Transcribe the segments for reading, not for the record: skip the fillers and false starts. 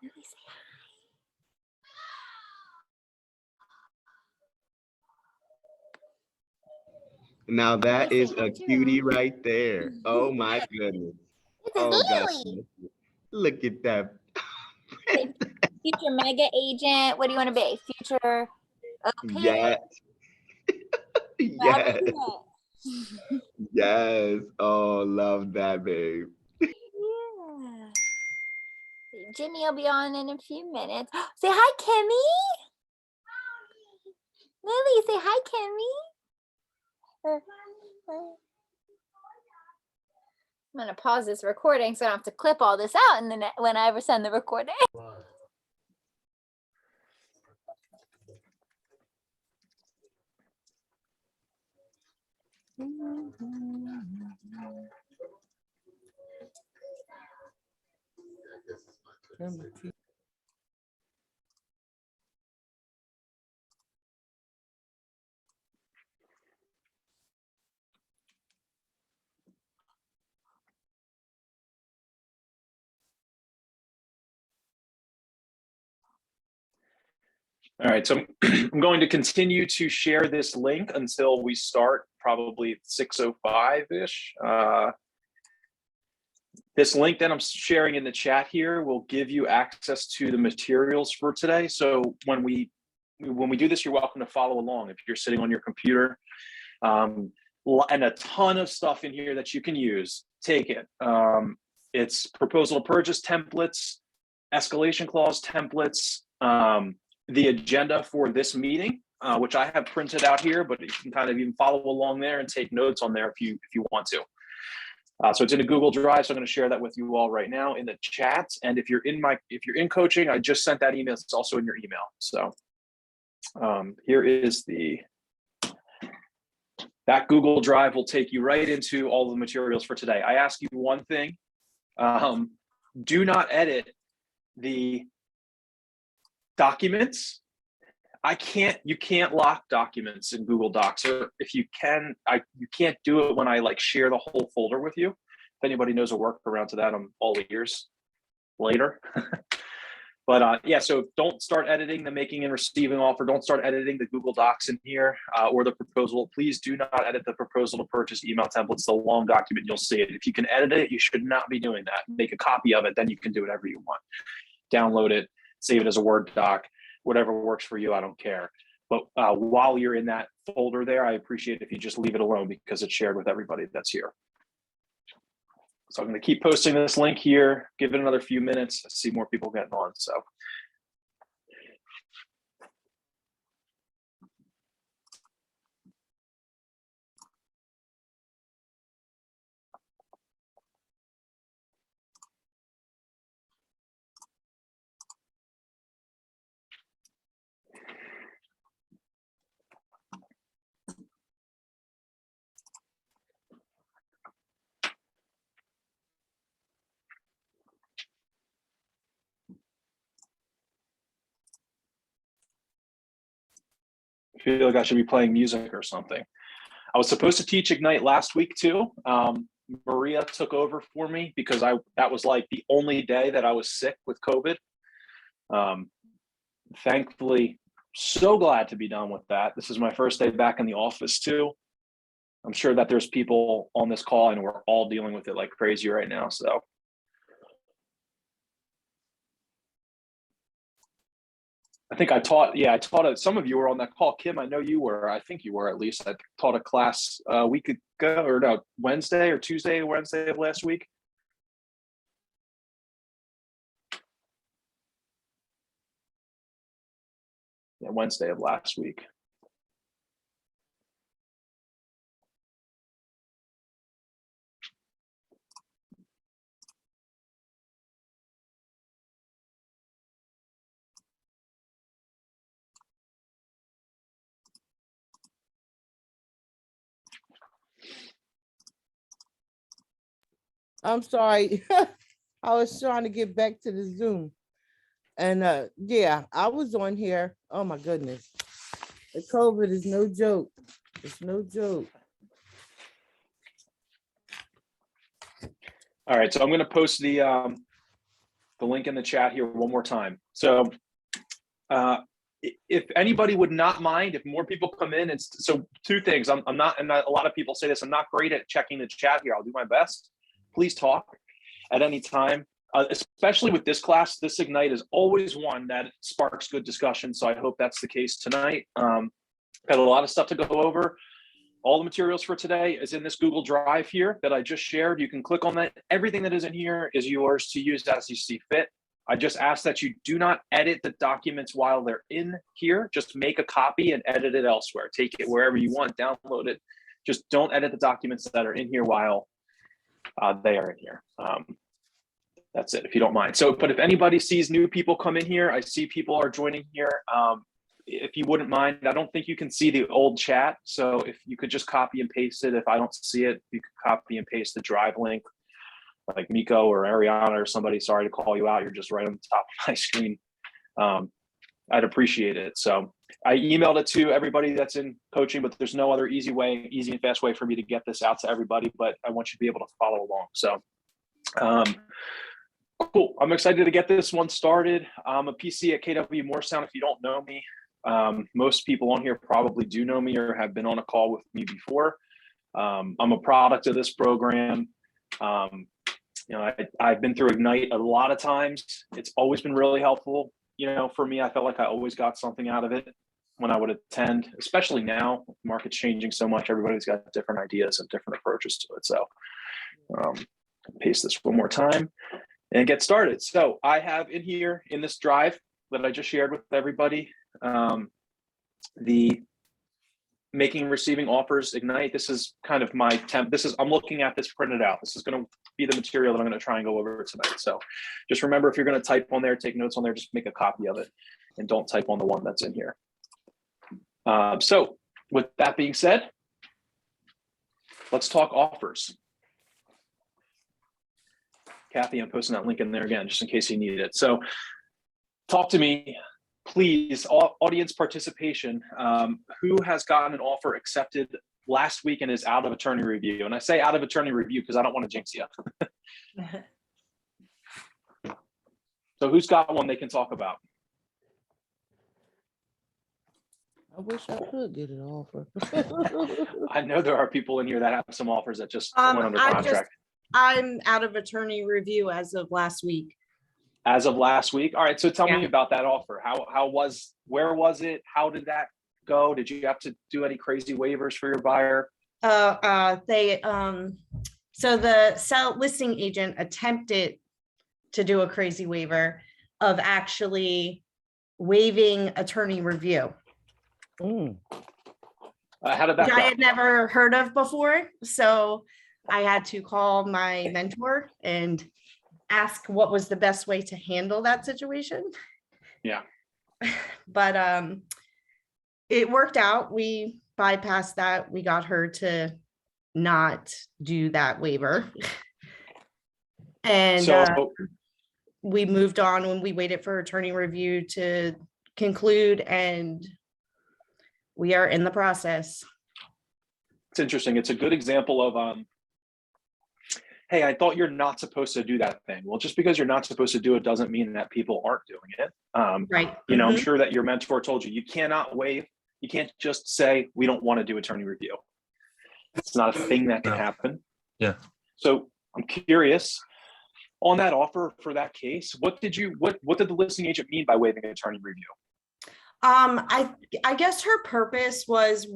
Lily, say hi. Now that Lily, is say a hi, cutie Jerome. right there. Oh my goodness. This is Oh God. Lily. Look at that. Say, future mega agent. What do you want to be? Future OP? Yes. Whatever Yes. you want. Yes. Oh, love that, babe. Yeah. Jimmy will be on in a few minutes. Say hi, Kimmy. Lily, say hi, Kimmy. I'm gonna pause this recording so I don't have to clip all this out and then when I ever send the recording. All right, so I'm going to continue to share this link until we start, probably 6:05-ish. This link that I'm sharing in the chat here will give you access to the materials for today. So when we do this, you're welcome to follow along if you're sitting on your computer. And a ton of stuff in here that you can use. Take it. It's proposal to purchase templates, escalation clause templates, the agenda for this meeting, which I have printed out here, but you can kind of even follow along there and take notes on there if you want to. So it's in a Google Drive, so I'm going to share that with you all right now in the chat. And if you're in coaching, I just sent that email. It's also in your email. So here is that Google Drive will take you right into all the materials for today. I ask you one thing: do not edit the documents. You can't lock documents in Google Docs, or if you can, you can't do it when I share the whole folder with you. If anybody knows a workaround to that, I'm all ears later. But yeah, so don't start editing the making and receiving offer. Don't start editing the Google Docs in here or the proposal. Please do not edit the proposal to purchase email templates, the long document, you'll see it. If you can edit it, you should not be doing that. Make a copy of it, then you can do whatever you want. Download it, save it as a Word doc, whatever works for you, I don't care. But while you're in that folder there, I appreciate if you just leave it alone because it's shared with everybody that's here. So I'm going to keep posting this link here, give it another few minutes, I see more people getting on. So I feel like I should be playing music or something. I was supposed to teach Ignite last week too. Maria took over for me because that was like the only day that I was sick with COVID. Thankfully, so glad to be done with that. This is my first day back in the office too. I'm sure that there's people on this call and we're all dealing with it like crazy right now. So I think I taught some of you were on that call. Kim, I know you were, I think you were at least. I taught a class a week ago, or no, Wednesday of last week. Yeah, Wednesday of last week. I'm sorry. I was trying to get back to the Zoom. And yeah, I was on here. Oh my goodness. The COVID is no joke. It's no joke. All right, so I'm going to post the the link in the chat here one more time. So if anybody would not mind, if more people come in, and so two things, I'm not, and a lot of people say this, I'm not great at checking the chat here. I'll do my best. Please talk at any time, especially with this class. This Ignite is always one that sparks good discussion. So I hope that's the case tonight. Got a lot of stuff to go over. All the materials for today is in this Google Drive here that I just shared. You can click on that. Everything that is in here is yours to use as you see fit. I just ask that you do not edit the documents while they're in here. Just make a copy and edit it elsewhere. Take it wherever you want, download it. Just don't edit the documents that are in here while they are in here. That's it, if you don't mind. So, but if anybody sees new people come in here, I see people are joining here. If you wouldn't mind, I don't think you can see the old chat. So if you could just copy and paste it. If I don't see it, you could copy and paste the drive link, like Miko or Ariana or somebody. Sorry to call you out. You're just right on the top of my screen. I'd appreciate it. So I emailed it to everybody that's in coaching, but there's no other easy and fast way for me to get this out to everybody, but I want you to be able to follow along. So cool. I'm excited to get this one started. I'm a PC at KW Morristown. If you don't know me, most people on here probably do know me or have been on a call with me before. I'm a product of this program. I've been through Ignite a lot of times. It's always been really helpful. For me, I felt like I always got something out of it when I would attend, especially now. The market's changing so much. Everybody's got different ideas and different approaches to it. So paste this one more time and get started. So I have in here in this drive that I just shared with everybody, the making and receiving offers Ignite. This is kind of my I'm looking at this printed out. This is going to be the material that I'm going to try and go over tonight. So just remember, if you're going to type on there, take notes on there, just make a copy of it and don't type on the one that's in here. So with that being said, let's talk offers. Kathy, I'm posting that link in there again, just in case you need it. So talk to me, please, audience participation. Who has gotten an offer accepted last week and is out of attorney review? And I say out of attorney review because I don't want to jinx you. So who's got one they can talk about? I wish I could get an offer. I know there are people in here that have some offers that just went under contract. I'm out of attorney review as of last week. As of last week. All right. So tell me about that offer. Where was it? How did that go? Did you have to do any crazy waivers for your buyer? So the listing agent attempted to do a crazy waiver of actually waiving attorney review. How did that go? I had never heard of before. So I had to call my mentor and ask what was the best way to handle that situation. Yeah. But it worked out. We bypassed that. We got her to not do that waiver. And so we moved on when we waited for attorney review to conclude, and we are in the process. It's interesting. It's a good example of hey, I thought you're not supposed to do that thing. Well, just because you're not supposed to do it doesn't mean that people aren't doing it. Right. I'm sure that your mentor told you, you cannot waive. You can't just say, we don't want to do attorney review. It's not a thing that can happen. Yeah. So I'm curious on that offer for that case, what did the listing agent mean by waiving attorney review? I guess her purpose was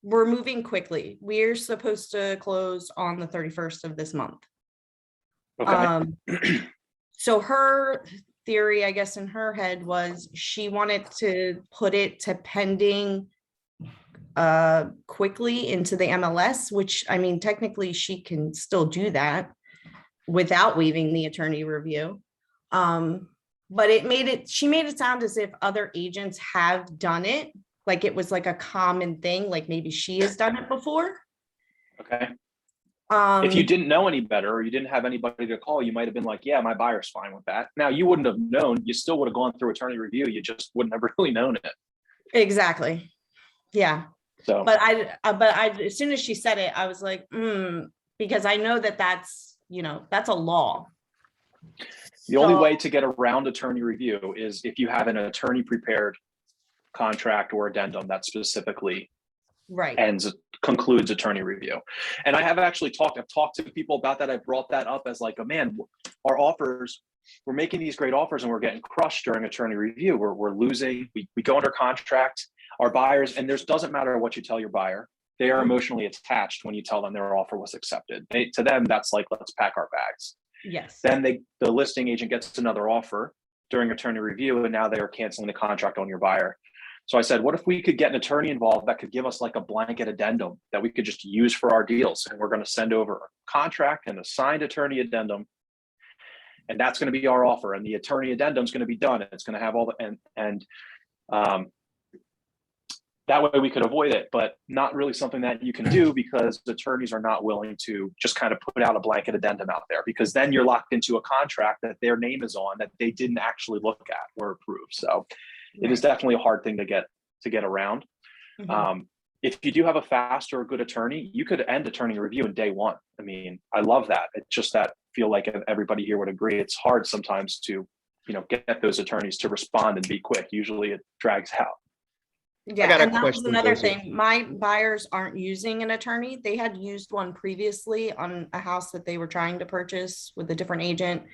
we're moving quickly. We're supposed to close on the 31st of this month. Okay. So her theory, I guess, in her head was she wanted to put it to pending quickly into the MLS, which, I mean, technically she can still do that without waiving the attorney review. But she made it sound as if other agents have done it. Like it was like a common thing, like maybe she has done it before. Okay. If you didn't know any better or you didn't have anybody to call, you might have been like, yeah, my buyer's fine with that. Now you wouldn't have known, you still would have gone through attorney review. You just wouldn't have really known it. Exactly. Yeah. So, but I, as soon as she said it, I was like, because I know that's a law. The only way to get around attorney review is if you have an attorney prepared contract or addendum that specifically Right. concludes attorney review. And I have actually I've talked to people about that. I brought that up as like, man, our offers, we're making these great offers and we're getting crushed during attorney review. We're losing, we go under contract, our buyers, and doesn't matter what you tell your buyer, they are emotionally attached when you tell them their offer was accepted. To them, that's like, let's pack our bags. Yes. Then the listing agent gets another offer during attorney review, and now they are canceling the contract on your buyer. So I said, what if we could get an attorney involved that could give us like a blanket addendum that we could just use for our deals? And we're going to send over a contract and a signed attorney addendum. And that's going to be our offer. And the attorney addendum is going to be done. And it's going to have all the, that way we could avoid it, but not really something that you can do because attorneys are not willing to just kind of put out a blanket addendum out there, because then you're locked into a contract that their name is on that they didn't actually look at or approve. So it is definitely a hard thing to get around. Mm-hmm. If you do have a fast or a good attorney, you could end attorney review in day one. I mean, I love that. It's just that I feel like everybody here would agree. It's hard sometimes to, get those attorneys to respond and be quick. Usually it drags out. Yeah, and that was another thing. My buyers aren't using an attorney. They had used one previously on a house that they were trying to purchase with a different agent,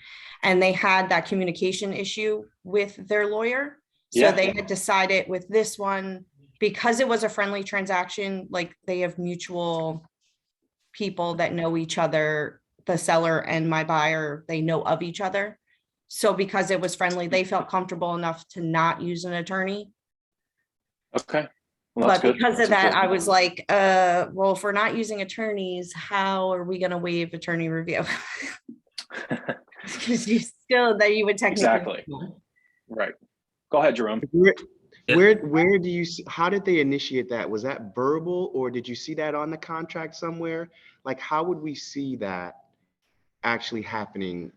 and they had that communication issue with their lawyer. So they had decided with this one, because it was a friendly transaction, like they have mutual people that know each other, the seller and my buyer, they know of each other. So because it was friendly, they felt comfortable enough to not use an attorney. Okay. Well, that's but because good. of that, I was like, well, if we're not using attorneys, how are we going to waive attorney review? Because you would technically. Exactly. Right. Go ahead, Jerome. Where do you see, how did they initiate that? Was that verbal, or did you see that on the contract somewhere? Like, how would we see that actually happening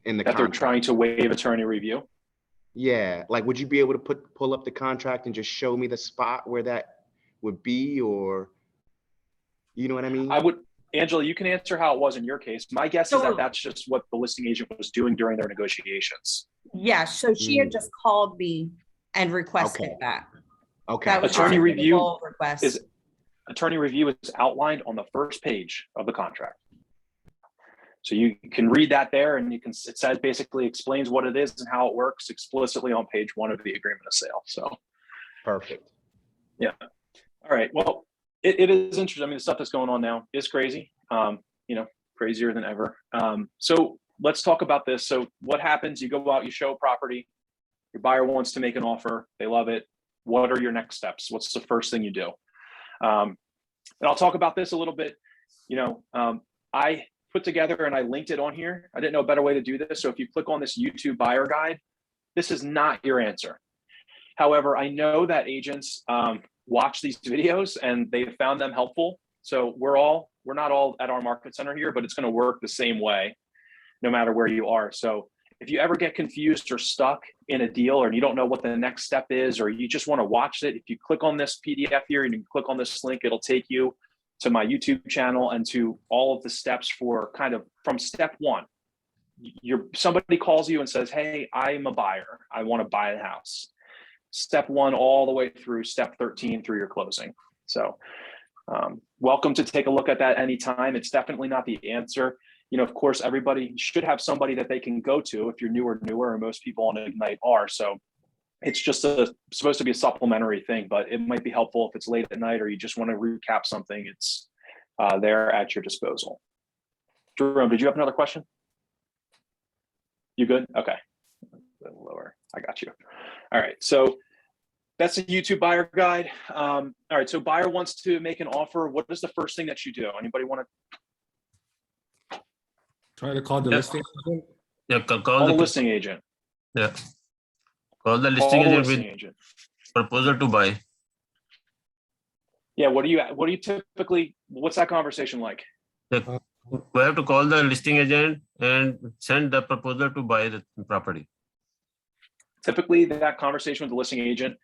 in the that contract? They're trying to waive attorney review? Yeah, like, would you be able to pull up the contract and just show me the spot where that would be, or you know what I mean? I would, Angela, you can answer how it was in your case. My guess is that that's just what the listing agent was doing during their negotiations. Yeah, so she had just called me and requested that. Okay. That was Attorney review request. Attorney review is outlined on the first page of the contract. So you can read that there, and it says basically explains what it is and how it works explicitly on page 1 of the agreement of sale. So perfect. Yeah. All right. Well, it is interesting. I mean, the stuff that's going on now is crazy. Crazier than ever. So let's talk about this. So what happens? You go out, you show a property, your buyer wants to make an offer, they love it. What are your next steps? What's the first thing you do? And I'll talk about this a little bit. I put together and I linked it on here. I didn't know a better way to do this. So if you click on this YouTube buyer guide, this is not your answer. However, I know that agents watch these videos and they have found them helpful. So we're not all at our market center here, but it's going to work the same way no matter where you are. So if you ever get confused or stuck in a deal, or you don't know what the next step is, or you just want to watch it, if you click on this PDF here and you click on this link, it'll take you to my YouTube channel and to all of the steps for kind of from step 1. Somebody calls you and says, hey, I'm a buyer. I want to buy a house. Step 1 all the way through step 13 through your closing. So welcome to take a look at that anytime. It's definitely not the answer. Of course, everybody should have somebody that they can go to if you're newer, and most people on Ignite are. So it's just supposed to be a supplementary thing, but it might be helpful if it's late at night or you just want to recap something. It's there at your disposal. Jerome, did you have another question? You good? Okay. A little lower. I got you. All right. So that's a YouTube buyer guide. All right. So buyer wants to make an offer. What is the first thing that you do? Anybody want to? Try to call the listing agent. Yeah, Call the listing agent. Yeah. Call the listing Call the agent listing with agent. proposal to buy. Yeah. What do you typically, what's that conversation like? Yeah. We have to call the listing agent and send the proposal to buy the property. Typically that conversation with the listing agent.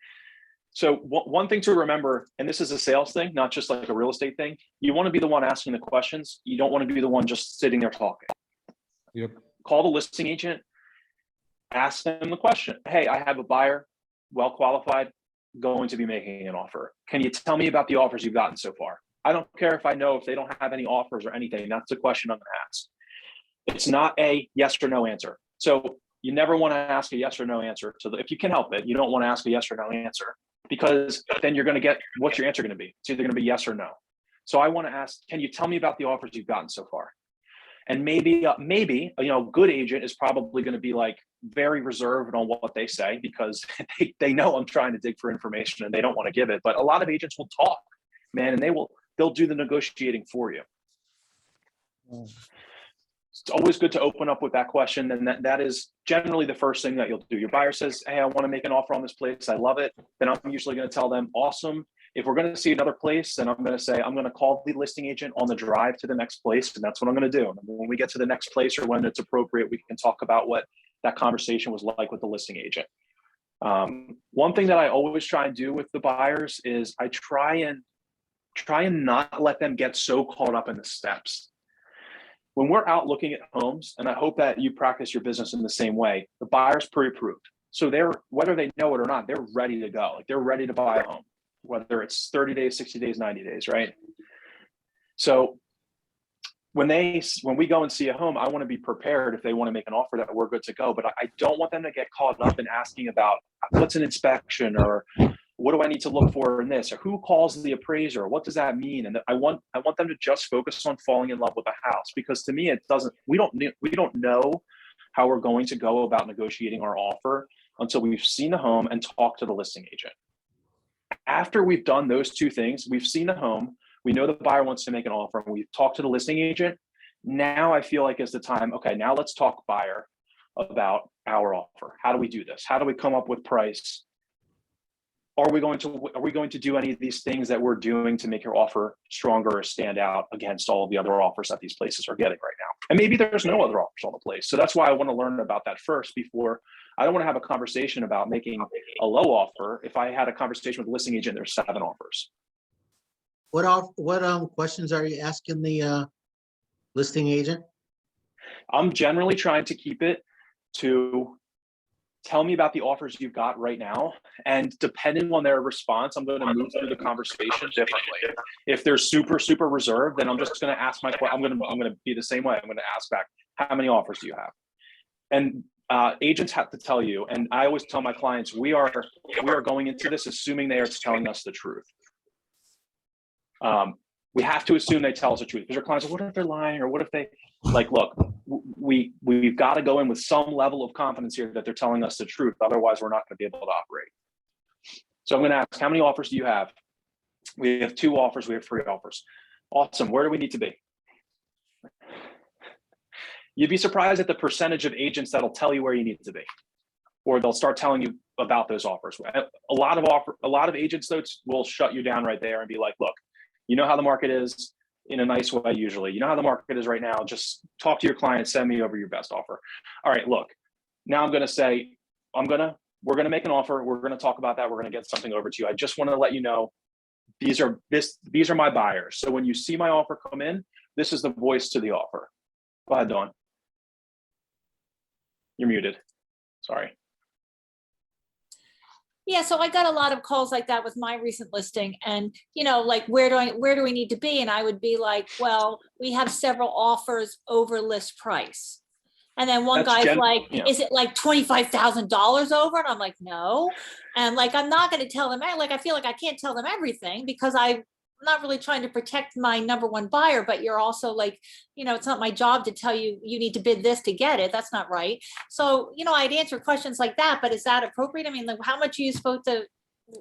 So one thing to remember, and this is a sales thing, not just like a real estate thing, you want to be the one asking the questions. You don't want to be the one just sitting there talking. Yep. call the listing agent, ask them the question. Hey, I have a buyer, well qualified, going to be making an offer. Can you tell me about the offers you've gotten so far? I don't care if I know if they don't have any offers or anything. That's the question I'm going to ask. It's not a yes or no answer. So you never want to ask a yes or no answer. So if you can help it, you don't want to ask a yes or no answer, because then you're going to get, what's your answer going to be? It's either going to be yes or no. So I want to ask, can you tell me about the offers you've gotten so far? And maybe, a good agent is probably going to be like very reserved on what they say, because they know I'm trying to dig for information and they don't want to give it. But a lot of agents will talk, man, and they'll do the negotiating for you. It's always good to open up with that question. And that is generally the first thing that you'll do. Your buyer says, hey, I want to make an offer on this place. I love it. Then I'm usually going to tell them, awesome. If we're going to see another place, then I'm going to say, I'm going to call the listing agent on the drive to the next place. And that's what I'm going to do. And when we get to the next place, or when it's appropriate, we can talk about what that conversation was like with the listing agent. One thing that I always try and do with the buyers is I try and not let them get so caught up in the steps. When we're out looking at homes, and I hope that you practice your business in the same way, the buyer's pre-approved. So whether they know it or not, they're ready to go. Like, they're ready to buy a home, whether it's 30 days, 60 days, 90 days, right? So when we go and see a home, I want to be prepared if they want to make an offer that we're good to go. But I don't want them to get caught up in asking about what's an inspection, or what do I need to look for in this, or who calls the appraiser? What does that mean? And I want them to just focus on falling in love with the house, because to me, we don't know how we're going to go about negotiating our offer until we've seen the home and talked to the listing agent. After we've done those two things, we've seen the home, we know the buyer wants to make an offer, and we've talked to the listing agent. Now I feel like it's the time, okay, now let's talk buyer about our offer. How do we do this? How do we come up with price? Are we going to do any of these things that we're doing to make your offer stronger or stand out against all of the other offers that these places are getting right now? And maybe there's no other offers on the place. So that's why I want to learn about that first, before I don't want to have a conversation about making a low offer. If I had a conversation with the listing agent, there's 7 offers. What questions are you asking the listing agent? I'm generally trying to keep it to tell me about the offers you've got right now. And depending on their response, I'm going to move through the conversation differently. If they're super, super reserved, then I'm just going to ask I'm going to be the same way. I'm going to ask back, how many offers do you have? And agents have to tell you, and I always tell my clients, we are going into this assuming they are telling us the truth. We have to assume they tell us the truth, because our clients are, what if they're lying, or what if they, like, look, we've got to go in with some level of confidence here that they're telling us the truth. Otherwise, we're not going to be able to operate. So I'm going to ask, how many offers do you have? We have 2 offers. We have 3 offers. Awesome. Where do we need to be? You'd be surprised at the percentage of agents that'll tell you where you need to be, or they'll start telling you about those offers. A lot of agents, though, will shut you down right there and be like, look, you know how the market is, in a nice way. Usually, you know how the market is right now. Just talk to your client, send me over your best offer. All right, look, now I'm going to say, we're going to make an offer. We're going to talk about that. We're going to get something over to you. I just want to let you know, these are my buyers. So when you see my offer come in, this is the voice to the offer. Go ahead, Dawn. You're muted. Sorry. Yeah, so I got a lot of calls like that with my recent listing, and like, where do we need to be? And I would be like, well, we have several offers over list price. And then one guy's like, is it like $25,000 over? And I'm like, no. And like, I'm not going to tell them, like, I feel like I can't tell them everything, because I'm not really trying to protect my number one buyer, but you're also like, it's not my job to tell you, you need to bid this to get it. That's not right. So, I'd answer questions like that, but is that appropriate? I mean, like, how much are you supposed to,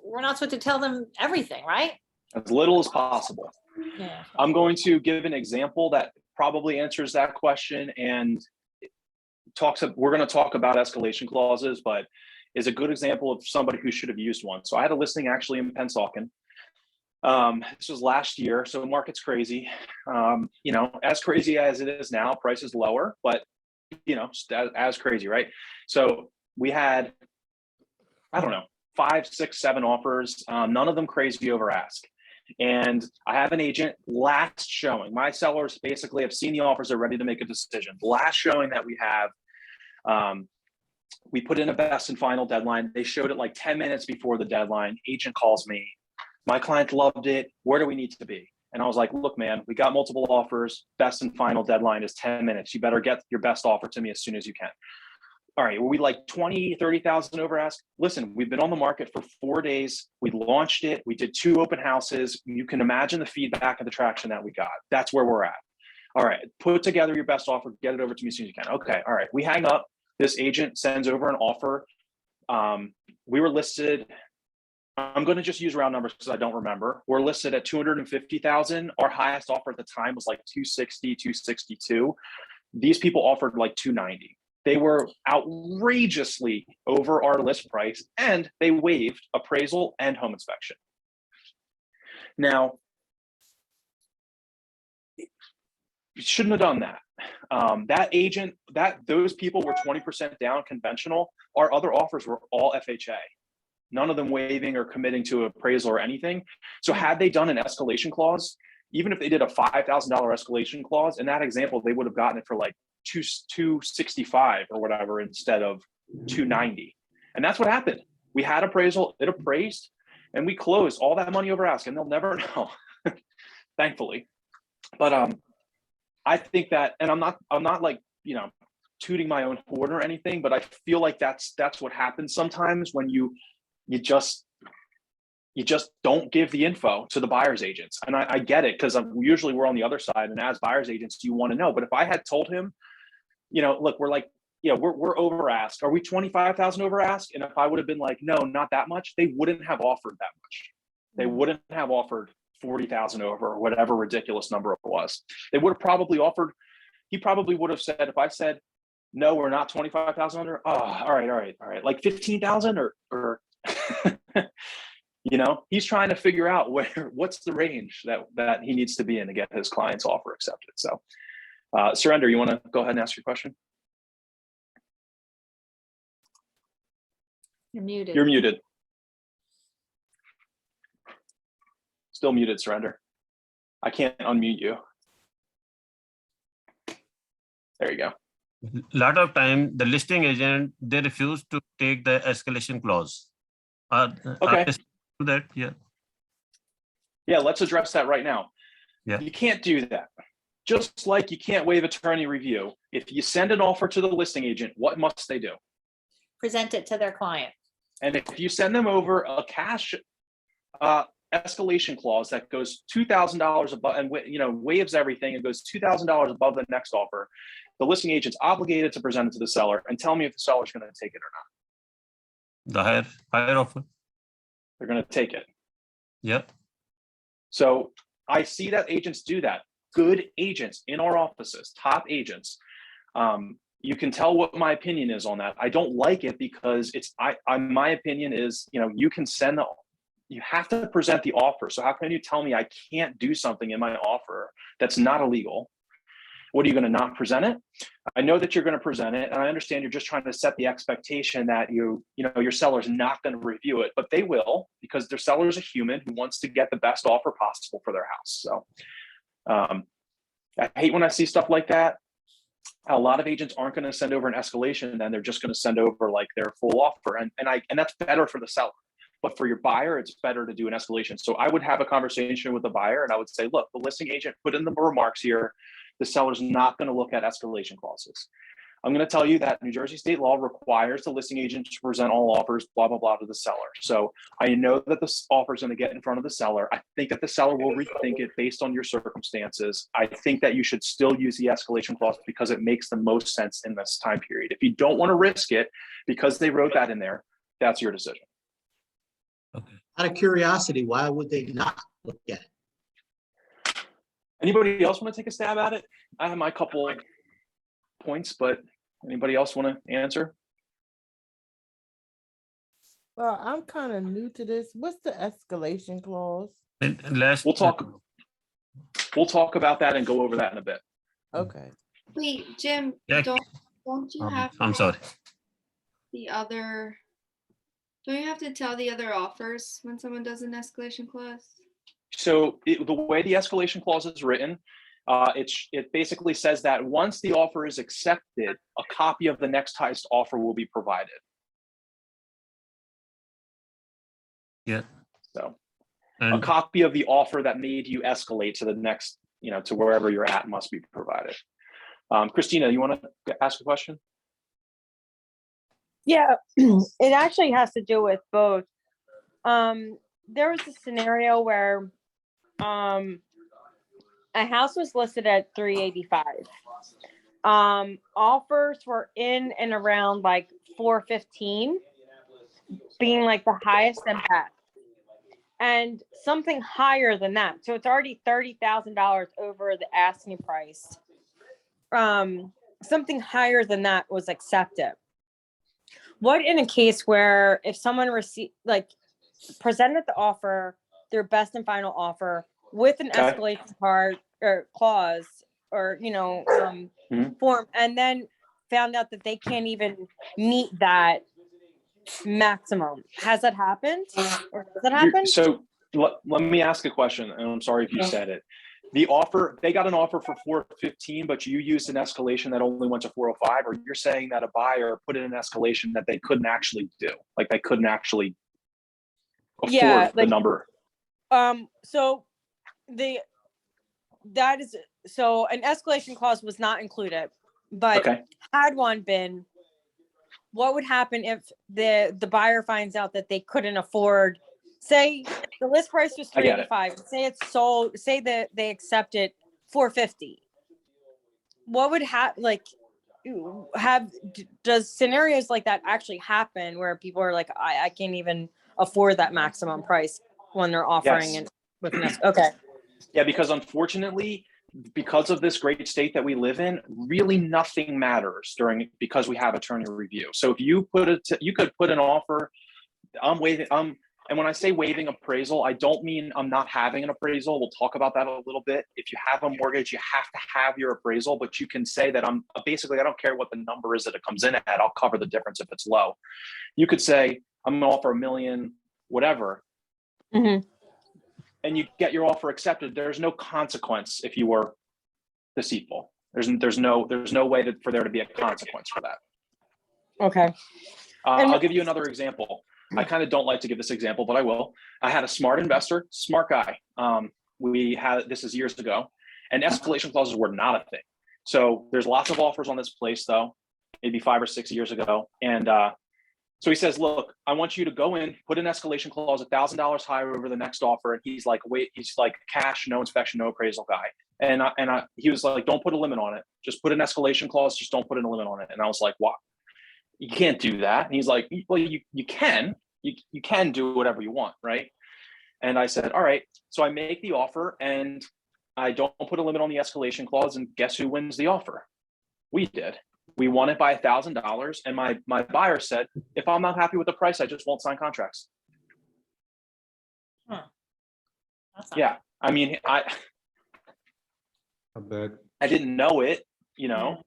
we're not supposed to tell them everything, right? As little as possible. Yeah. I'm going to give an example that probably answers that question, and we're going to talk about escalation clauses, but is a good example of somebody who should have used one. So I had a listing actually in Pennsauken. This was last year, so the market's crazy. As crazy as it is now, price is lower, but as crazy, right? So we had, I don't know, 5, 6, 7 offers, none of them crazy over ask. And I have an agent, last showing. My sellers basically have seen the offers, they're ready to make a decision. Last showing that we have, we put in a best and final deadline. They showed it like 10 minutes before the deadline. Agent calls me. My client loved it. Where do we need to be? And I was like, look, man, we got multiple offers. Best and final deadline is 10 minutes. You better get your best offer to me as soon as you can. All right, were we like 20, 30,000 over ask? Listen, we've been on the market for 4 days. We launched it. We did 2 open houses. You can imagine the feedback and the traction that we got. That's where we're at. All right, put together your best offer. Get it over to me as soon as you can. Okay, all right. We hang up. This agent sends over an offer. We were listed, I'm going to just use round numbers because I don't remember. We're listed at 250,000. Our highest offer at the time was like 260, 262. These people offered like 290. They were outrageously over our list price, and they waived appraisal and home inspection. Now, you shouldn't have done that. That agent, those people were 20% down conventional. Our other offers were all FHA. None of them waiving or committing to appraisal or anything. So had they done an escalation clause, even if they did a $5,000 escalation clause, in that example, they would have gotten it for like 265 or whatever instead of 290. And that's what happened. We had appraisal, it appraised, and we closed all that money over ask, and they'll never know, thankfully. But I think that, and I'm not like, you know, tooting my own horn or anything, but I feel like that's what happens sometimes when you just don't give the info to the buyer's agents. And I get it, because usually we're on the other side, and as buyer's agents, you want to know. But if I had told him, you know, look, we're like, yeah, we're over ask. Are we 25,000 over ask? And if I would have been like, no, not that much, they wouldn't have offered that much. They wouldn't have offered 40,000 over, or whatever ridiculous number it was. They would have probably offered, he probably would have said, if I said, no, we're not 25,000 under, oh, all right. Like 15,000 or you know, he's trying to figure out what's the range that he needs to be in to get his client's offer accepted. So Surrender, you want to go ahead and ask your question? You're muted. You're muted. Still muted, Surrender. I can't unmute you. There you go. Lot of time, the listing agent, they refuse to take the escalation clause. Okay. That, yeah. Yeah, let's address that right now. Yeah. You can't do that. Just like you can't waive attorney review. If you send an offer to the listing agent, what must they do? Present it to their client. And if you send them over a cash escalation clause that goes $2,000 above, and you know, waives everything, it goes $2,000 above the next offer, the listing agent's obligated to present it to the seller and tell me if the seller's going to take it or not. The higher offer. They're going to take it. Yeah. So I see that agents do that. Good agents in our offices, top agents. You can tell what my opinion is on that. I don't like it because my opinion is, you know, you have to present the offer. So how can you tell me I can't do something in my offer that's not illegal? What, are you going to not present it? I know that you're going to present it, and I understand you're just trying to set the expectation that you know your seller's not going to review it, but they will, because their seller is a human who wants to get the best offer possible for their house. So I hate when I see stuff like that. A lot of agents aren't going to send over an escalation, then they're just going to send over like their full offer, and that's better for the seller. But for your buyer, it's better to do an escalation. So I would have a conversation with the buyer, and I would say, look, the listing agent put in the remarks here, the seller's not going to look at escalation clauses. I'm going to tell you that New Jersey state law requires the listing agent to present all offers, blah, blah, blah, to the seller. So I know that this offer is going to get in front of the seller. I think that the seller will rethink it based on your circumstances. I think that you should still use the escalation clause because it makes the most sense in this time period. If you don't want to risk it because they wrote that in there, that's your decision. Okay. Out of curiosity, why would they not look at it? Anybody else want to take a stab at it? I have my couple points, but anybody else want to answer? Well, I'm kind of new to this. What's the escalation clause? And last, We'll talk about that and go over that in a bit. Okay. Wait, Jim, Yeah. don't you have I'm sorry. the don't you have to tell the other offers when someone does an escalation clause? So the way the escalation clause is written, it basically says that once the offer is accepted, a copy of the next highest offer will be provided. Yeah. So a And copy of the offer that made you escalate to the next, to wherever you're at must be provided. Christina, you want to ask a question? Yeah, it actually has to do with both. There was a scenario where a house was listed at 385. Offers were in and around like 415, being like the highest impact. And something higher than that. So it's already $30,000 over the asking price. Something higher than that was accepted. What in a case where if someone presented the offer, their best and final offer with an Okay. escalation card or clause or form, and then found out that they can't even meet that maximum? Has that happened? Or does that happen? So let me ask a question, and I'm sorry if you said it. The offer, they got an offer for 415, but you used an escalation that only went to 405, or you're saying that a buyer put in an escalation that they couldn't actually do, like they couldn't actually afford the number. So an escalation clause was not included, but Okay. had one been, what would happen if the buyer finds out that they couldn't afford, say the list price was I get it. 385, say it's sold, say that they accepted 450. What would does scenarios like that actually happen where people are like, I can't even afford that maximum price when they're offering Yes. it with an okay. Yeah, because unfortunately, because of this great state that we live in, really nothing matters because we have attorney review. So if you you could put an offer, and when I say waiving appraisal, I don't mean I'm not having an appraisal. We'll talk about that a little bit. If you have a mortgage, you have to have your appraisal, but you can say that basically, I don't care what the number is that it comes in at, I'll cover the difference if it's low. You could say, I'm gonna offer $1 million, whatever. Mm-hmm. And you get your offer accepted. There's no consequence if you were deceitful. There's no way for there to be a consequence for that. Okay. I'll give you another example. I kind of don't like to give this example, but I will. I had a smart investor, smart guy. This is years ago, and escalation clauses were not a thing. So there's lots of offers on this place though, maybe 5 or 6 years ago. And so he says, look, I want you to go in, put an escalation clause $1,000 higher over the next offer. And he's like, cash, no inspection, no appraisal guy. And he was like, don't put a limit on it. Just put an escalation clause. Just don't put in a limit on it. And I was like, what? You can't do that. And he's like, well, you can do whatever you want. Right. And I said, all right. So I make the offer and I don't put a limit on the escalation clause. And guess who wins the offer? We did. We won it by $1,000. And my buyer said, if I'm not happy with the price, I just won't sign contracts. Huh. Yeah. I mean, Not bad. I didn't know it,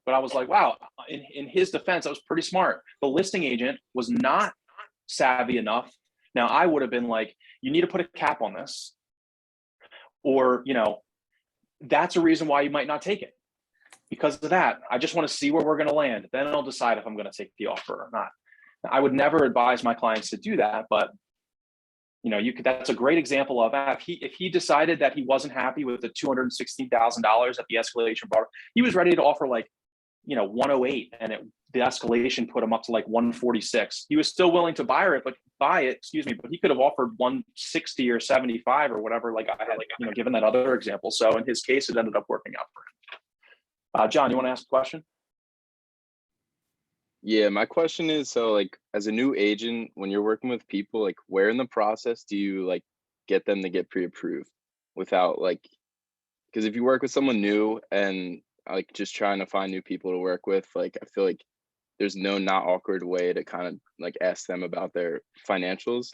but I was like, wow, in his defense, I was pretty smart. The listing agent was not savvy enough. Now I would have been like, you need to put a cap on this, or, that's a reason why you might not take it. Because of that, I just want to see where we're going to land. Then I'll decide if I'm going to take the offer or not. I would never advise my clients to do that, but that's a great example of that. If he decided that he wasn't happy with the $216,000 at the escalation bar, he was ready to offer 108, and the escalation put him up to 146. He was still willing to buy it, but he could have offered 160 or 75 or whatever. I had given that other example. So in his case, it ended up working out for him. John, you want to ask a question? Yeah, my question is, so as a new agent, when you're working with people, where in the process do you get them to get pre-approved without because if you work with someone new and just trying to find new people to work with, I feel like there's no not awkward way to kind of ask them about their financials.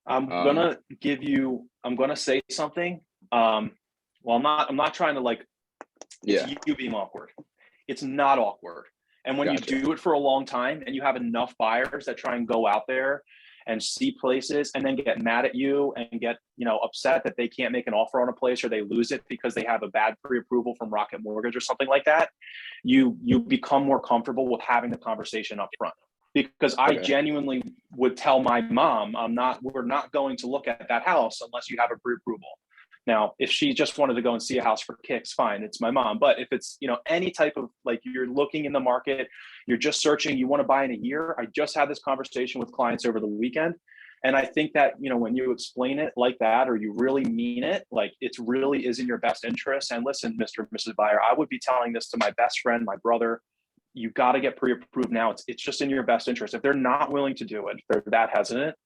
I'm gonna say something. Well, I'm not trying to it's you being awkward. It's not awkward. And when Gotcha. you do it for a long time and you have enough buyers that try and go out there and see places and then get mad at you and get, upset that they can't make an offer on a place or they lose it because they have a bad pre-approval from Rocket Mortgage or something like that, you become more comfortable with having the conversation up front. Because I Okay. genuinely would tell my mom, we're not going to look at that house unless you have a pre-approval. Now, if she just wanted to go and see a house for kicks, fine, it's my mom. But if it's, any type of, like, you're looking in the market, you're just searching, you want to buy in a year. I just had this conversation with clients over the weekend. And I think that, when you explain it like that, or you really mean it, like it really is in your best interest. And listen, Mr. and Mrs. Buyer, I would be telling this to my best friend, my brother, you got to get pre-approved now. It's just in your best interest. If they're not willing to do it, if they're that hesitant,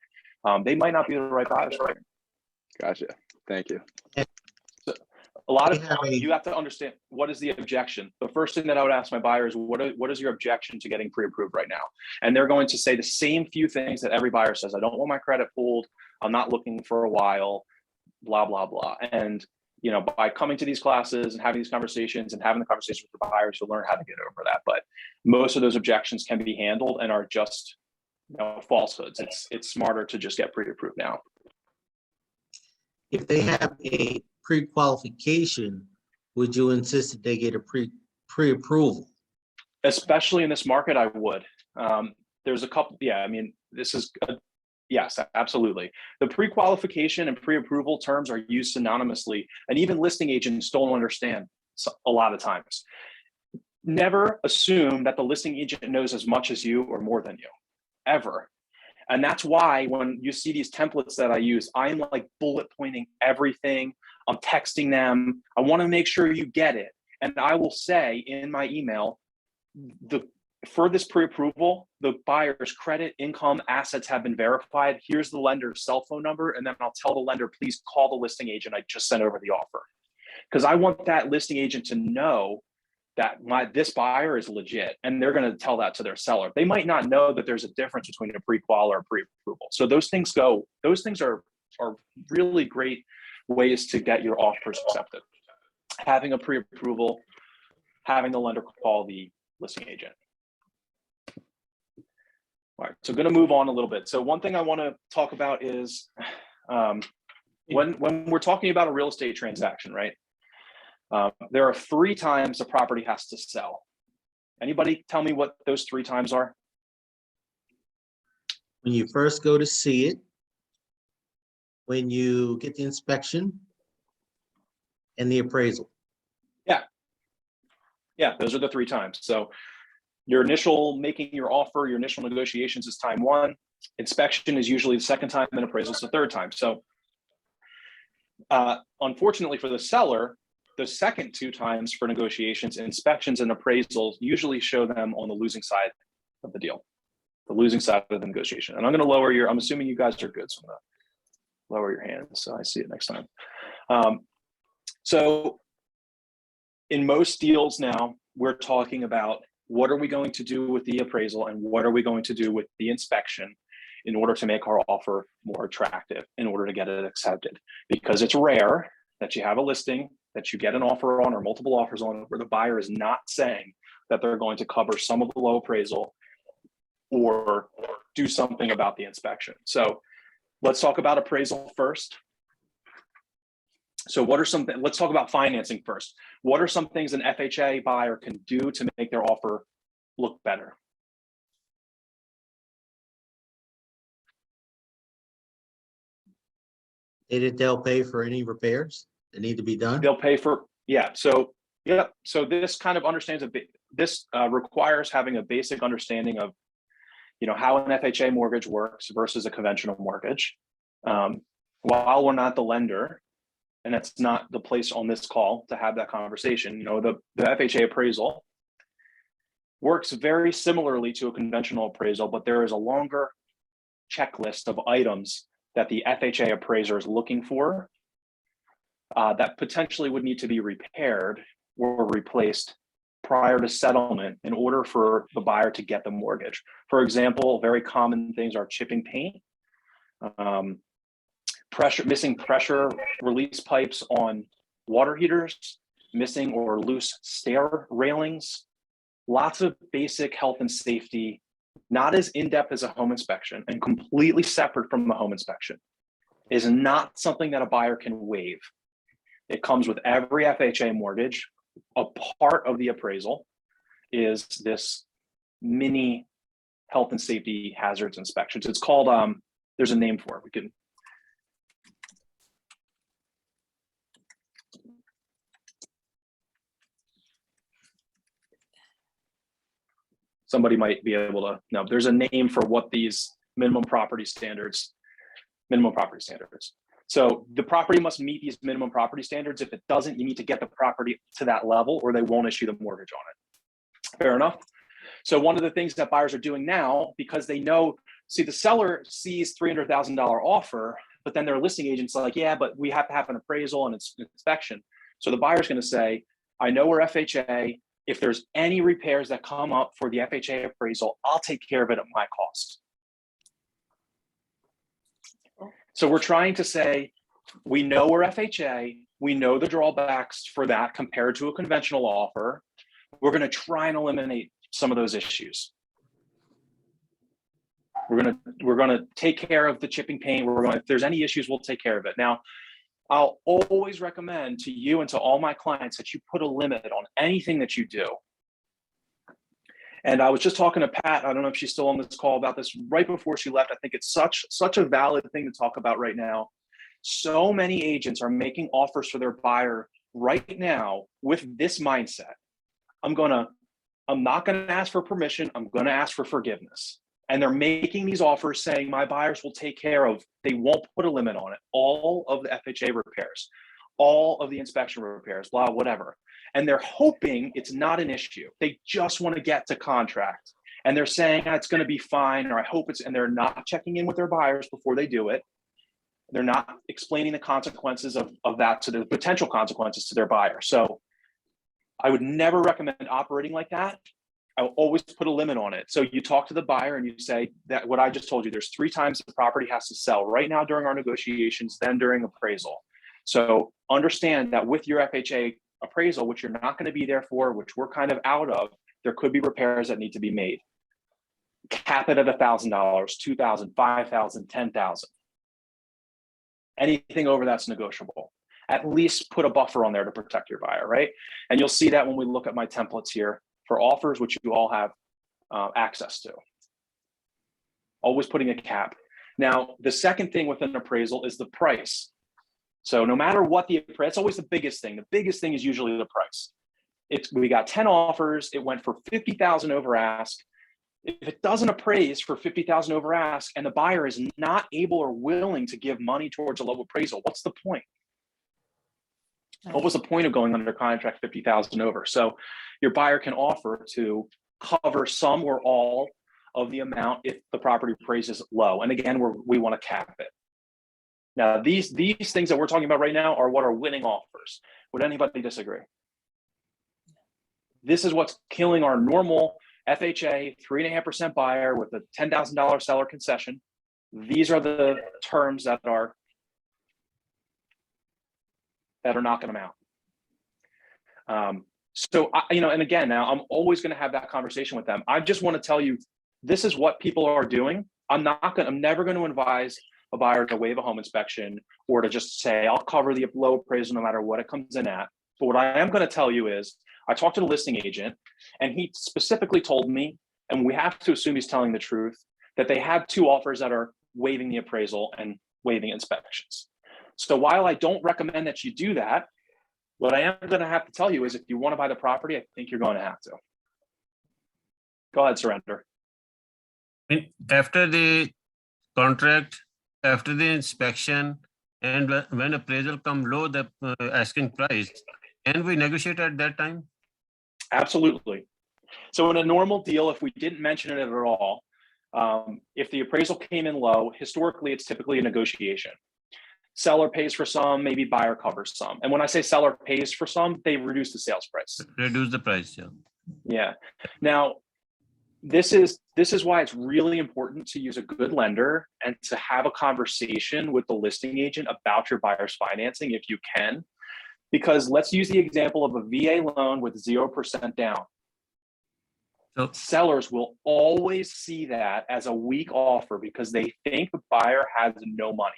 they might not be the right buyers for you. Gotcha. Thank you. So a lot of have a- you have to understand, what is the objection? The first thing that I would ask my buyers, what is your objection to getting pre-approved right now? And they're going to say the same few things that every buyer says. I don't want my credit pulled. I'm not looking for a while, blah, blah, blah. And by coming to these classes and having these conversations and having the conversations with the buyers, you'll learn how to get over that. But most of those objections can be handled and are just falsehoods. It's smarter to just get pre-approved now. If they have a pre-qualification, would you insist that they get a pre-approval? Especially in this market, I would. There's a couple, yes, absolutely. The pre-qualification and pre-approval terms are used synonymously, and even listing agents don't understand a lot of times. Never assume that the listing agent knows as much as you or more than you, ever. And that's why when you see these templates that I use, I'm like bullet pointing everything. I'm texting them. I want to make sure you get it. And I will say in my email, for this pre-approval, the buyer's credit, income, assets have been verified. Here's the lender's cell phone number. And then I'll tell the lender, please call the listing agent I just sent over the offer. Because I want that listing agent to know that this buyer is legit, and they're going to tell that to their seller. They might not know that there's a difference between a pre-qual or a pre-approval. So those things are really great ways to get your offers accepted. Having a pre-approval, having the lender call the listing agent. All right, so going to move on a little bit. So one thing I want to talk about is when we're talking about a real estate transaction, right? There are 3 times the property has to sell. Anybody tell me what those 3 times are? When you first go to see it, when you get the inspection, and the appraisal. Yeah, those are the 3 times. So your initial making your offer, your initial negotiations is time 1. Inspection is usually the 2nd time, and appraisal is the 3rd time. So unfortunately for the seller, the second 2 times for negotiations, inspections, and appraisals usually show them on the losing side of the deal, the losing side of the negotiation. And I'm going to lower I'm assuming you guys are good, so I'm going to lower your hands so I see it next time. So in most deals now, we're talking about what are we going to do with the appraisal and what are we going to do with the inspection in order to make our offer more attractive, in order to get it accepted. Because it's rare that you have a listing that you get an offer on or multiple offers on where the buyer is not saying that they're going to cover some of the low appraisal or do something about the inspection. So let's talk about appraisal first. So let's talk about financing first. What are some things an FHA buyer can do to make their offer look better? They'll pay for any repairs that need to be done. They'll pay for, So this kind of understands this requires having a basic understanding of, how an FHA mortgage works versus a conventional mortgage. While we're not the lender, and that's not the place on this call to have that conversation, the FHA appraisal works very similarly to a conventional appraisal, but there is a longer checklist of items that the FHA appraiser is looking for that potentially would need to be repaired or replaced prior to settlement in order for the buyer to get the mortgage. For example, very common things are chipping paint, missing pressure release pipes on water heaters, missing or loose stair railings, lots of basic health and safety, not as in-depth as a home inspection and completely separate from the home inspection. is not something that a buyer can waive. It comes with every FHA mortgage. A part of the appraisal is this mini health and safety hazards inspections. It's called, there's a name for it. We can. Somebody might be able to know. There's a name for what these minimum property standards. So the property must meet these minimum property standards. If it doesn't, you need to get the property to that level or they won't issue the mortgage on it. Fair enough. So one of the things that buyers are doing now, because they know, see, the seller sees $300,000 offer, but then their listing agent's like, yeah, but we have to have an appraisal and it's inspection. So the buyer's going to say, I know we're FHA. If there's any repairs that come up for the FHA appraisal, I'll take care of it at my cost. So we're trying to say, we know we're FHA, we know the drawbacks for that compared to a conventional offer. We're going to try and eliminate some of those issues. We're going to take care of the chipping paint. If there's any issues, we'll take care of it. Now, I'll always recommend to you and to all my clients that you put a limit on anything that you do. And I was just talking to Pat, I don't know if she's still on this call, about this right before she left. I think it's such a valid thing to talk about right now. So many agents are making offers for their buyer right now with this mindset. I'm not gonna ask for permission, I'm gonna ask for forgiveness. And they're making these offers saying my buyers will take care of, they won't put a limit on it, all of the FHA repairs, all of the inspection repairs, blah, whatever. And they're hoping it's not an issue. They just want to get to contract. And they're saying it's going to be fine, or I hope it's, and they're not checking in with their buyers before they do it. They're not explaining the consequences of that, to the potential consequences to their buyer. So I would never recommend operating like that. I will always put a limit on it. So you talk to the buyer and you say that what I just told you, there's 3 times the property has to sell right now during our negotiations, then during appraisal. So understand that with your FHA appraisal, which you're not going to be there for, which we're kind of out of, there could be repairs that need to be made. Cap it at $1,000, $2,000, $5,000, $10,000. Anything over that's negotiable. At least put a buffer on there to protect your buyer, right? And you'll see that when we look at my templates here for offers, which you all have access to. Always putting a cap. Now, the second thing with an appraisal is the price. So no matter what it's always the biggest thing. The biggest thing is usually the price. We got 10 offers. It went for 50,000 over ask. If it doesn't appraise for 50,000 over ask and the buyer is not able or willing to give money towards a low appraisal, what's the point? What was the point of going under contract 50,000 over? So your buyer can offer to cover some or all of the amount if the property price is low. And again, we want to cap it. Now, these things that we're talking about right now are what are winning offers. Would anybody disagree? This is what's killing our normal FHA 3.5% buyer with a $10,000 seller concession. These are the terms that are knocking them out. So and again, now I'm always going to have that conversation with them. I just want to tell you, this is what people are doing. I'm never going to advise a buyer to waive a home inspection or to just say, I'll cover the low appraisal no matter what it comes in at. But what I am going to tell you is, I talked to the listing agent and he specifically told me, and we have to assume he's telling the truth, that they have 2 offers that are waiving the appraisal and waiving inspections. So while I don't recommend that you do that, what I am going to have to tell you is if you want to buy the property, I think you're going to have to. Go ahead, Surrender. After the contract, after the inspection, and when appraisal come low, the asking price, can we negotiate at that time? Absolutely. So in a normal deal, if we didn't mention it at all, if the appraisal came in low, historically, it's typically a negotiation. Seller pays for some, maybe buyer covers some. And when I say seller pays for some, they reduce the sales price. Reduce the price, yeah. Yeah. Now, this is why it's really important to use a good lender and to have a conversation with the listing agent about your buyer's financing if you can. Because let's use the example of a VA loan with 0% down. So sellers will always see that as a weak offer because they think the buyer has no money.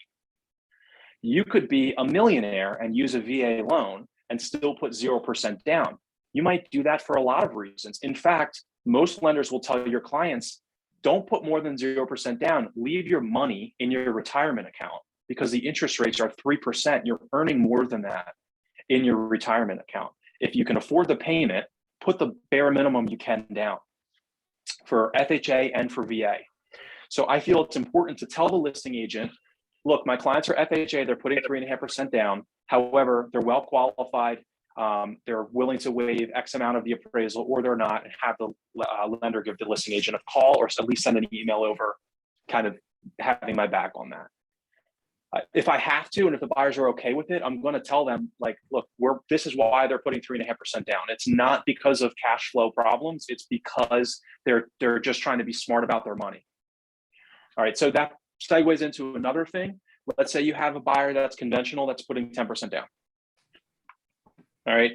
You could be a millionaire and use a VA loan and still put 0% down. You might do that for a lot of reasons. In fact, most lenders will tell your clients, don't put more than 0% down. Leave your money in your retirement account because the interest rates are 3%. You're earning more than that in your retirement account. If you can afford the payment, put the bare minimum you can down for FHA and for VA. So I feel it's important to tell the listing agent, look, my clients are FHA, they're putting 3.5% down. However, they're well qualified. They're willing to waive X amount of the appraisal, or they're not, and have the lender give the listing agent a call, or at least send an email over, kind of having my back on that. If I have to, and if the buyers are okay with it, I'm going to tell them, like, look, this is why they're putting 3.5% down. It's not because of cash flow problems. It's because they're just trying to be smart about their money. All right, so that segues into another thing. Let's say you have a buyer that's conventional that's putting 10% down. All right,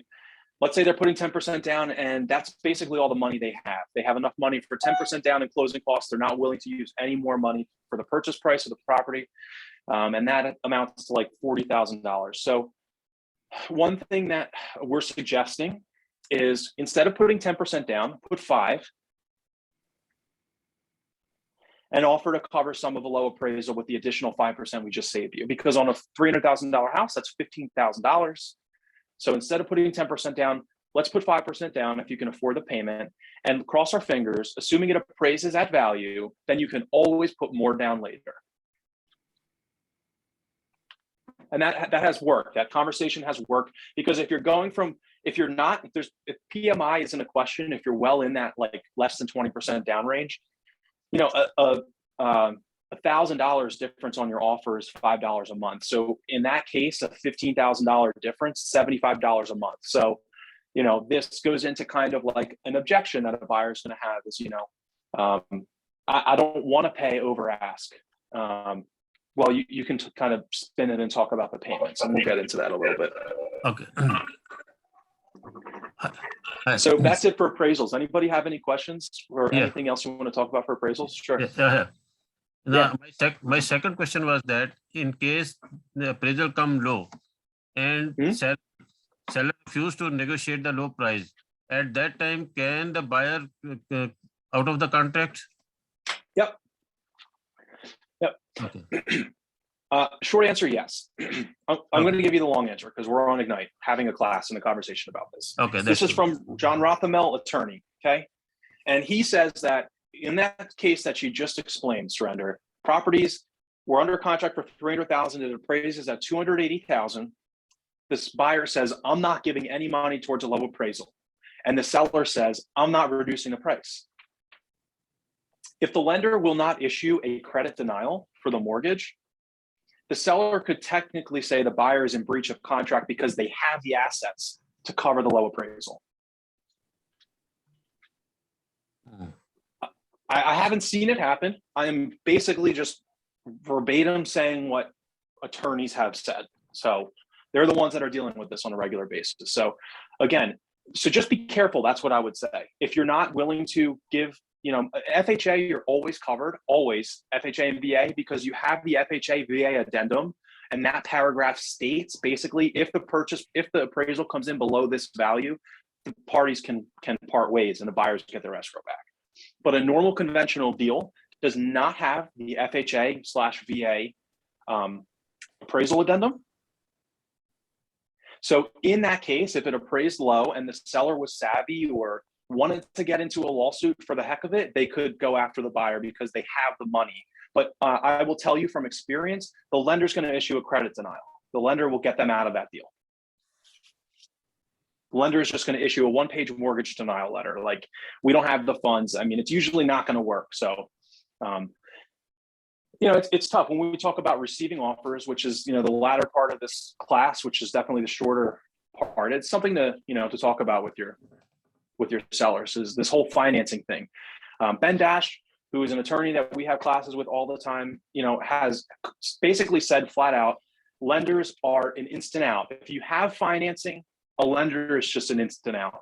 let's say they're putting 10% down, and that's basically all the money they have. They have enough money for 10% down in closing costs. They're not willing to use any more money for the purchase price of the property. And that amounts to like $40,000. So one thing that we're suggesting is, instead of putting 10% down, put 5%. And offer to cover some of the low appraisal with the additional 5% we just saved you. Because on a $300,000 house, that's $15,000. So instead of putting 10% down, let's put 5% down if you can afford the payment, and cross our fingers, assuming it appraises at value, then you can always put more down later. And that has worked. That conversation has worked, because if you're going from, if PMI isn't a question, if you're well in that like less than 20% down range, you know, $1,000 difference on your offer is $5 a month. So in that case, a $15,000 difference, $75 a month. So, you know, this goes into kind of like an objection that a buyer is going to have is, you know, I don't want to pay over ask. Well, you can kind of spin it and talk about the payments, and we'll get into that a little bit. Okay. So that's it for appraisals. Anybody have any questions or anything else you want to talk about for appraisals? Sure. Yeah. Now, my second question was that in case the appraisal come low and seller refuse to negotiate the low price, at that time, can the buyer out of the contract? Yep. Okay. Short answer, yes. I'm going to give you the long answer because we're on Ignite having a class and a conversation about this. Okay. This is from John Rothamel, attorney. Okay. And he says that in that case that you just explained, Surrender, properties were under contract for $300,000. It appraises at $280,000. This buyer says, I'm not giving any money towards a low appraisal. And the seller says, I'm not reducing the price. If the lender will not issue a credit denial for the mortgage, the seller could technically say the buyer is in breach of contract because they have the assets to cover the low appraisal. I haven't seen it happen. I am basically just verbatim saying what attorneys have said. So they're the ones that are dealing with this on a regular basis. So again, so just be careful. That's what I would say. If you're not willing to give, you know, FHA, you're always covered, always FHA and VA, because you have the FHA VA addendum. And that paragraph states basically, if the appraisal comes in below this value, the parties can part ways and the buyers get their escrow back. But a normal conventional deal does not have the FHA/VA appraisal addendum. So in that case, if it appraised low and the seller was savvy or wanted to get into a lawsuit for the heck of it, they could go after the buyer because they have the money. But I will tell you from experience, the lender's going to issue a credit denial. The lender will get them out of that deal. The lender is just going to issue a one-page mortgage denial letter. Like, we don't have the funds. I mean, it's usually not going to work. So, you know, it's tough when we talk about receiving offers, which is, you know, the latter part of this class, which is definitely the shorter part. It's something to, you know, to talk about with your sellers, is this whole financing thing. Ben Dash, who is an attorney that we have classes with all the time, you know, has basically said flat out, lenders are an instant out. If you have financing, a lender is just an instant out.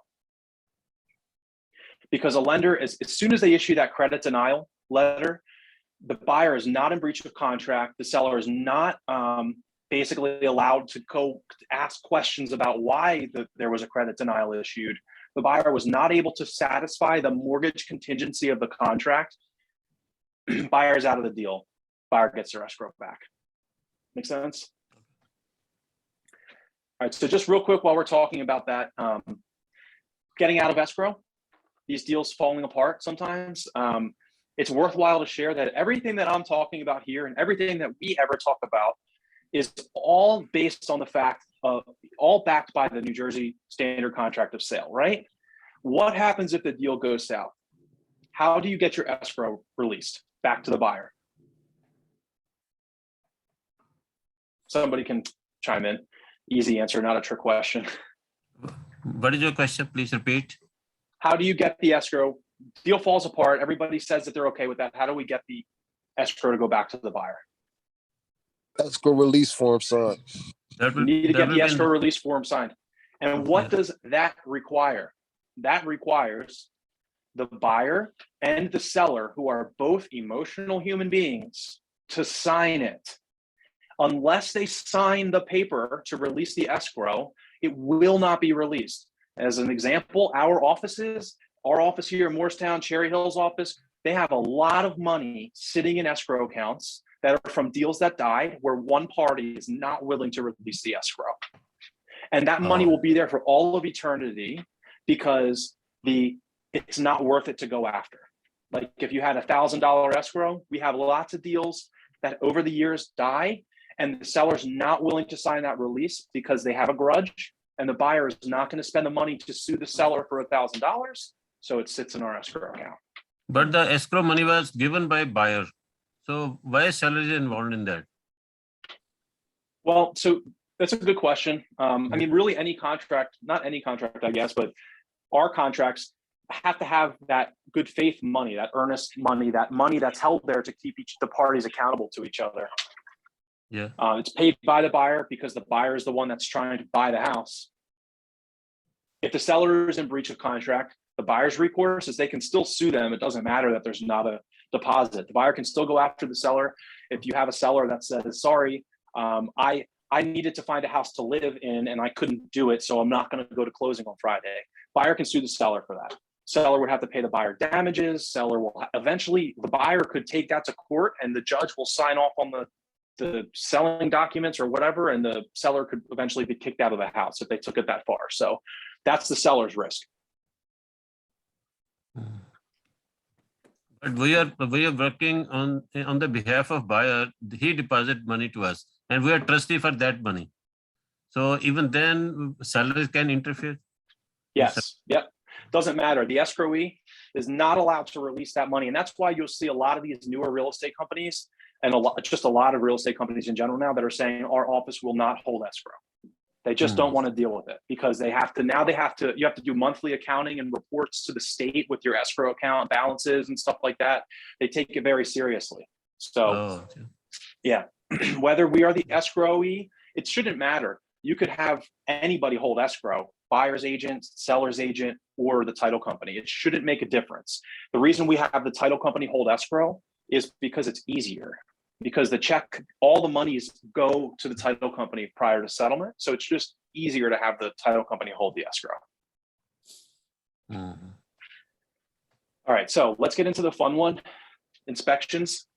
Because a lender, as soon as they issue that credit denial letter, the buyer is not in breach of contract. The seller is not basically allowed to go ask questions about why there was a credit denial issued. The buyer was not able to satisfy the mortgage contingency of the contract. Buyer's out of the deal. Buyer gets their escrow back. Make sense? All right, so just real quick while we're talking about that, getting out of escrow, these deals falling apart sometimes, it's worthwhile to share that everything that I'm talking about here and everything that we ever talk about is all based on the fact of, all backed by the New Jersey Standard Contract of Sale, right? What happens if the deal goes south? How do you get your escrow released back to the buyer? Somebody can chime in. Easy answer, not a trick question. What is your question? Please repeat. How do you get the escrow? Deal falls apart. Everybody says that they're okay with that. How do we get the escrow to go back to the buyer? Escrow release form signed. You need to get the escrow release form signed. And what does that require? That requires the buyer and the seller, who are both emotional human beings, to sign it. Unless they sign the paper to release the escrow, it will not be released. As an example, our office here in Morristown, Cherry Hill's office, they have a lot of money sitting in escrow accounts that are from deals that died where one party is not willing to release the escrow. And that money will be there for all of eternity because it's not worth it to go after. Like if you had $1,000 escrow, we have lots of deals that over the years die and the seller's not willing to sign that release because they have a grudge, and the buyer is not going to spend the money to sue the seller for $1,000. So it sits in our escrow account. But the escrow money was given by buyer. So why is seller involved in that? Well, so that's a good question. I mean, really any contract, not any contract, I guess, but our contracts have to have that good faith money, that earnest money, that money that's held there to keep the parties accountable to each other. Yeah. It's paid by the buyer because the buyer is the one that's trying to buy the house. If the seller is in breach of contract, the buyer's recourse is they can still sue them. It doesn't matter that there's not a deposit. The buyer can still go after the seller. If you have a seller that says, sorry, I needed to find a house to live in and I couldn't do it, so I'm not going to go to closing on Friday. Buyer can sue the seller for that. Seller would have to pay the buyer damages. Seller will eventually, the buyer could take that to court and the judge will sign off on the selling documents or whatever, and the seller could eventually be kicked out of the house if they took it that far. So that's the seller's risk. But we are working on the behalf of buyer. He deposit money to us, and we are trustee for that money. So even then, sellers can interfere. Yes. Yep. Doesn't matter. The escrowee is not allowed to release that money, and that's why you'll see a lot of these newer real estate companies and a lot of real estate companies in general now that are saying our office will not hold escrow. They just don't want to deal with it because you have to do monthly accounting and reports to the state with your escrow account balances and stuff like that. They take it very seriously. So yeah, whether we are the escrowee, it shouldn't matter. You could have anybody hold escrow, buyer's agent, seller's agent, or the title company. It shouldn't make a difference. The reason we have the title company hold escrow is because it's easier. Because the check, all the monies go to the title company prior to settlement. So it's just easier to have the title company hold the escrow. All right, so let's get into the fun one, inspections.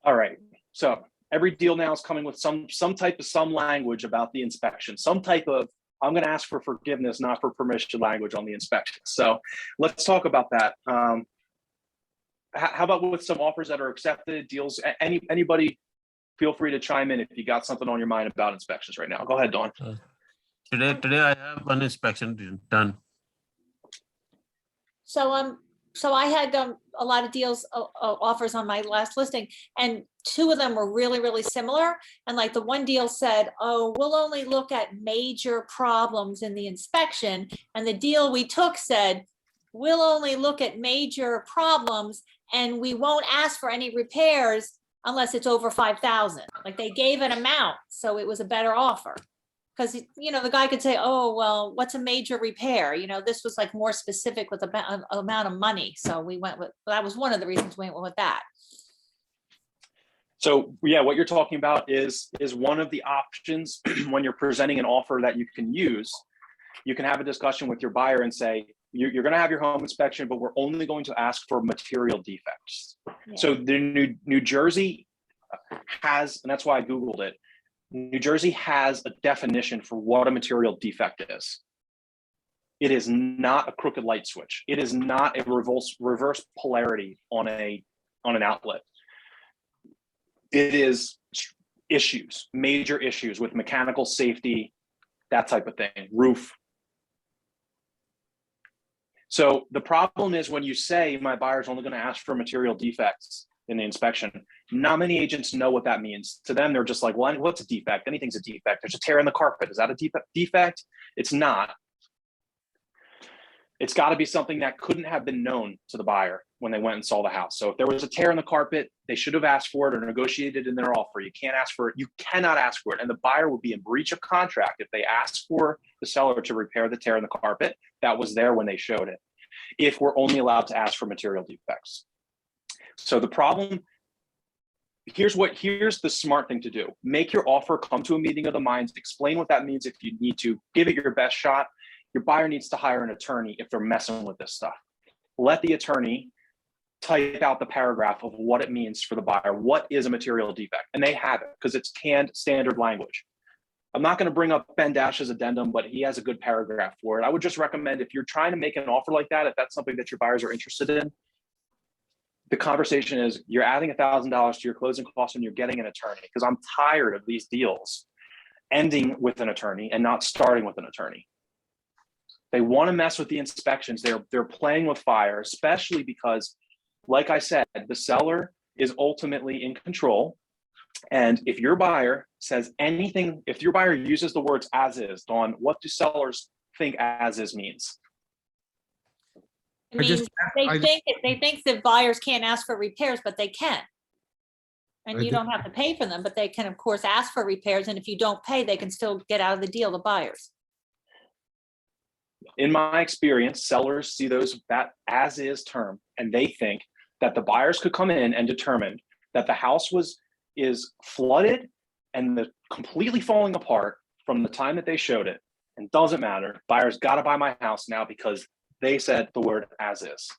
All right, so every deal now is coming with some type of language about the inspection, some type of, I'm gonna ask for forgiveness, not for permission language on the inspection. So let's talk about that. How about with some offers that are accepted, deals, anybody feel free to chime in if you got something on your mind about inspections right now. Go ahead, Dawn. Today I have one inspection done. So I had a lot of deals offers on my last listing, and two of them were really, really similar. And like the one deal said, oh, we'll only look at major problems in the inspection. And the deal we took said, we'll only look at major problems and we won't ask for any repairs unless it's over 5,000. Like they gave an amount, so it was a better offer. Because, you know, the guy could say, oh, well, what's a major repair? You know, this was like more specific with the amount of money. So we went with, that was one of the reasons we went with that. So yeah, what you're talking about is one of the options when you're presenting an offer that you can use. You can have a discussion with your buyer and say, you're going to have your home inspection, but we're only going to ask for material defects. Yeah. So the New Jersey has, and that's why I Googled it, New Jersey has a definition for what a material defect is. It is not a crooked light switch. It is not a reverse polarity on an outlet. It is issues, major issues with mechanical safety, that type of thing, roof. So the problem is when you say my buyer's only going to ask for material defects in the inspection, not many agents know what that means. To them, they're just like, well, what's a defect? Anything's a defect. There's a tear in the carpet. Is that a defect? It's not. It's got to be something that couldn't have been known to the buyer when they went and saw the house. So if there was a tear in the carpet, they should have asked for it or negotiated in their offer. You can't ask for it. You cannot ask for it. And the buyer would be in breach of contract if they asked for the seller to repair the tear in the carpet that was there when they showed it, if we're only allowed to ask for material defects. So the problem, here's the smart thing to do. Make your offer, come to a meeting of the minds, explain what that means if you need to, give it your best shot. Your buyer needs to hire an attorney if they're messing with this stuff. Let the attorney type out the paragraph of what it means for the buyer. What is a material defect? And they have it because it's canned standard language. I'm not going to bring up Ben Dash's addendum, but he has a good paragraph for it. I would just recommend if you're trying to make an offer like that, if that's something that your buyers are interested in, the conversation is you're adding $1,000 to your closing costs and you're getting an attorney, because I'm tired of these deals ending with an attorney and not starting with an attorney. They want to mess with the inspections. They're playing with fire, especially because, like I said, the seller is ultimately in control. And if your buyer says anything, if your buyer uses the words as is, Dawn, what do sellers think as is means? I mean, they think that buyers can't ask for repairs, but they can. And you don't have to pay for them, but they can, of course, ask for repairs. And if you don't pay, they can still get out of the deal, the buyers. In my experience, sellers see that as is term, and they think that the buyers could come in and determine that the house is flooded and completely falling apart from the time that they showed it. And doesn't matter. Buyers got to buy my house now because they said the word as is.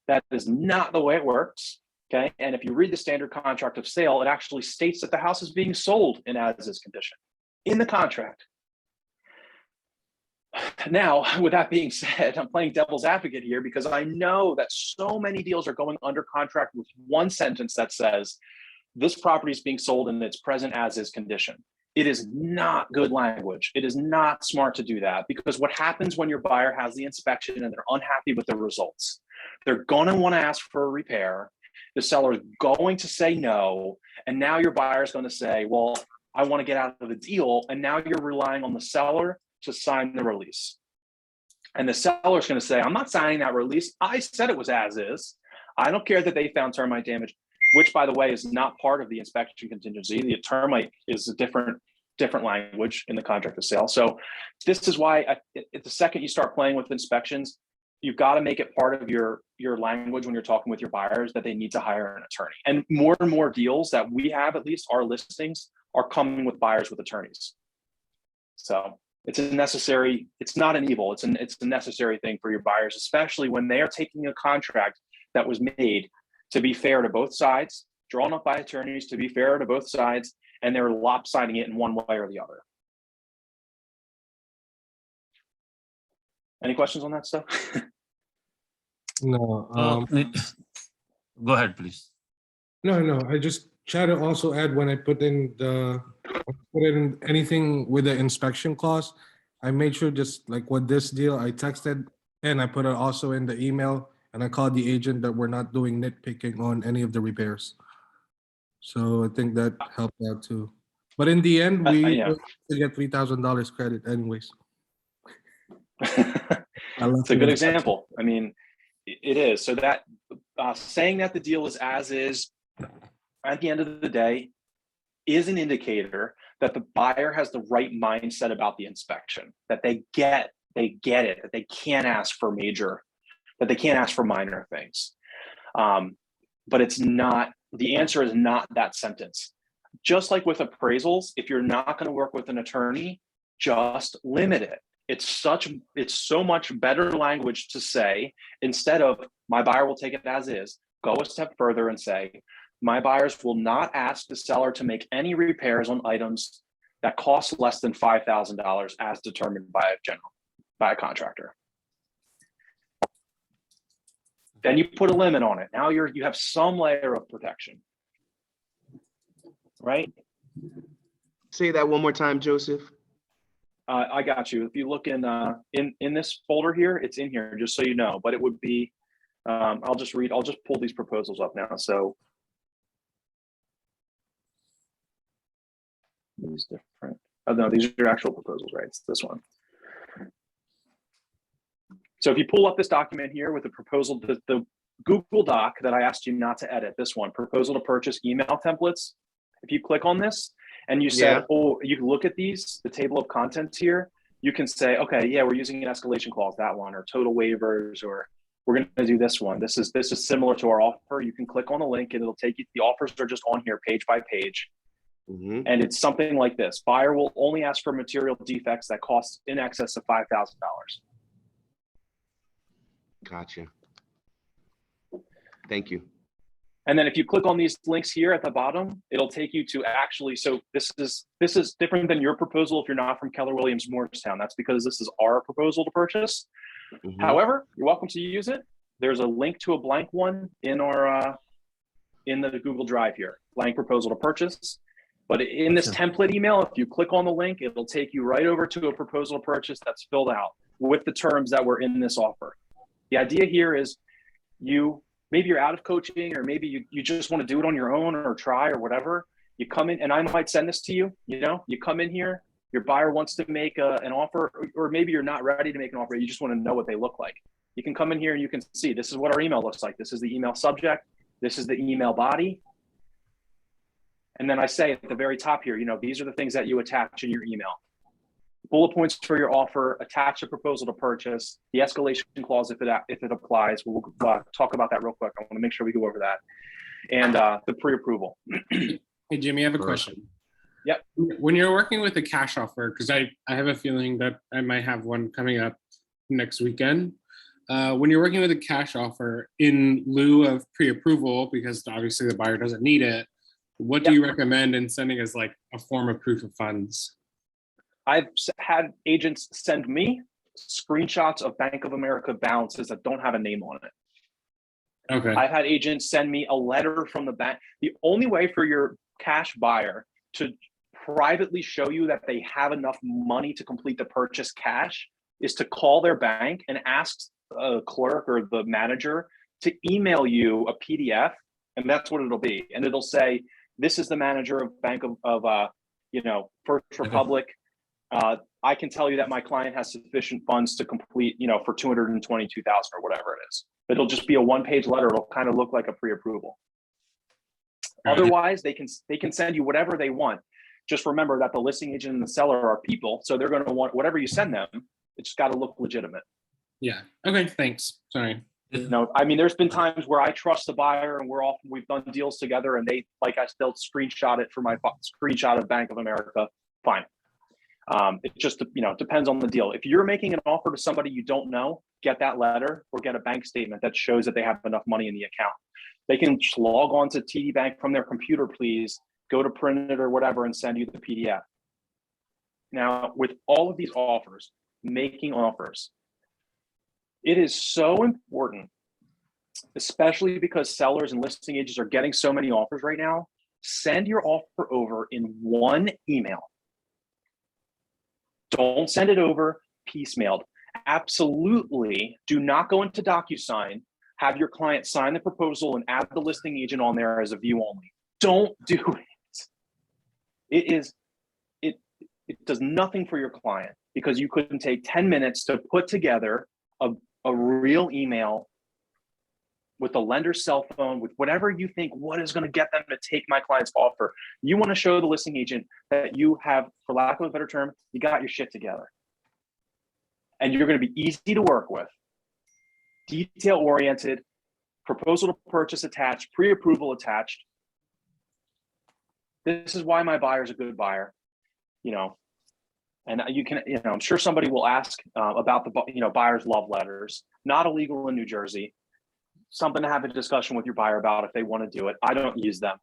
That is not the way it works. Okay. And if you read the standard contract of sale, it actually states that the house is being sold in as is condition in the contract. Now, with that being said, I'm playing devil's advocate here because I know that so many deals are going under contract with one sentence that says this property is being sold in its present as is condition. It is not good language. It is not smart to do that, because what happens when your buyer has the inspection and they're unhappy with the results? They're going to want to ask for a repair. The seller is going to say no. And now your buyer is going to say, well, I want to get out of the deal. And now you're relying on the seller to sign the release. And the seller is going to say, I'm not signing that release. I said it was as is. I don't care that they found termite damage, which, by the way, is not part of the inspection contingency. The termite is a different language in the contract of sale. So this is why the second you start playing with inspections, you've got to make it part of your language when you're talking with your buyers that they need to hire an attorney. And more deals that we have, at least our listings, are coming with buyers with attorneys. So it's not an evil, it's a necessary thing for your buyers, especially when they are taking a contract that was made to be fair to both sides, drawn up by attorneys to be fair to both sides, and they're lopsiding it in one way or the other. Any questions on that stuff? No. Go ahead, please. No. I just try to also add when I put in anything with the inspection clause, I made sure just like with this deal, I texted and I put it also in the email, and I called the agent that we're not doing nitpicking on any of the repairs. So I think that helped out too. But in the end, we get $3,000 credit anyways. It's a good example. I mean, it is. So that saying that the deal is as is, at the end of the day, is an indicator that the buyer has the right mindset about the inspection, that they get it, that they can't ask for minor things. But it's not The answer is not that sentence. Just like with appraisals, if you're not going to work with an attorney, just limit it. It's so much better language to say, instead of my buyer will take it as is, go a step further and say, my buyers will not ask the seller to make any repairs on items that cost less than $5,000 as determined by a contractor. Then you put a limit on it. Now you have some layer of protection, right? Say that one more time, Joseph. I got you. If you look in this folder here, it's in here, just so you know. But it would be, I'll just pull these proposals up now. So these different. Oh no, these are your actual proposals, right? It's this one. So if you pull up this document here with the proposal, the Google Doc that I asked you not to edit, this one, proposal to purchase email templates. If you click on this and you said, oh, you can look at these, the table of contents here, you can say, okay, yeah, we're using an escalation clause, that one, or total waivers, or we're going to do this one. This is similar to our offer. You can click on the link and it'll take you, the offers are just on here page by page. Mm-hmm. And it's something like this. Buyer will only ask for material defects that cost in excess of $5,000. Gotcha. Thank you. And then if you click on these links here at the bottom, it'll take you to actually, so this is different than your proposal if you're not from Keller Williams Morristown. That's because this is our proposal to purchase. Mm-hmm. However, you're welcome to use it. There's a link to a blank one in our in the Google Drive here, blank proposal to purchase. But in this template email, if you click on the link, it'll take you right over to a proposal to purchase that's filled out with the terms that were in this offer. The idea here is maybe you're out of coaching, or maybe you just want to do it on your own or try or whatever. You come in, and I might send this to you, you come in here, your buyer wants to make an offer, or maybe you're not ready to make an offer. You just want to know what they look like. You can come in here and you can see, this is what our email looks like. This is the email subject. This is the email body. And then I say at the very top here, these are the things that you attach in your email. Bullet points for your offer, attach a proposal to purchase, the escalation clause if it applies. We'll talk about that real quick. I want to make sure we go over that. And the pre-approval. Hey, Jimmy, I have a question. Yep. When you're working with a cash offer, because I have a feeling that I might have one coming up next weekend. When you're working with a cash offer in lieu of pre-approval, because obviously the buyer doesn't need it, what do you recommend in sending as like a form of proof of funds? I've had agents send me screenshots of Bank of America balances that don't have a name on it. Okay. I've had agents send me a letter from the bank. The only way for your cash buyer to privately show you that they have enough money to complete the purchase cash is to call their bank and ask a clerk or the manager to email you a PDF, and that's what it'll be. And it'll say, this is the manager of Bank of First Republic. I can tell you that my client has sufficient funds to complete, for $222,000 or whatever it is. It'll just be a one-page letter. It'll kind of look like a pre-approval. Otherwise, they can send you whatever they want. Just remember that the listing agent and the seller are people, so they're going to want whatever you send them. It's got to look legitimate. Yeah. Okay. Thanks. Sorry. No, I mean, there's been times where I trust the buyer and we've done deals together, and they'll screenshot it for my screenshot of Bank of America. Fine. It just, depends on the deal. If you're making an offer to somebody you don't know, get that letter or get a bank statement that shows that they have enough money in the account. They can just log on to TD Bank from their computer, please, go to print it or whatever and send you the PDF. Now, with all of these offers, making offers, it is so important, especially because sellers and listing agents are getting so many offers right now. Send your offer over in one email. Don't send it over piecemealed. Absolutely do not go into DocuSign, have your client sign the proposal and add the listing agent on there as a view only. Don't do it. It does nothing for your client, because you couldn't take 10 minutes to put together a real email with the lender's cell phone, with whatever you think, what is going to get them to take my client's offer. You want to show the listing agent that you have, for lack of a better term, you got your shit together. And you're going to be easy to work with, detail-oriented, proposal to purchase attached, pre-approval attached. this is why my buyer's a good buyer, you know. And you can, you know, I'm sure somebody will ask about the, you know, buyer's love letters, not illegal in New Jersey, something to have a discussion with your buyer about if they want to do it. I don't use them.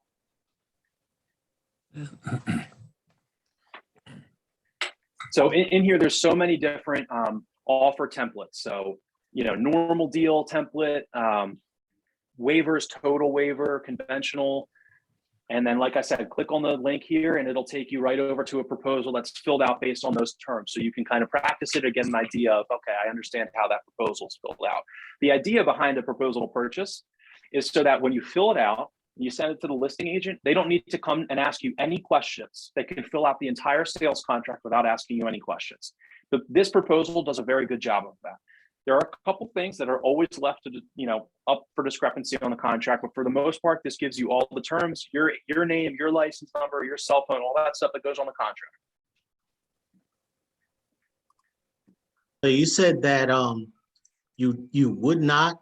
So in here, there's so many different offer templates. So, you know, normal deal template, waivers, total waiver, conventional. And then, like I said, click on the link here and it'll take you right over to a proposal that's filled out based on those terms. So you can kind of practice it or get an idea of, okay, I understand how that proposal is filled out. The idea behind a proposal to purchase is so that when you fill it out, you send it to the listing agent, they don't need to come and ask you any questions. They can fill out the entire sales contract without asking you any questions. But this proposal does a very good job of that. There are a couple things that are always left to, you know, up for discrepancy on the contract, but for the most part, this gives you all the terms, your name, your license number, your cell phone, all that stuff that goes on the contract. So you said that you would not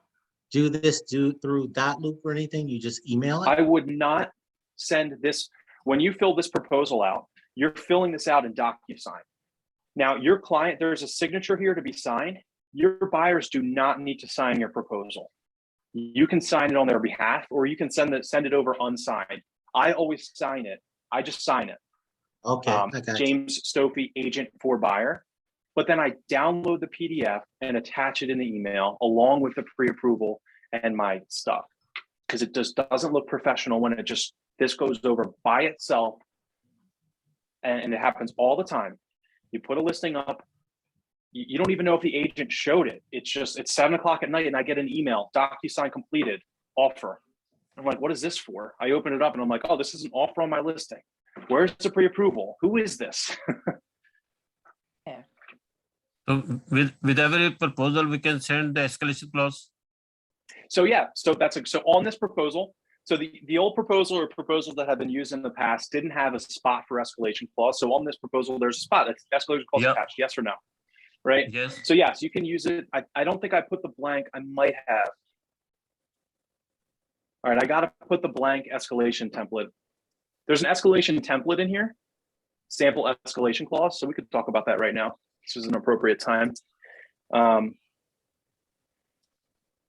do this through dot loop or anything, you just email it? I would not send this, when you fill this proposal out, you're filling this out in DocuSign. Now your client, there's a signature here to be signed. Your buyers do not need to sign your proposal. You can sign it on their behalf, or you can send it over unsigned. I always sign it. I just sign it. Okay, I got you. James Stoffi, agent for buyer. But then I download the PDF and attach it in the email along with the pre-approval and my stuff, because it just doesn't look professional when this goes over by itself, and it happens all the time. You put a listing up, you don't even know if the agent showed it. It's 7 o'clock at night and I get an email, DocuSign completed, offer. I'm like, what is this for? I open it up and I'm like, oh, this is an offer on my listing. Where's the pre-approval? Who is this? So with every proposal, we can send the escalation clause. So yeah, so on this proposal, so the old proposal or proposals that have been used in the past didn't have a spot for escalation clause. So on this proposal, there's a spot. It's escalation clause attached, yes or no, right? Yes. So yes, you can use it. I don't think I put the blank. I might have. All right, I got to put the blank escalation template. There's an escalation template in here, sample escalation clause. So we could talk about that right now. This is an appropriate time.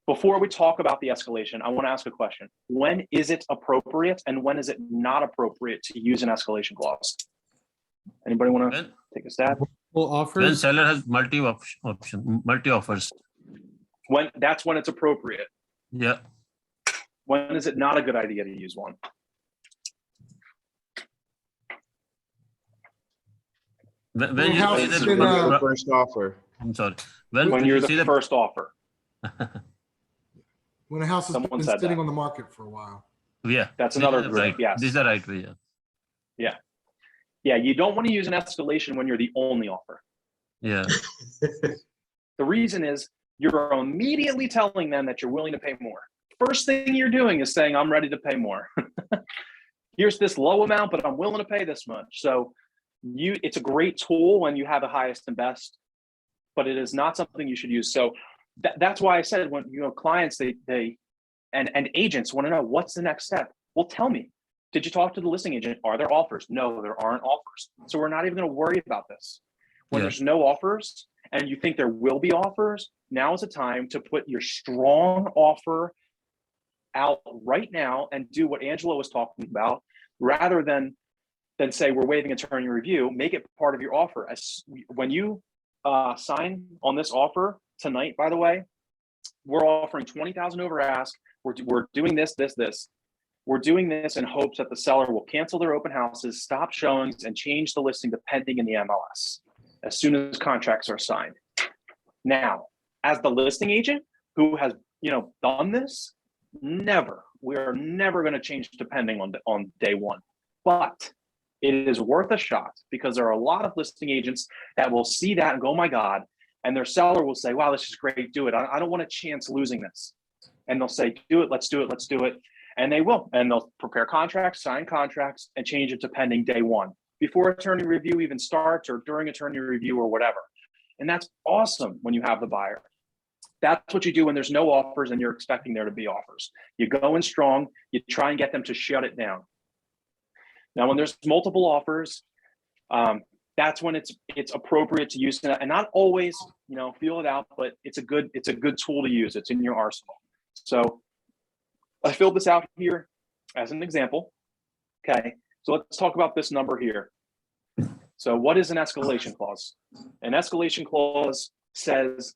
Before we talk about the escalation, I want to ask a question. When is it appropriate and when is it not appropriate to use an escalation clause? Anybody want to take a stab? Well, When offers. seller has multi offers. That's when it's appropriate. Yeah. When is it not a good idea to use one? When you house see is the in, The first offer. I'm sorry. When you you're see the first offer. When a house has Someone been said sitting that. on the market for a while. Yeah. That's this another is group, right. yes. This is the right way. Yeah. Yeah, you don't want to use an escalation when you're the only offer. Yeah. The reason is you're immediately telling them that you're willing to pay more. First thing you're doing is saying, I'm ready to pay more. Here's this low amount, but I'm willing to pay this much. So it's a great tool when you have the highest and best, but it is not something you should use. So that's why I said when clients and agents want to know what's the next step. Well, tell me, did you talk to the listing agent? Are there offers? No, there aren't offers. So we're not even going to worry about this. When there's no offers and you think there will be offers, now is the time to put your strong offer out right now and do what Angela was talking about, rather than say we're waiving attorney review. Make it part of your offer. When you sign on this offer tonight, by the way, we're offering 20,000 over ask. We're doing this. We're doing this in hopes that the seller will cancel their open houses, stop showings, and change the listing to pending in the MLS as soon as contracts are signed. Now, as the listing agent who has done this, we are never going to change to pending on day one. But it is worth a shot, because there are a lot of listing agents that will see that and go, oh my God, and their seller will say, wow, this is great, do it. I don't want a chance losing this. And they'll say, do it, let's do it, let's do it. And they will. And they'll prepare contracts, sign contracts, and change it to pending day one, before attorney review even starts or during attorney review or whatever. And that's awesome when you have the buyer. That's what you do when there's no offers and you're expecting there to be offers. You go in strong, you try and get them to shut it down. Now, when there's multiple offers, that's when it's appropriate to use that, and not always, feel it out, but it's a good tool to use. It's in your arsenal. So I filled this out here as an example. Okay, so let's talk about this number here. So what is an escalation clause? An escalation clause says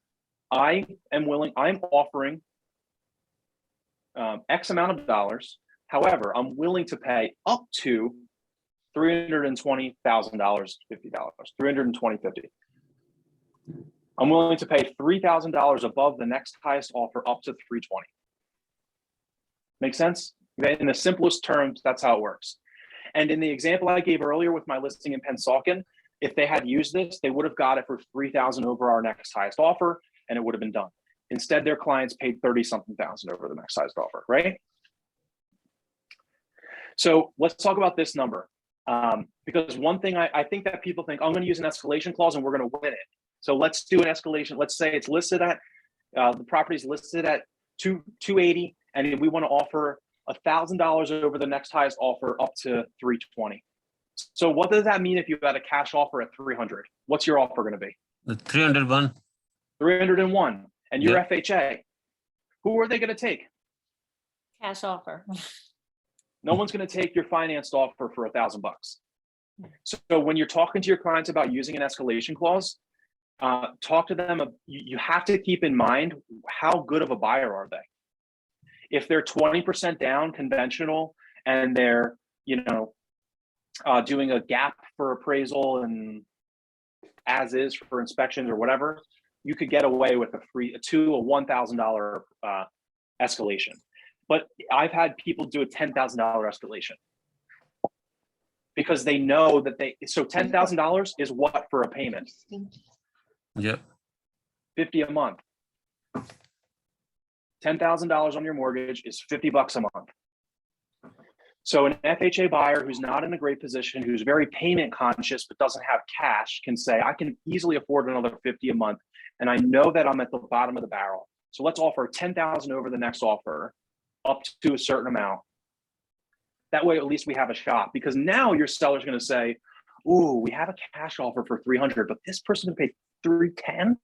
I'm offering X amount of dollars. However, I'm willing to pay up to $320,000, $50, $320.50. I'm willing to pay $3,000 above the next highest offer up to $320. Make sense? In the simplest terms, that's how it works. And in the example I gave earlier with my listing in Pennsauken, if they had used this, they would have got it for $3,000 over our next highest offer, and it would have been done. Instead, their clients paid 30-something thousand over the next highest offer, right? So let's talk about this number. Because one thing I think that people think, I'm going to use an escalation clause and we're going to win it. So let's do an escalation. Let's say it's listed at, the property is listed at $280, and we want to offer $1,000 over the next highest offer up to $320. So what does that mean if you had a cash offer at $300? What's your offer going to be? The 301. 301. And your Yeah. FHA, who are they going to take? Cash offer. No one's going to take your financed offer for $1,000 bucks. So when you're talking to your clients about using an escalation clause, talk to them. You have to keep in mind, how good of a buyer are they? If they're 20% down conventional and they're, doing a gap for appraisal and as is for inspections or whatever, you could get away with a $1,000 escalation. But I've had people do a $10,000 escalation because they know that so $10,000 is what for a payment? Yeah. $50 a month. $10,000 on your mortgage is $50 a month. So an FHA buyer who's not in a great position, who's very payment conscious but doesn't have cash, can say, I can easily afford another $50 a month, and I know that I'm at the bottom of the barrel. So let's offer $10,000 over the next offer up to a certain amount. That way, at least we have a shot, because now your seller's going to say, ooh, we have a cash offer for $300, but this person can pay $310.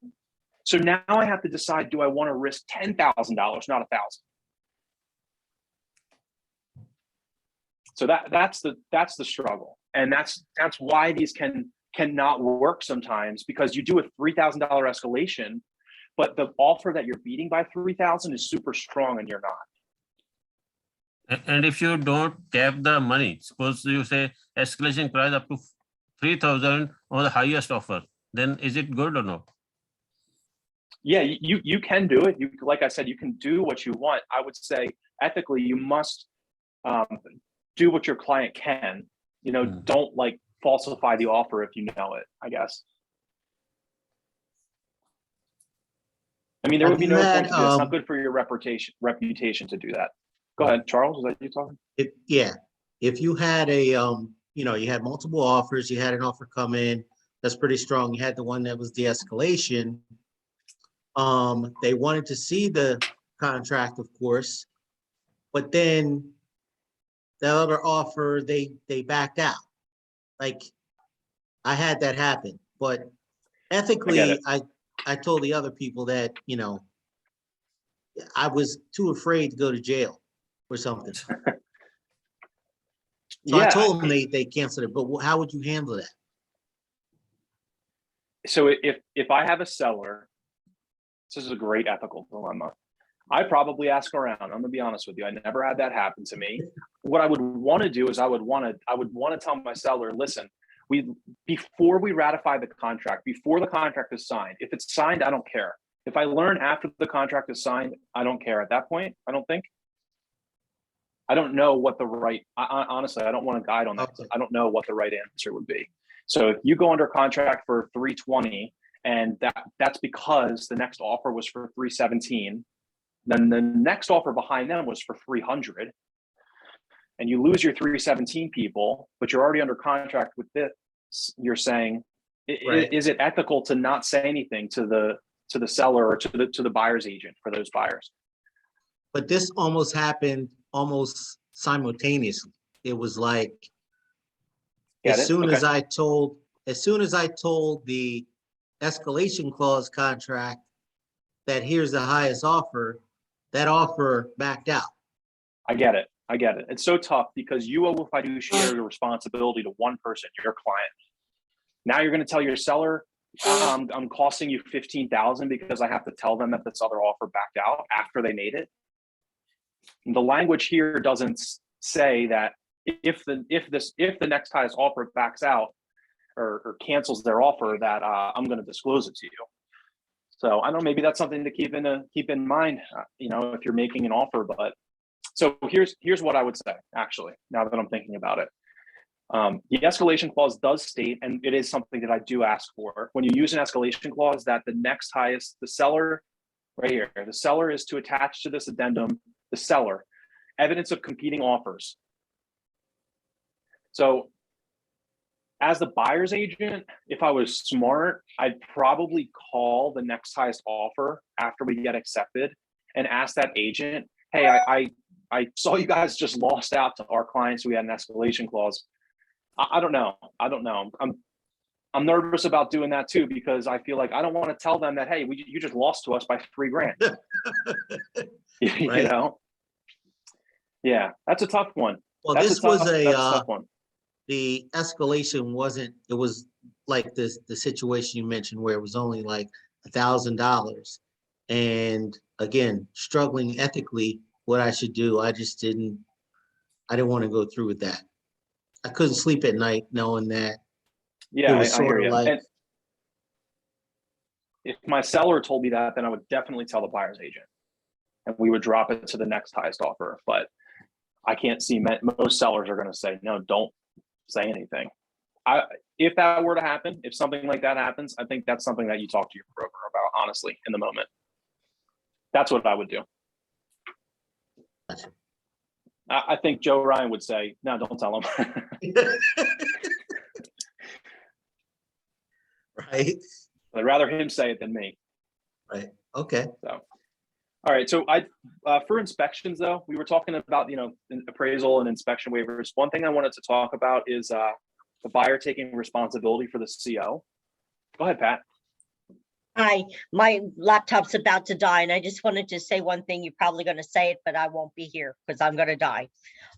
So now I have to decide, do I want to risk $10,000, not $1,000? So that's the struggle, and that's why these cannot work sometimes, because you do a $3,000 escalation, but the offer that you're beating by $3,000 is super strong, and you're not. And if you don't cap the money, suppose you say escalation price up to 3,000 or the highest offer, then is it good or no? Yeah, you can do it. Like I said, you can do what you want. I would say ethically, you must do what your client can. Don't like falsify the offer if you know it, I guess. I mean, there would be no point to do it. It's not good for your reputation to do that. Go ahead, Charles. Is that you talking? If you had you had multiple offers, you had an offer come in that's pretty strong. You had the one that was the escalation. They wanted to see the contract, of course, but then the other offer, they backed out. Like, I had that happen, but ethically, I told the other people that, I was too afraid to go to jail or something. So I told them they canceled it, but how would you handle that? So if I have a seller, this is a great ethical dilemma. I probably ask around. I'm gonna be honest with you. I never had that happen to me. What I would want to do is I would want to tell my seller, listen, before we ratify the contract, before the contract is signed, if it's signed, I don't care. If I learn after the contract is signed, I don't care at that point. I don't think. I don't know what the right, honestly, I don't want to guide on that. I don't know what the right answer would be. So if you go under contract for 320, and that's because the next offer was for 317, then the next offer behind them was for 300, and you lose your 317 people, but you're already under contract with this, you're saying, Right. Is it ethical to not say anything to the seller or to the buyer's agent for those buyers? But this almost happened almost simultaneously. It was like Get as it? soon as Okay. as soon as I told the escalation clause contract that here's the highest offer, that offer backed out. I get it. I get it. It's so tough because you owe a fiduciary responsibility to one person, your client. Now you're going to tell your seller, I'm costing you $15,000 because I have to tell them that this other offer backed out after they made it. And the language here doesn't say that if the next highest offer backs out or cancels their offer, that I'm going to disclose it to you. So I don't know, maybe that's something to keep in mind, if you're making an offer. But so here's what I would say, actually, now that I'm thinking about it. The escalation clause does state, and it is something that I do ask for, when you use an escalation clause, that the next highest, the seller, right here, the seller is to attach to this addendum, the seller, evidence of competing offers. So as the buyer's agent, if I was smart, I'd probably call the next highest offer after we get accepted and ask that agent, hey, I saw you guys just lost out to our clients who had an escalation clause. I don't know. I'm nervous about doing that too, because I feel like I don't want to tell them that, hey, you just lost to us by $3,000. You Right. know? Yeah, that's a tough one. Well, That's this that's was a tough one. the escalation wasn't, it was like the situation you mentioned where it was only like $1,000. And again, struggling ethically what I should do. I didn't want to go through with that. I couldn't sleep at night knowing that Yeah, it was I hear sort of you. like, And if my seller told me that, then I would definitely tell the buyer's agent, and we would drop it to the next highest offer. But I can't see most sellers are going to say, no, don't say anything. If that were to happen, if something like that happens, I think that's something that you talk to your broker about, honestly, in the moment. That's what I would do. Gotcha. I think Joe Ryan would say, no, don't tell him. right, I'd rather him say it than me. right, okay. So, all right. So for inspections though, we were talking about, appraisal and inspection waivers. One thing I wanted to talk about is the buyer taking responsibility for the CO. Go ahead, Pat. Hi, my laptop's about to die, and I just wanted to say one thing. You're probably going to say it, but I won't be here because I'm going to die.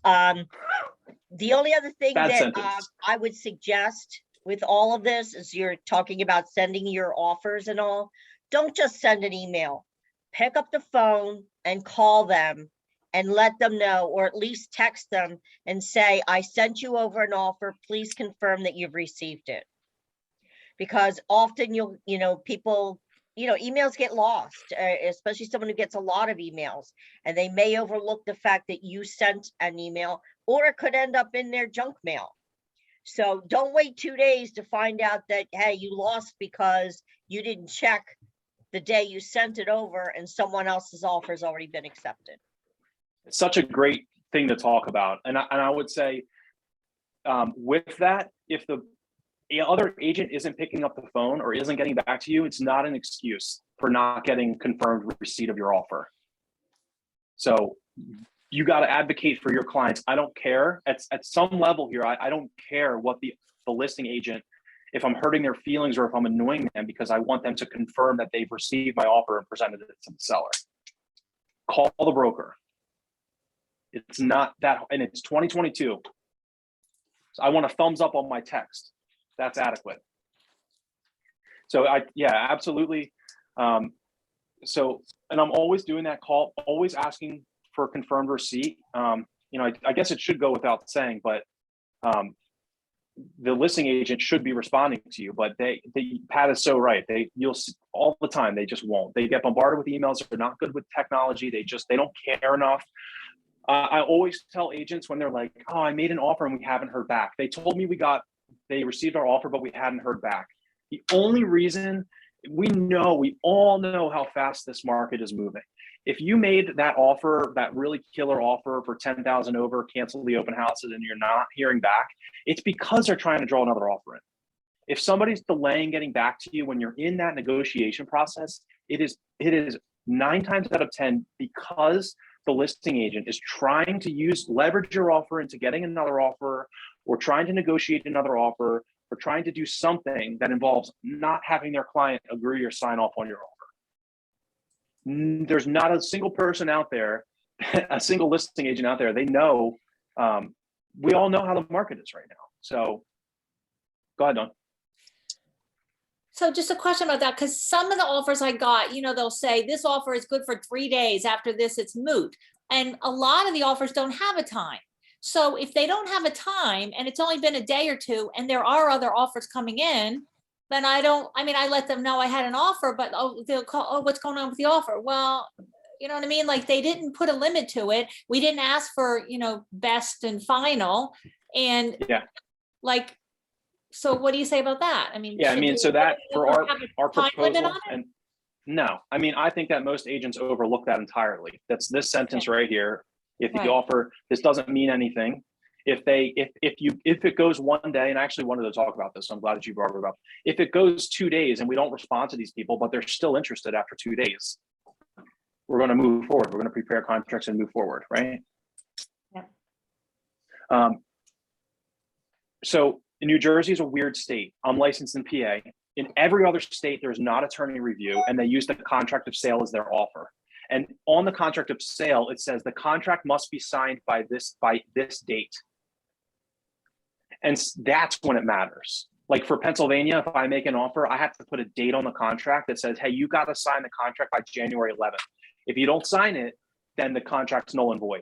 The only other thing Bad that sentence. I would suggest with all of this is you're talking about sending your offers and all. Don't just send an email. Pick up the phone and call them and let them know, or at least text them and say, I sent you over an offer. Please confirm that you've received it. Because often people, emails get lost, especially someone who gets a lot of emails, and they may overlook the fact that you sent an email, or it could end up in their junk mail. So don't wait 2 days to find out that, hey, you lost because you didn't check the day you sent it over and someone else's offer has already been accepted. It's such a great thing to talk about. And I would say with that, if the other agent isn't picking up the phone or isn't getting back to you, it's not an excuse for not getting confirmed receipt of your offer. So you got to advocate for your clients. I don't care at some level here. I don't care what the listing agent, if I'm hurting their feelings or if I'm annoying them, because I want them to confirm that they've received my offer and presented it to the seller. Call the broker. It's not that, and it's 2022. So I want a thumbs up on my text. That's adequate. So absolutely. And I'm always doing that call, always asking for confirmed receipt. I guess it should go without saying, but the listing agent should be responding to you, but Pat is so right. You'll see all the time, they just won't. They get bombarded with emails. They're not good with technology. They don't care enough. I always tell agents when they're like, oh, I made an offer and we haven't heard back. They told me they received our offer, but we hadn't heard back. The only reason, we all know how fast this market is moving. If you made that offer, that really killer offer for 10,000 over, cancel the open houses, and you're not hearing back, it's because they're trying to draw another offer in. If somebody's delaying getting back to you when you're in that negotiation process, it is 9 times out of 10 because the listing agent is trying to leverage your offer into getting another offer, or trying to negotiate another offer, or trying to do something that involves not having their client agree or sign off on your offer. There's not a single person out there, a single listing agent out there, they know, we all know how the market is right now. So go ahead, Dawn. So just a question about that, because some of the offers I got, they'll say this offer is good for 3 days. After this, it's moot. And a lot of the offers don't have a time. So if they don't have a time and it's only been a day or two and there are other offers coming in, then I let them know I had an offer, but they'll call, what's going on with the offer? Well, you know what I mean? Like, they didn't put a limit to it. We didn't ask for, best and final. And yeah, like, so what do you say about that? So that for our time limit proposal, on it? and no, I think that most agents overlook that entirely. That's this sentence right here. If the Right. offer, this doesn't mean anything. If it goes 1 day, and I actually wanted to talk about this, so I'm glad that you brought it up. If it goes 2 days and we don't respond to these people, but they're still interested after 2 days, we're going to move forward. We're going to prepare contracts and move forward, right? Yeah. So New Jersey is a weird state. I'm licensed in PA. In every other state, there's not attorney review, and they use the contract of sale as their offer. And on the contract of sale, it says the contract must be signed by this date. And that's when it matters. Like for Pennsylvania, if I make an offer, I have to put a date on the contract that says, hey, you got to sign the contract by January 11th. If you don't sign it, then the contract's null and void.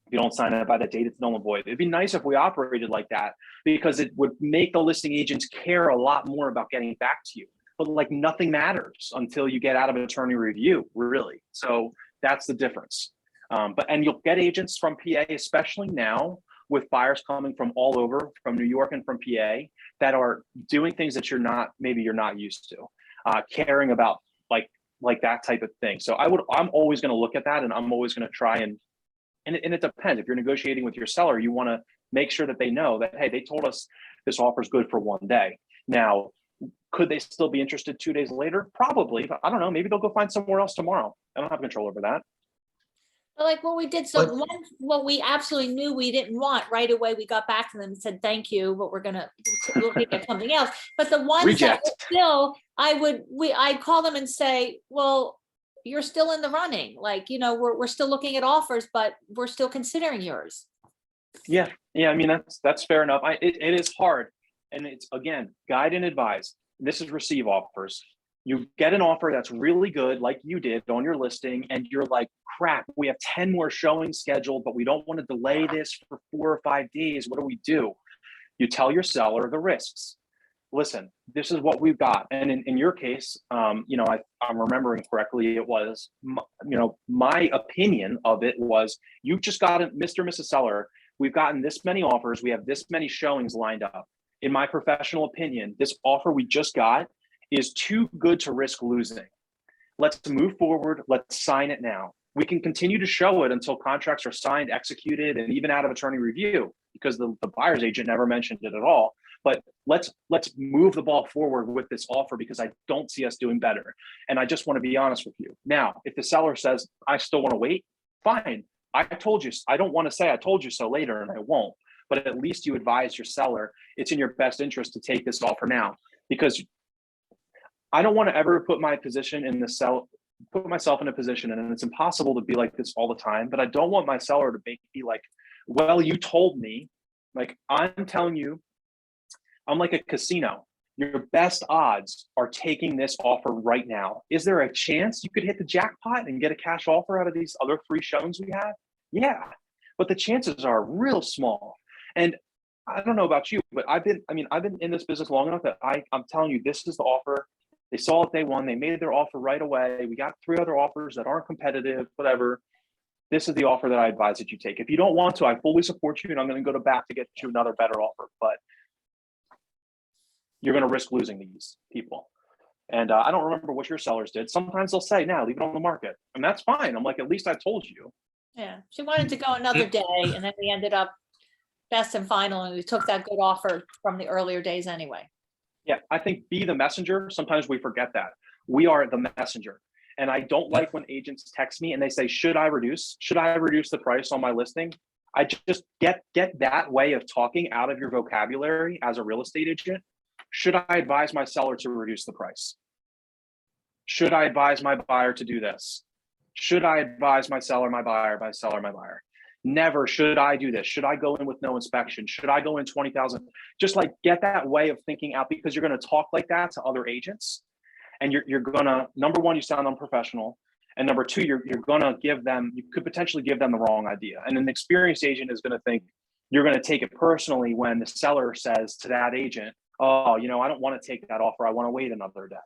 If you don't sign it by that date, it's null and void. It'd be nice if we operated like that, because it would make the listing agents care a lot more about getting back to you. But like, nothing matters until you get out of an attorney review, really. So that's the difference. And you'll get agents from PA, especially now with buyers coming from all over, from New York and from PA, that are doing things that you're not used to, caring about like that type of thing. So I'm always going to look at that, and I'm always going to try and it depends. If you're negotiating with your seller, you want to make sure that they know that, hey, they told us this offer is good for 1 day. Now, could they still be interested 2 days later? Probably, but I don't know. Maybe they'll go find somewhere else tomorrow. I don't have control over that. But like what we did, what we absolutely knew we didn't want, right away, we got back to them and said, thank you, but we're looking at something else. But the ones Reject. that still, I'd call them and say, well, you're still in the running. Like, we're still looking at offers, but we're still considering yours. Yeah. That's fair enough. It is hard. And it's, again, guide and advise. This is receive offers. You get an offer that's really good, like you did on your listing, and you're like, crap, we have 10 more showings scheduled, but we don't want to delay this for 4 or 5 days. What do we do? You tell your seller the risks. Listen, this is what we've got. And in your case, I'm remembering correctly, it was, my opinion of it was, you just got it, Mr. and Mrs. Seller, we've gotten this many offers, we have this many showings lined up. In my professional opinion, this offer we just got is too good to risk losing. Let's move forward. Let's sign it now. We can continue to show it until contracts are signed, executed, and even out of attorney review, because the buyer's agent never mentioned it at all. But let's move the ball forward with this offer, because I don't see us doing better. And I just want to be honest with you. Now, if the seller says, I still want to wait, fine. I told you, I don't want to say I told you so later, and I won't. But at least you advise your seller it's in your best interest to take this offer now, because I don't want to ever put myself in a position, and it's impossible to be like this all the time, but I don't want my seller to be like, well, you told me. Like, I'm telling you, I'm like a casino. Your best odds are taking this offer right now. Is there a chance you could hit the jackpot and get a cash offer out of these other 3 showings we have? Yeah, but the chances are real small. And I don't know about you, but I've been in this business long enough that I'm telling you, this is the offer. They saw it, they won, they made their offer right away. We got 3 other offers that aren't competitive, whatever. This is the offer that I advise that you take. If you don't want to, I fully support you, and I'm going to go to bat to get you another better offer, but you're going to risk losing these people. And I don't remember what your sellers did. Sometimes they'll say, now leave it on the market. And that's fine. I'm like, at least I told you. Yeah, she wanted to go another day, and then we ended up best and final, and we took that good offer from the earlier days anyway. Yeah, I think be the messenger. Sometimes we forget that. We are the messenger. And I don't like when agents text me and they say, should I reduce the price on my listing? I just get that way of talking out of your vocabulary as a real estate agent. Should I advise my seller to reduce the price? Should I advise my buyer to do this? Should I advise my seller, my buyer, my seller, my buyer? Never should I do this. Should I go in with no inspection? Should I go in 20,000? Just like get that way of thinking out, because you're going to talk like that to other agents. And you're going to, number one, you sound unprofessional. And number two, you're going to give them, you could potentially give them the wrong idea. And an experienced agent is going to think you're going to take it personally when the seller says to that agent, oh, you know, I don't want to take that offer. I want to wait another day.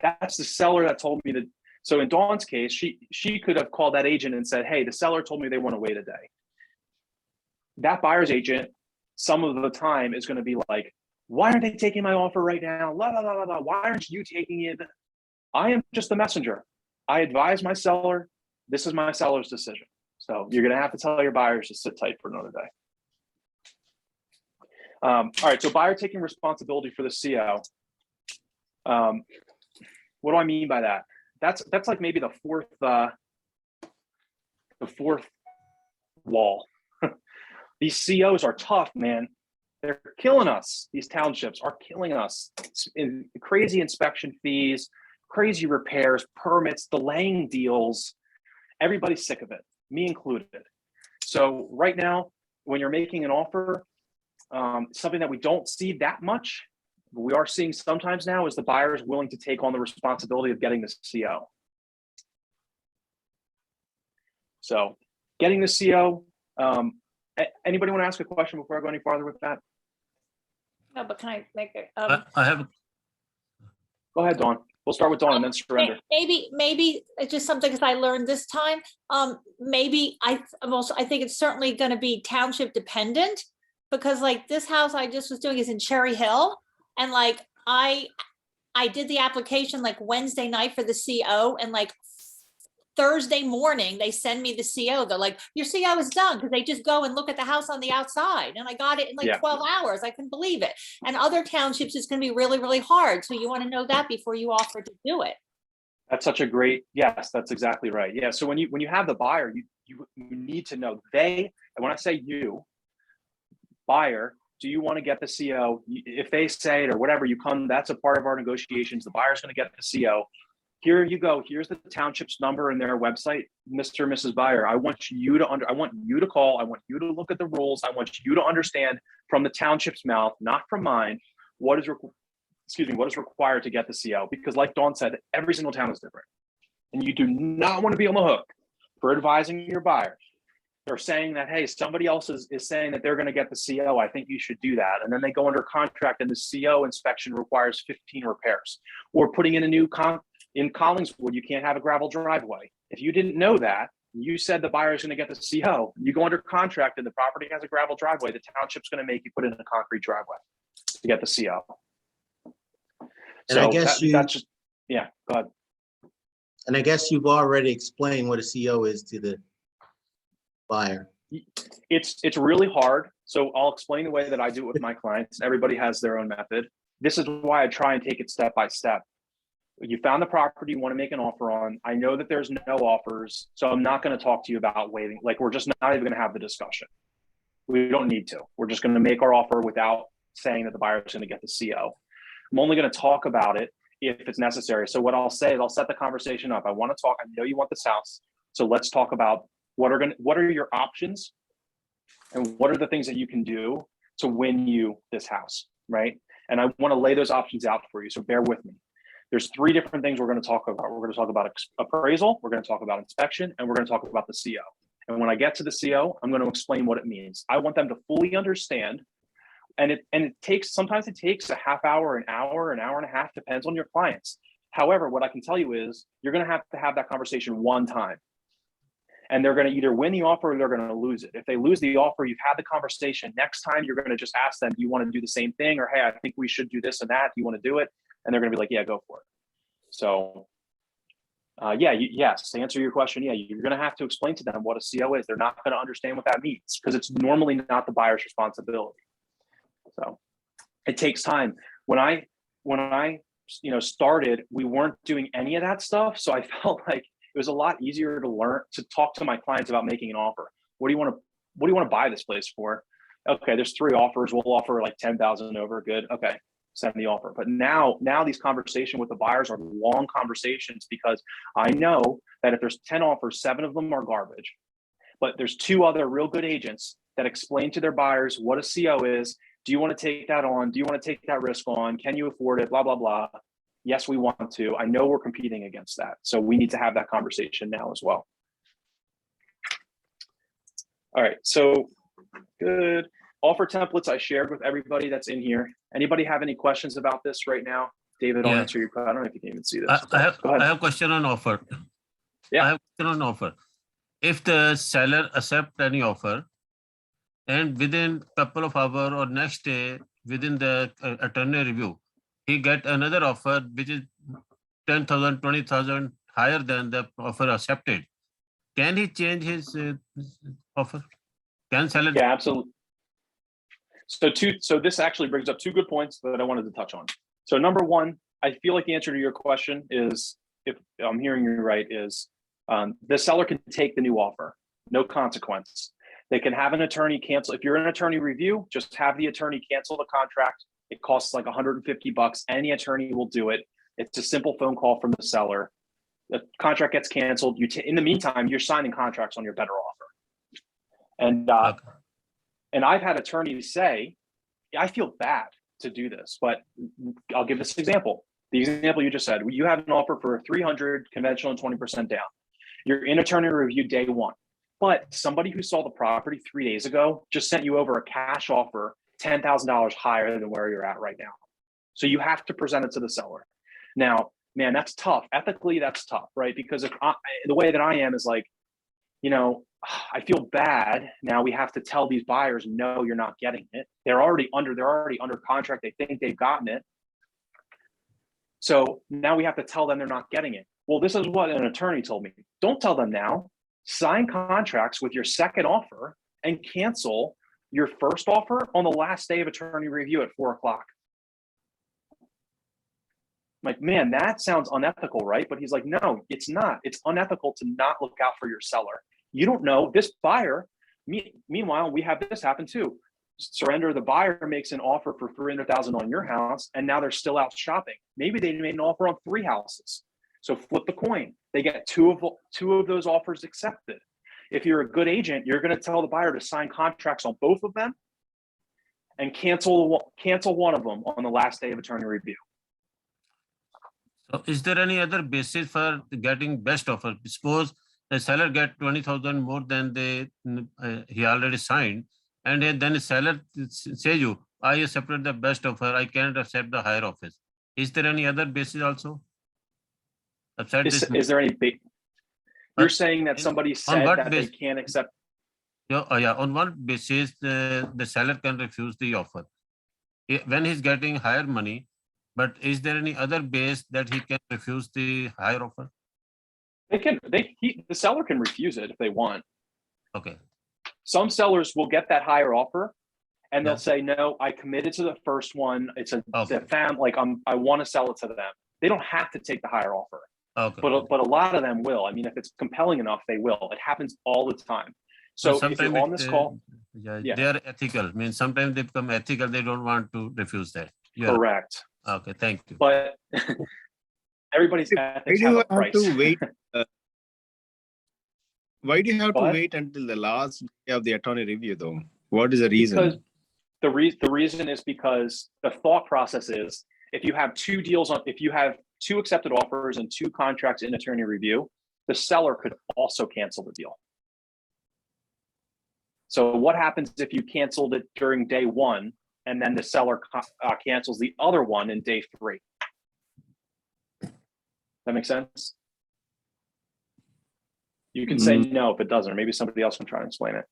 That's the seller that told me that. So in Dawn's case, she could have called that agent and said, hey, the seller told me they want to wait a day. That buyer's agent, some of the time, is going to be like, why aren't they taking my offer right now? La, la, la, la, la. Why aren't you taking it? I am just the messenger. I advise my seller. This is my seller's decision. So you're going to have to tell your buyers to sit tight for another day. All right, so buyer taking responsibility for the CO. What do I mean by that? That's like maybe the fourth wall. These COs are tough, man. They're killing us. These townships are killing us. In crazy inspection fees, crazy repairs, permits, delaying deals. Everybody's sick of it, me included. So right now, when you're making an offer, something that we don't see that much, but we are seeing sometimes now, is the buyer is willing to take on the responsibility of getting the CO. So getting the CO, anybody want to ask a question before I go any farther with that? No, but can I make it? I have, Go ahead, Dawn. We'll start with Dawn and then surrender. Maybe it's just something that I learned this time. Maybe I think it's certainly going to be township dependent, because like this house I just was doing is in Cherry Hill, and like I did the application like Wednesday night for the CO, and like Thursday morning they send me the CO. They're like, your CO is done, because they just go and look at the house on the outside, and I got it in like 12 hours. I couldn't believe it. And other townships it's going to be really, really hard. So you want to know that before you offer to do it. That's such a great, yes, that's exactly right. Yeah. So when you have the buyer, you need to know and when I say you, buyer, do you want to get the CO? If they say it or whatever, you come, that's a part of our negotiations. The buyer's going to get the CO. Here you go. Here's the township's number and their website, Mr. and Mrs. Buyer. I want you to call. I want you to look at the rules. I want you to understand from the township's mouth, not from mine, what is required to get the CO. Because like Dawn said, every single town is different. And you do not want to be on the hook for advising your buyer. They're saying that, hey, somebody else is saying that they're going to get the CO. I think you should do that. And then they go under contract and the CO inspection requires 15 repairs. Or putting in a new in Collingswood, you can't have a gravel driveway. If you didn't know that, you said the buyer is going to get the CO. You go under contract and the property has a gravel driveway, the township's going to make you put in a concrete driveway to get the CO. And I guess that's just, yeah, go ahead. And I guess you've already explained what a CO is to the buyer. It's really hard. So I'll explain the way that I do it with my clients. Everybody has their own method. This is why I try and take it step by step. You found the property you want to make an offer on. I know that there's no offers, so I'm not going to talk to you about waiting. Like, we're just not even going to have the discussion. We don't need to. We're just going to make our offer without saying that the buyer is going to get the CO. I'm only going to talk about it if it's necessary. So what I'll say is I'll set the conversation up. I want to talk. I know you want this house, so let's talk about what are your options and what are the things that you can do to win you this house, right? And I want to lay those options out for you. So bear with me. There's 3 different things we're going to talk about. We're going to talk about appraisal, we're going to talk about inspection, and we're going to talk about the CO. And when I get to the CO, I'm going to explain what it means. I want them to fully understand. And it takes, sometimes it takes a half hour, an hour and a half, depends on your clients. However, what I can tell you is you're going to have that conversation one time. And they're going to either win the offer or they're going to lose it. If they lose the offer, you've had the conversation. Next time, you're going to just ask them, do you want to do the same thing? Or, hey, I think we should do this and that. Do you want to do it? And they're going to be like, yeah, go for it. So, yes, to answer your question, yeah, you're going to have to explain to them what a CO is. They're not going to understand what that means because it's normally not the buyer's responsibility. So it takes time. When I started, we weren't doing any of that stuff. So I felt like it was a lot easier to learn, to talk to my clients about making an offer. What do you want to buy this place for? Okay, there's 3 offers. We'll offer like 10,000 over. Good. Okay, send the offer. But now these conversations with the buyers are long conversations, because I know that if there's 10 offers, 7 of them are garbage. But there's 2 other real good agents that explain to their buyers what a CO is. Do you want to take that on? Do you want to take that risk on? Can you afford it? Blah, blah, blah. Yes, we want to. I know we're competing against that. So we need to have that conversation now as well. All right, so good. Offer templates I shared with everybody that's in here. Anybody have any questions about this right now? David, I'll Yeah. answer your question. I don't know if you can even see this. I have Go ahead. I have question on offer. Yeah. I have question on offer. If the seller accept any offer, and within couple of hours or next day, within the attorney review, he get another offer which is 10,000, 20,000 higher than the offer accepted. Can he change his offer? Can seller? Yeah, absolutely. So this actually brings up 2 good points that I wanted to touch on. So number 1, I feel like the answer to your question is, if I'm hearing you right, is the seller can take the new offer, no consequence. They can have an attorney cancel. If you're in an attorney review, just have the attorney cancel the contract. It costs like $150. Any attorney will do it. It's a simple phone call from the seller. The contract gets canceled. In the meantime, you're signing contracts on your better offer. And I've had attorneys say, I feel bad to do this, but I'll give this example. The example you just said, you have an offer for 300 conventional and 20% down. You're in attorney review day 1, but somebody who saw the property 3 days ago just sent you over a cash offer $10,000 higher than where you're at right now. So you have to present it to the seller. Now, man, that's tough. Ethically, that's tough, right? Because the way that I am is like, I feel bad. Now we have to tell these buyers, no, you're not getting it. They're already under contract. They think they've gotten it. So now we have to tell them they're not getting it. Well, this is what an attorney told me. Don't tell them now. Sign contracts with your second offer and cancel your first offer on the last day of attorney review at 4 o'clock. Like, man, that sounds unethical, right? But he's like, no, it's not. It's unethical to not look out for your seller. You don't know this buyer. Meanwhile, we have this happen too. Surrender, the buyer makes an offer for $300,000 on your house, and now they're still out shopping. Maybe they made an offer on 3 houses. So flip the coin. They get two of those offers accepted. If you're a good agent, you're going to tell the buyer to sign contracts on both of them and cancel one of them on the last day of attorney review. So is there any other basis for getting best offer? Suppose the seller get 20,000 more than he already signed, and then the seller say you, I accepted the best offer, I can't accept the higher offers. Is there any other basis also? Is there any big? You're saying that somebody said that they can't accept? Yeah, on what basis the seller can refuse the offer when he's getting higher money? But is there any other base that he can refuse the higher offer? The seller can refuse it if they want. Okay. Some sellers will get that higher offer and they'll say, no, I committed to the first one. It's a fam, like I want to sell it to them. They don't have to take the higher offer. Okay. But a lot of them will. I mean, if it's compelling enough, they will. It happens all the time. So if you're on this call, they are ethical. I mean, sometimes they become ethical. They don't want to refuse that. Correct. Okay, thank you. But everybody's ethics have a price. Why do you have to wait until the last day of the attorney review, though? What is the reason? Because the reason is because the thought process is, if you have 2 deals if you have 2 accepted offers and 2 contracts in attorney review, the seller could also cancel the deal. So what happens if you canceled it during day 1 and then the seller cancels the other one in day 3? That makes sense? You can say no if it doesn't, or maybe somebody else can try and explain it.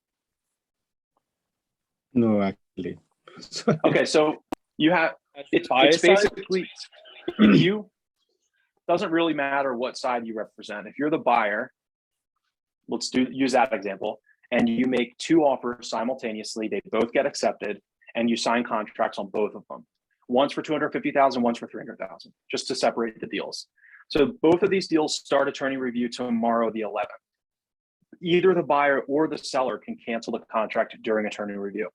No, actually. Okay, so you have, it's basically, doesn't really matter what side you represent. If you're the buyer, use that example, and you make 2 offers simultaneously, they both get accepted, and you sign contracts on both of them. One's for 250,000, one's for 300,000, just to separate the deals. So both of these deals start attorney review tomorrow, the 11th. Either the buyer or the seller can cancel the contract during attorney review.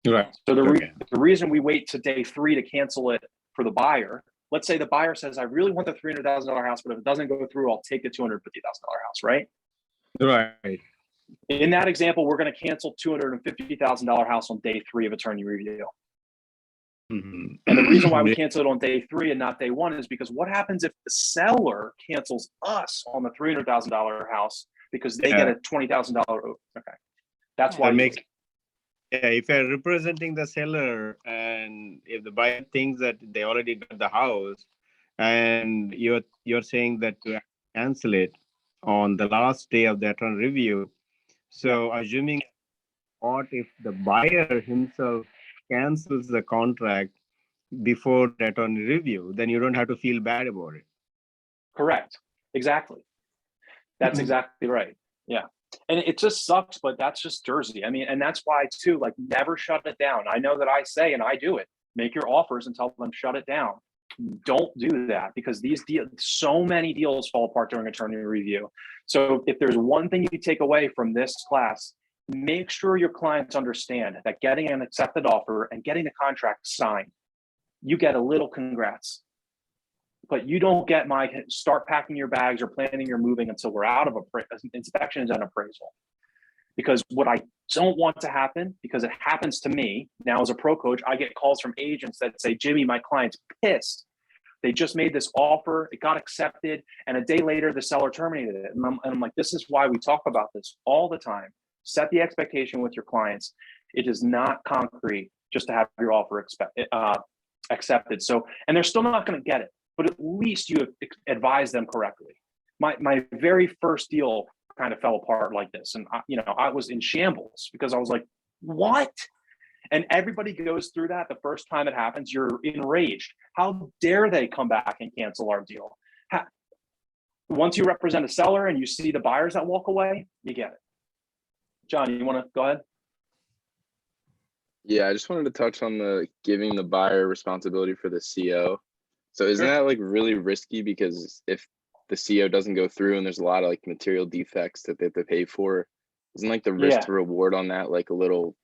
Right. So the Okay. reason we wait to day 3 to cancel it for the buyer, let's say the buyer says, I really want the $300,000 house, but if it doesn't go through, I'll take the $250,000 house, right? Right. In that example, we're going to cancel $250,000 house on day 3 of attorney review. Mhm. And the reason why we cancel it on day 3 and not day 1 is because what happens if the seller cancels us on the $300,000 house because they get a $20,000? Okay, that's why. That makes, yeah, if you're representing the seller and if the buyer thinks that they already got the house and you're saying that to cancel it on the last day of the attorney review. So assuming what if the buyer himself cancels the contract before the attorney review, then you don't have to feel bad about it. Correct. Exactly. That's exactly right. Yeah. And it just sucks, but that's just Jersey. I mean, and that's why too, like, never shut it down. I know that I say, and I do it, make your offers and tell them shut it down. Don't do that, because these deals, so many deals fall apart during attorney review. So if there's one thing you take away from this class, make sure your clients understand that getting an accepted offer and getting the contract signed, you get a little congrats, but you don't get my start packing your bags or planning your moving until we're out of inspections and appraisal. Because what I don't want to happen, because it happens to me now as a pro coach, I get calls from agents that say, Jimmy, my client's pissed. They just made this offer, it got accepted, and a day later the seller terminated it. And I'm like, this is why we talk about this all the time. Set the expectation with your clients. It is not concrete just to have your offer accepted. So, and they're still not going to get it, but at least you have advised them correctly. My very first deal kind of fell apart like this, and I was in shambles because I was like, what? And everybody goes through that the first time it happens. You're enraged. How dare they come back and cancel our deal? Once you represent a seller and you see the buyers that walk away, you get it. John, you want to go ahead? Yeah, I just wanted to touch on the giving the buyer responsibility for the CO. So isn't that like really risky, because if the CO doesn't go through and there's a lot of like material defects that they have to pay for, isn't like the risk to reward on that like a little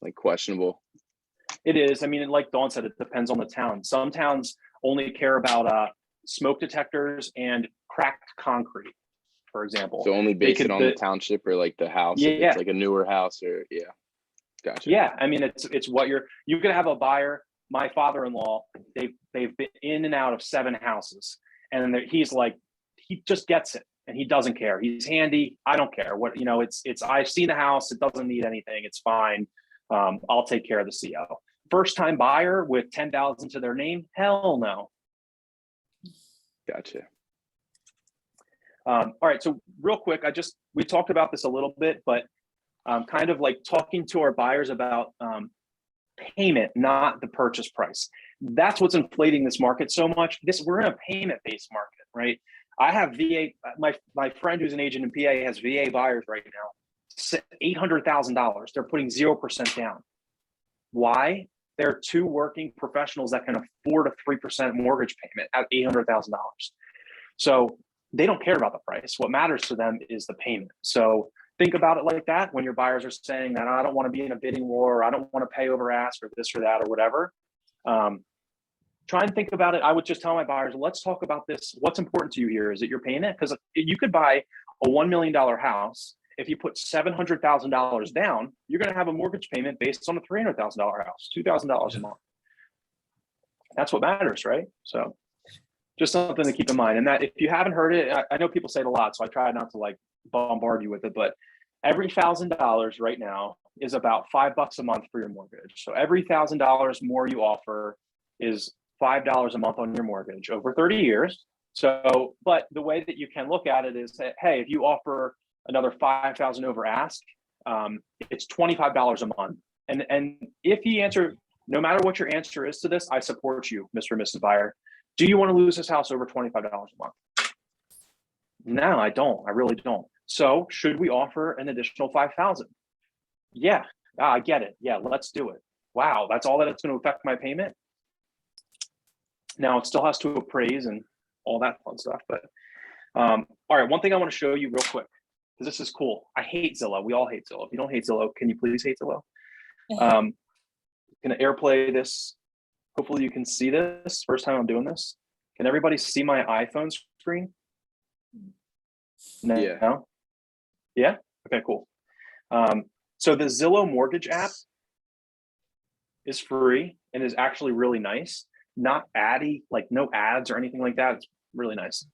like questionable? It is. I mean, like Dawn said, it depends on the town. Some towns only care about smoke detectors and cracked concrete, for example. So only base it on the township or like the house, if it's like a newer house, or gotcha. Yeah, I mean, it's what you could have a buyer. My father-in-law, they've been in and out of 7 houses, and he's like, he just gets it and he doesn't care. He's handy. I don't care what, it's I've seen the house. It doesn't need anything. It's fine. I'll take care of the CO. First time buyer with 10,000 to their name? Hell no. Gotcha. All right. So real quick, we talked about this a little bit, but kind of like talking to our buyers about payment, not the purchase price. That's what's inflating this market so much. We're in a payment-based market, right? I have VA, my friend who's an agent in PA has VA buyers right now, $800,000. They're putting 0% down. Why? There are 2 working professionals that can afford a 3% mortgage payment at $800,000. So they don't care about the price. What matters to them is the payment. So think about it like that when your buyers are saying that I don't want to be in a bidding war, or I don't want to pay over ask, or this or that or whatever. Try and think about it. I would just tell my buyers, let's talk about this. What's important to you here? Is it your payment? Because you could buy a $1 million house. If you put $700,000 down, you're going to have a mortgage payment based on a $300,000 house, $2,000 a month. That's what matters, right? So just something to keep in mind. And that if you haven't heard it, I know people say it a lot, so I try not to like bombard you with it, but every $1,000 right now is about $5 a month for your mortgage. So every $1,000 more you offer is $5 a month on your mortgage over 30 years. So, but the way that you can look at it is that, hey, if you offer another 5,000 over ask, it's $25 a month. And if you answer, no matter what your answer is to this, I support you, Mr. and Mrs. Buyer. Do you want to lose this house over $25 a month? No, I don't. I really don't. So should we offer an additional 5,000? Yeah, I get it. Yeah, let's do it. wow, that's all that it's going to affect my payment. Now it still has to appraise and all that fun stuff. But all right, one thing I want to show you real quick, because this is cool. I hate Zillow. We all hate Zillow. If you don't hate Zillow, can you please hate Zillow? Gonna AirPlay this. Hopefully you can see this. First time I'm doing this. Can everybody see my iPhone screen? No? Yeah. No? Yeah? Okay, cool. So the Zillow Mortgage App is free and is actually really nice. Not addy, like no ads or anything like that. It's really nice.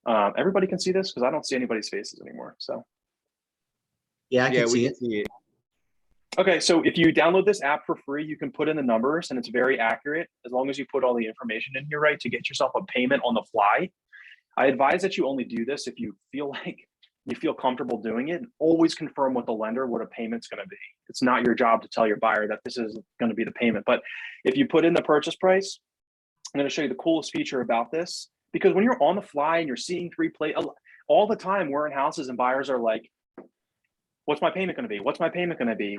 Everybody can see this because I don't see anybody's faces anymore. So Yeah, I can we see can it. see it. okay, so if you download this app for free, you can put in the numbers and it's very accurate as long as you put all the information in here right to get yourself a payment on the fly. I advise that you only do this if you feel like you feel comfortable doing it. Always confirm with the lender what a payment's going to be. It's not your job to tell your buyer that this is going to be the payment. But if you put in the purchase price, I'm going to show you the coolest feature about this, because when you're on the fly and you're seeing all the time, we're in houses and buyers are like, what's my payment going to be? What's my payment going to be?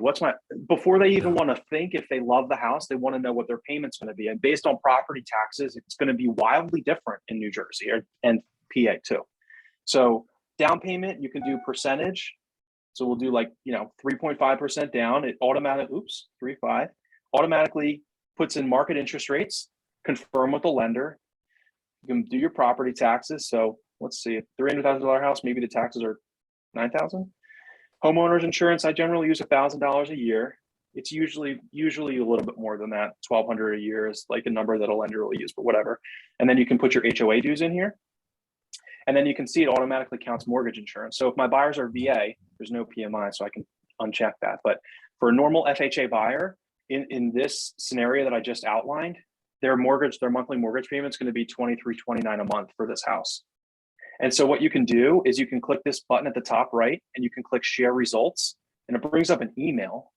Before they even want to think if they love the house, they want to know what their payment's going to be. And based on property taxes, it's going to be wildly different in New Jersey and PA too. So down payment, you can do percentage. So we'll do 3.5% down. It automatically 3.5 puts in market interest rates, confirm with the lender. You can do your property taxes. So let's see, a $300,000 house, maybe the taxes are $9,000. Homeowners insurance, I generally use $1,000 a year. It's usually a little bit more than that. $1,200 a year is like a number that a lender will use, but whatever. And then you can put your HOA dues in here. And then you can see it automatically counts mortgage insurance. So if my buyers are VA, there's no PMI, so I can uncheck that. But for a normal FHA buyer, in this scenario that I just outlined, their monthly mortgage payment is going to be $23.29 a month for this house. And so what you can do is you can click this button at the top right and you can click share results and it brings up an email.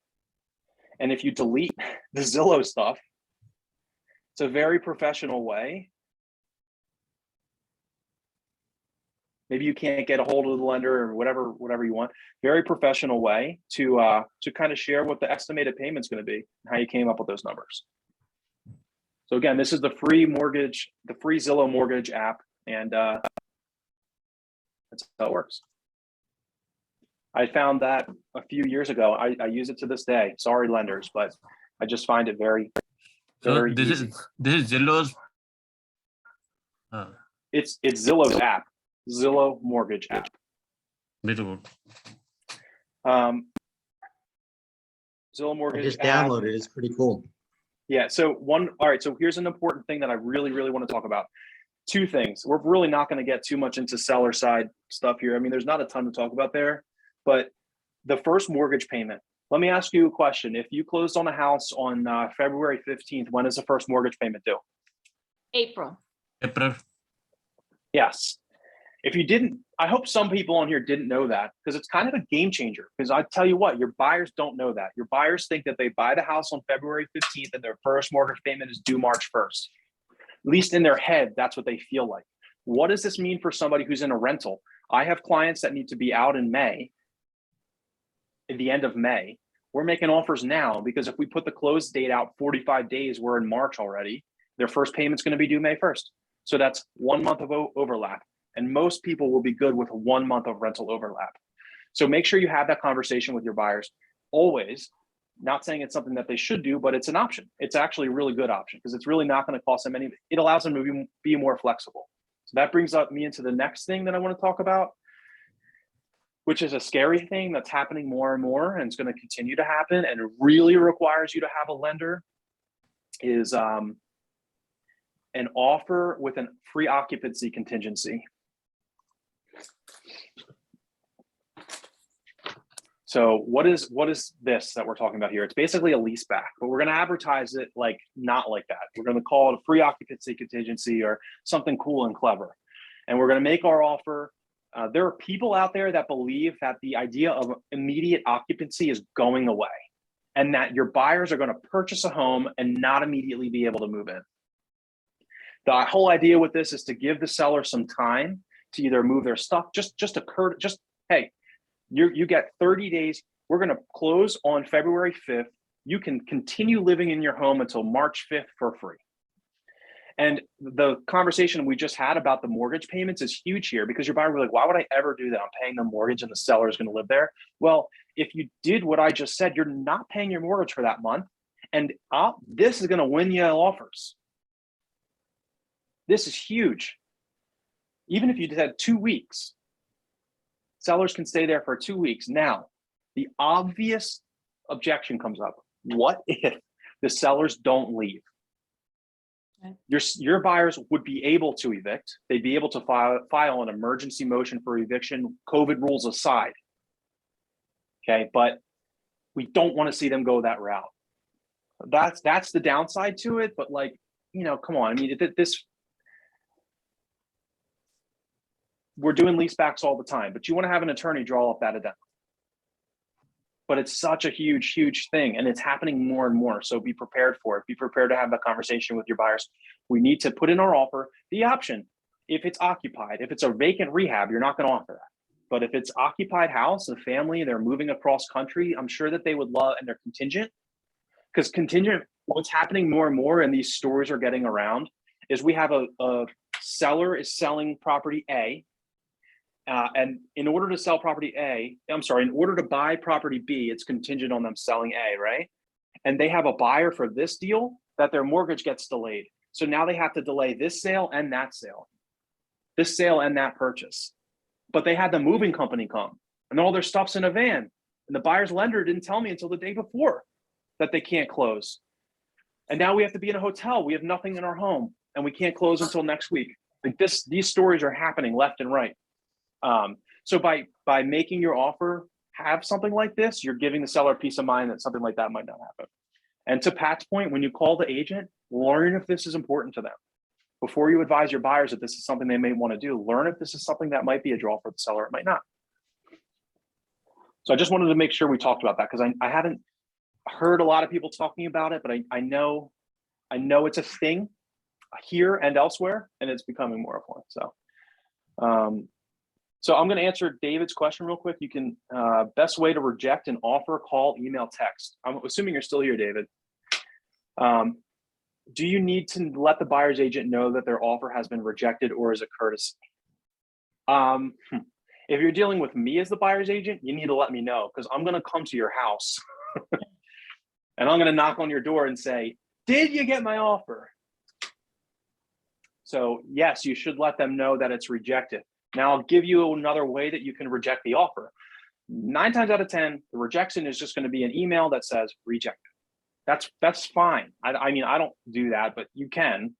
And if you delete the Zillow stuff, it's a very professional way. Maybe you can't get a hold of the lender or whatever you want. Very professional way to kind of share what the estimated payment's going to be and how you came up with those numbers. So again, this is the free Zillow Mortgage app, and that's how it works. I found that a few years ago. I use it to this day. Sorry, lenders, but I just find it very, very easy. This is Zillow's. It's Zillow's app, Zillow Mortgage app. Zillow Mortgage. I just app. downloaded it. It's pretty cool. Yeah. So all right. So here's an important thing that I really, really want to talk about. Two things. We're really not going to get too much into seller side stuff here. I mean, there's not a ton to talk about there, but the first mortgage payment. Let me ask you a question. If you closed on a house on February 15th, when is the first mortgage payment due? April. Yes. If you didn't, I hope some people on here didn't know that, because it's kind of a game changer. Because I tell you what, your buyers don't know that. Your buyers think that they buy the house on February 15th and their first mortgage payment is due March 1st. At least in their head, that's what they feel like. What does this mean for somebody who's in a rental? I have clients that need to be out in May, at the end of May. We're making offers now because if we put the close date out 45 days, we're in March already. Their first payment's going to be due May 1st. So that's 1 month of overlap. And most people will be good with 1 month of rental overlap. So make sure you have that conversation with your buyers always. Not saying it's something that they should do, but it's an option. It's actually a really good option because it's really not going to cost them anything. It allows them to be more flexible. So that brings me into the next thing that I want to talk about, which is a scary thing that's happening more and more, and it's going to continue to happen, and it really requires you to have a lender, is an offer with a pre-occupancy contingency. So what is this that we're talking about here? It's basically a lease back, but we're going to advertise it like not like that. We're going to call it a pre-occupancy contingency or something cool and clever. And we're going to make our offer. There are people out there that believe that the idea of immediate occupancy is going away and that your buyers are going to purchase a home and not immediately be able to move in. The whole idea with this is to give the seller some time to either move their stuff, hey, you get 30 days. We're going to close on February 5th. you can continue living in your home until March 5th for free. And the conversation we just had about the mortgage payments is huge here, because your buyer will be like, why would I ever do that? I'm paying the mortgage and the seller is going to live there. Well, if you did what I just said, you're not paying your mortgage for that month. And this is going to win you offers. This is huge. Even if you did had 2 weeks, sellers can stay there for 2 weeks. Now, the obvious objection comes up. What if the sellers don't leave? Your buyers would be able to evict. They'd be able to file an emergency motion for eviction, COVID rules aside. Okay, but we don't want to see them go that route. That's the downside to it. But like, you know, come on. I mean, we're doing leasebacks all the time, but you want to have an attorney draw up that addendum. But it's such a huge, huge thing, and it's happening more and more. So be prepared for it. Be prepared to have that conversation with your buyers. We need to put in our offer the option. If it's occupied, if it's a vacant rehab, you're not going to offer that. But if it's occupied house, a family, they're moving across country, I'm sure that they would love, and they're contingent. Because contingent, what's happening more and more, and these stories are getting around, is we have a seller is selling property A. And in order to sell property A, in order to buy property B, it's contingent on them selling A, right? And they have a buyer for this deal that their mortgage gets delayed. So now they have to delay this sale and that sale, this sale and that purchase. But they had the moving company come and all their stuff's in a van. And the buyer's lender didn't tell me until the day before that they can't close. And now we have to be in a hotel. We have nothing in our home and we can't close until next week. Like these stories are happening left and right. So by making your offer have something like this, you're giving the seller peace of mind that something like that might not happen. And to Pat's point, when you call the agent, learn if this is important to them. Before you advise your buyers that this is something they may want to do, learn if this is something that might be a draw for the seller, it might not. So I just wanted to make sure we talked about that, because I haven't heard a lot of people talking about it, but I know it's a thing here and elsewhere, and it's becoming more of one. So I'm going to answer David's question real quick. You can, best way to reject an offer, call, email, text. I'm assuming you're still here, David. Do you need to let the buyer's agent know that their offer has been rejected, or is it courtesy? If you're dealing with me as the buyer's agent, you need to let me know, because I'm going to come to your house and I'm going to knock on your door and say, did you get my offer? So yes, you should let them know that it's rejected. Now I'll give you another way that you can reject the offer. 9 times out of 10, the rejection is just going to be an email that says rejected. That's fine. I mean, I don't do that, but you can.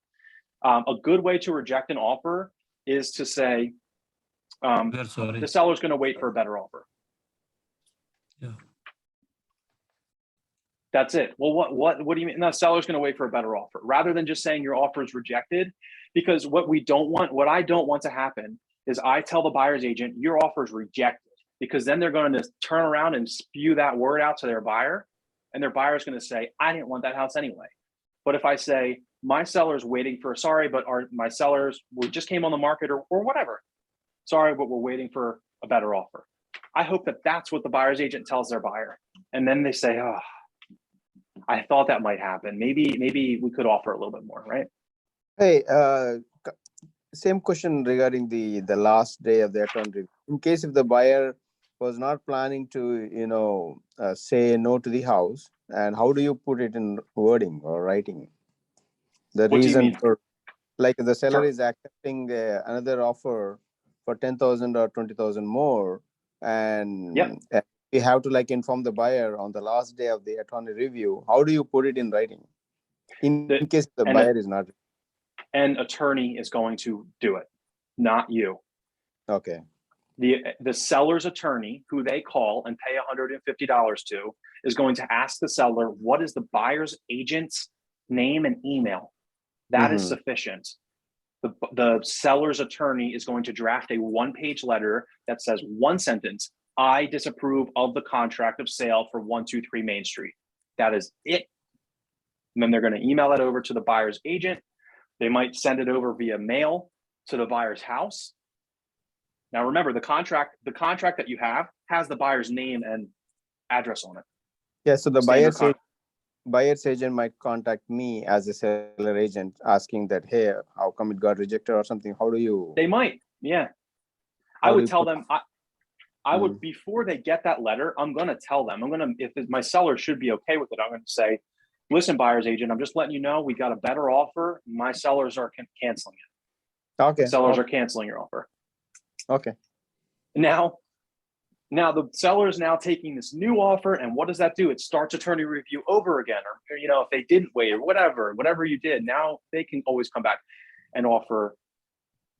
A good way to reject an offer is to say, the seller's going to wait for a better offer. Yeah. That's it. Well, what do you mean? No, seller's going to wait for a better offer, rather than just saying your offer is rejected. Because what I don't want to happen is I tell the buyer's agent your offer is rejected, because then they're going to turn around and spew that word out to their buyer, and their buyer is going to say, I didn't want that house anyway. But if I say my seller's waiting for, sorry, but my sellers, we just came on the market or whatever. Sorry, but we're waiting for a better offer. I hope that that's what the buyer's agent tells their buyer. And then they say, oh, I thought that might happen. Maybe we could offer a little bit more, right? Hey, same question regarding the last day of the attorney review. In case if the buyer was not planning to, say no to the house, and how do you put it in wording or writing? The What do you reason mean? for, like, the seller Sure. is accepting another offer for 10,000 or 20,000 more, and Yep. we have to inform the buyer on the last day of the attorney review. How do you put it in writing? In case the buyer is not. An attorney is going to do it, not you. Okay. The seller's attorney, who they call and pay $150 to, is going to ask the seller, what is the buyer's agent's name and email? That is sufficient. The seller's attorney is going to draft a 1-page letter that says one sentence, I disapprove of the contract of sale for 123 Main Street. That is it. And then they're going to email that over to the buyer's agent. They might send it over via mail to the buyer's house. Now, remember, the contract that you have has the buyer's name and address on it. Yeah, so the Standard buyer buyer's agent might contact me as a seller agent asking that, hey, how come it got rejected or something? How do you? They might, yeah. I How do would you tell put- them, I would, before they get that letter, I'm going to tell them, if my seller should be okay with it, I'm going to say, listen, buyer's agent, I'm just letting you know, we got a better offer. My sellers are canceling it. Okay. Sellers are canceling your offer. Okay. Now the seller is now taking this new offer, and what does that do? It starts attorney review over again, or if they didn't wait or whatever you did, now they can always come back and offer.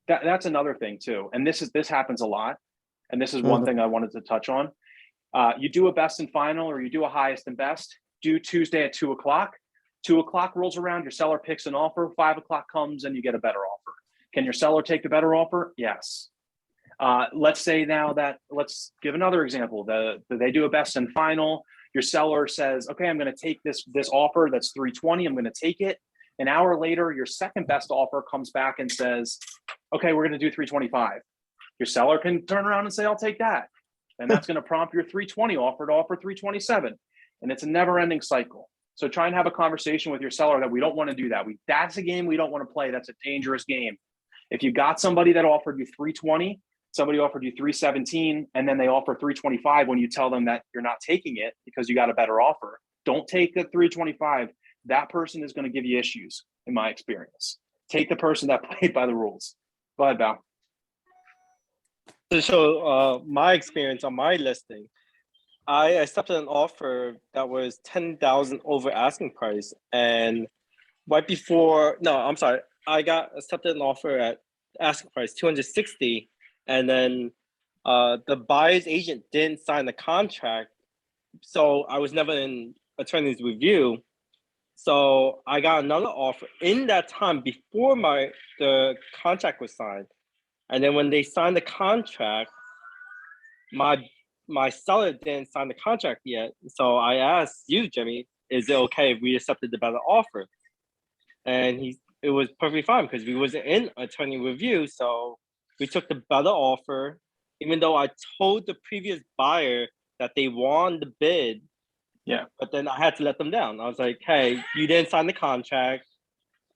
That's another thing too, and this happens a lot, and this is one thing I wanted to touch on. You do a best and final, or you do a highest and best. Due Tuesday at 2 o'clock. 2 o'clock rolls around, your seller picks an offer. 5 o'clock comes and you get a better offer. Can your seller take the better offer? Yes. Let's say now that, let's give another example. They do a best and final. Your seller says, okay, I'm going to take this offer that's 320. I'm going to take it. An hour later, your second best offer comes back and says, okay, we're going to do 325. Your seller can turn around and say, I'll take that. And that's going to prompt your 320 offer to offer 327. And it's a never ending cycle. So try and have a conversation with your seller that we don't want to do that. That's a game we don't want to play. That's a dangerous game. If you got somebody that offered you 320, somebody offered you 317, and then they offer 325 when you tell them that you're not taking it because you got a better offer, don't take the 325. That person is going to give you issues, in my experience. Take the person that played by the rules. Go ahead, Val. So my experience on my listing, I accepted an offer that was 10,000 over asking price, and right before, no, I'm sorry, I got accepted an offer at asking price 260, and then the buyer's agent didn't sign the contract, so I was never in attorney's review. So I got another offer in that time before the contract was signed, and then when they signed the contract, my seller didn't sign the contract yet. So I asked you, Jimmy, is it okay if we accepted the better offer? And it was perfectly fine because we wasn't in attorney review. So we took the better offer, even though I told the previous buyer that they won the bid. Yeah. But then I had to let them down. I was like, hey, you didn't sign the contract.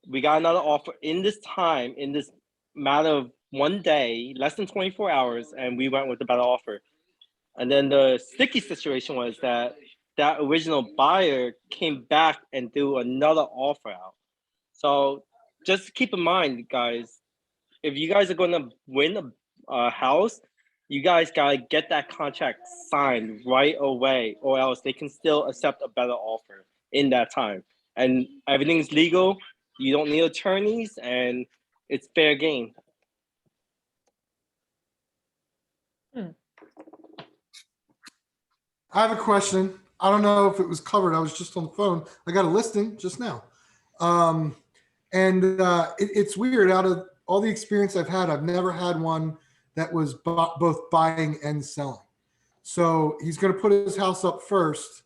We got another offer in this time, in this matter of one day, less than 24 hours, and we went with the better offer. And then the sticky situation was that original buyer came back and threw another offer out. So just keep in mind, guys, if you guys are going to win a house, you guys got to get that contract signed right away, or else they can still accept a better offer in that time. And everything's legal. You don't need attorneys, and it's fair game. I have a question. I don't know if it was covered. I was just on the phone. I got a listing just now. It's weird. Out of all the experience I've had, I've never had one that was both buying and selling. So he's going to put his house up first,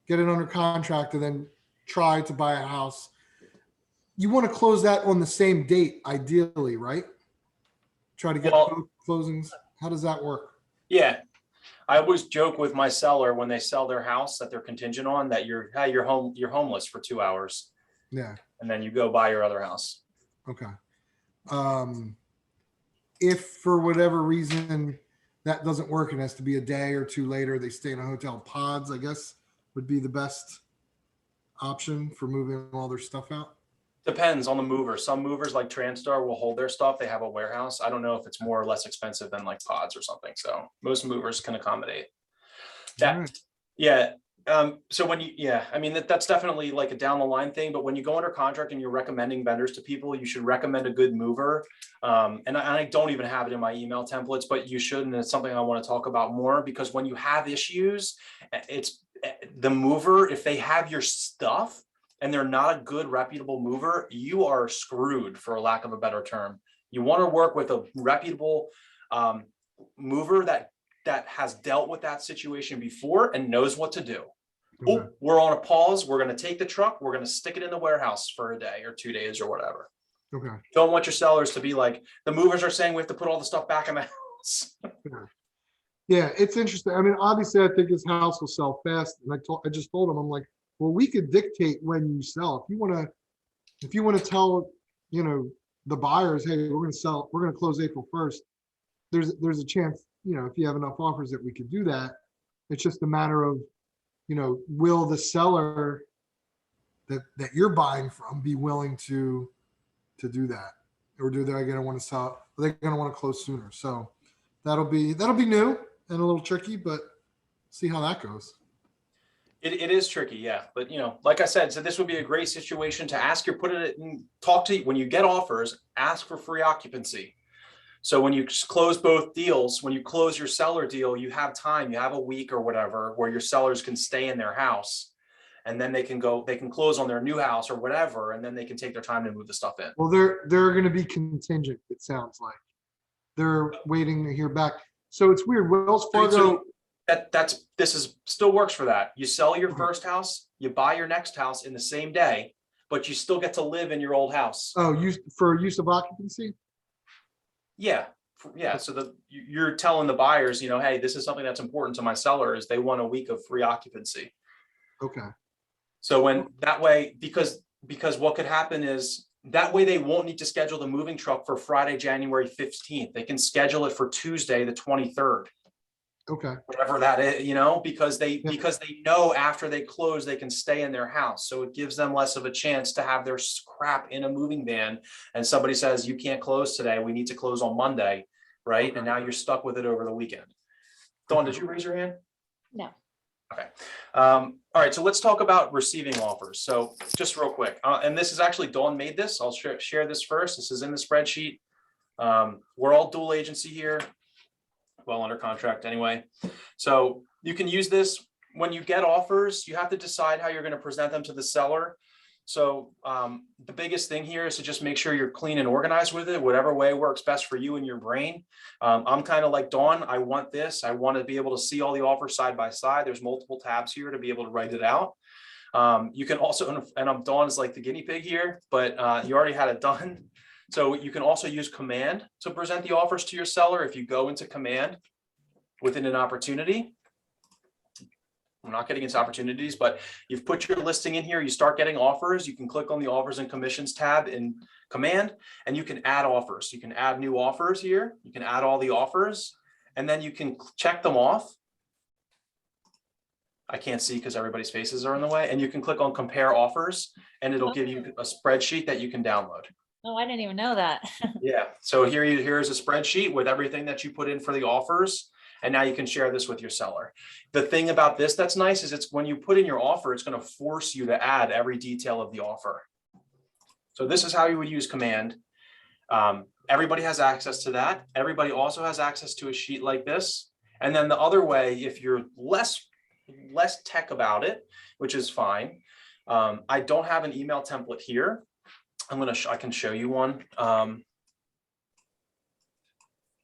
get it under contract, and then try to buy a house. You want to close that on the same date, ideally, right? Try to get both closings. How does that work? Yeah. I always joke with my seller when they sell their house that they're contingent on that you're homeless for 2 hours. Yeah. And then you go buy your other house. Okay. If for whatever reason that doesn't work, it has to be a day or two later, they stay in a hotel. Pods, I guess, would be the best option for moving all their stuff out. Depends on the mover. Some movers like Transtar will hold their stuff. They have a warehouse. I don't know if it's more or less expensive than like pods or something. So most movers can accommodate that. Right. Yeah. So when I mean, that's definitely like a down the line thing, but when you go under contract and you're recommending vendors to people, you should recommend a good mover. And I don't even have it in my email templates, but you should. And it's something I want to talk about more, because when you have issues, it's the mover, if they have your stuff and they're not a good reputable mover, you are screwed, for a lack of a better term. You want to work with a reputable mover that has dealt with that situation before and knows what to do. Okay. Oh, we're on a pause. We're going to take the truck. We're going to stick it in the warehouse for a day or 2 days or whatever. Okay. Don't want your sellers to be like, the movers are saying we have to put all the stuff back in the house. Yeah, it's interesting. I mean, obviously, I think his house will sell fast. And I just told him, I'm like, well, we could dictate when you sell. If you want to tell, the buyers, hey, we're going to close April 1st. There's a chance, if you have enough offers that we could do that. It's just a matter of, will the seller that you're buying from be willing to do that? Or do they going to want to sell? Are they going to want to close sooner? So that'll be new and a little tricky, but see how that goes. It is tricky, yeah. But like I said, so this would be a great situation to ask talk to when you get offers, ask for free occupancy. So when you close both deals, when you close your seller deal, you have time, you have a week or whatever, where your sellers can stay in their house, and then they can close on their new house or whatever, and then they can take their time to move the stuff in. Well, they're going to be contingent, it sounds like. They're waiting to hear back. So it's weird. Wells Fargo. This still works for that. You sell your first house, you buy your next house in the same day, but you still get to live in your old house. Oh, for use of occupancy? Yeah. So you're telling the buyers, hey, this is something that's important to my sellers. They want a week of free occupancy. Okay. So when that way, because what could happen is that way they won't need to schedule the moving truck for Friday, January 15th. They can schedule it for Tuesday, the 23rd. Okay. Whatever that is, because they know after they close, they can stay in their house. So it gives them less of a chance to have their crap in a moving van. And somebody says, you can't close today. We need to close on Monday. Right. Okay. And now you're stuck with it over the weekend. Dawn, did you raise your hand? No. Okay. All right. So let's talk about receiving offers. So just real quick, and this is actually Dawn made this. I'll share this first. This is in the spreadsheet. We're all dual agency here. Well, under contract anyway. So you can use this when you get offers. You have to decide how you're going to present them to the seller. So the biggest thing here is to just make sure you're clean and organized with it, whatever way works best for you and your brain. I'm kind of like Dawn. I want this. I want to be able to see all the offers side by side. There's multiple tabs here to be able to write it out. You can also, and Dawn is like the guinea pig here, but you already had it done. So you can also use command to present the offers to your seller. If you go into command within an opportunity, I'm not getting into opportunities, but you've put your listing in here, you start getting offers. You can click on the offers and commissions tab in command, and you can add offers. You can add new offers here. You can add all the offers, and then you can check them off. I can't see because everybody's faces are in the way, and you can click on compare offers, and it'll give you a spreadsheet that you can download. Oh, I didn't even know that. Yeah. So here's a spreadsheet with everything that you put in for the offers. And now you can share this with your seller. The thing about this that's nice is it's when you put in your offer, it's going to force you to add every detail of the offer. So this is how you would use command. Everybody has access to that. Everybody also has access to a sheet like this. And then the other way, if you're less tech about it, which is fine. I don't have an email template here. I can show you one.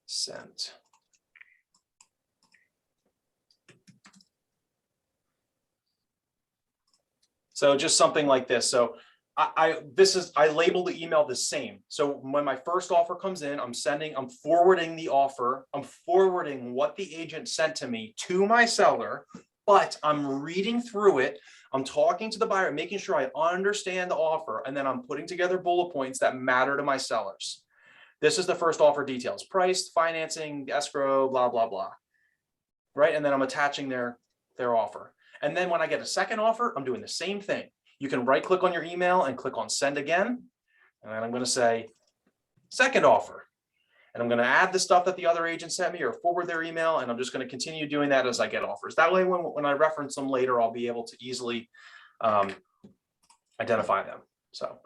Sent. So just something like this. So I label the email the same. So when my first offer comes in, I'm forwarding the offer. I'm forwarding what the agent sent to me to my seller, but I'm reading through it. I'm talking to the buyer, making sure I understand the offer, and then I'm putting together bullet points that matter to my sellers. This is the first offer details: price, financing, escrow, blah, blah, blah. Right? And then I'm attaching their offer. And then when I get a second offer, I'm doing the same thing. You can right click on your email and click on send again. And then I'm going to say second offer. And I'm going to add the stuff that the other agent sent me or forward their email. And I'm just going to continue doing that as I get offers. That way, when I reference them later, I'll be able to easily identify them. So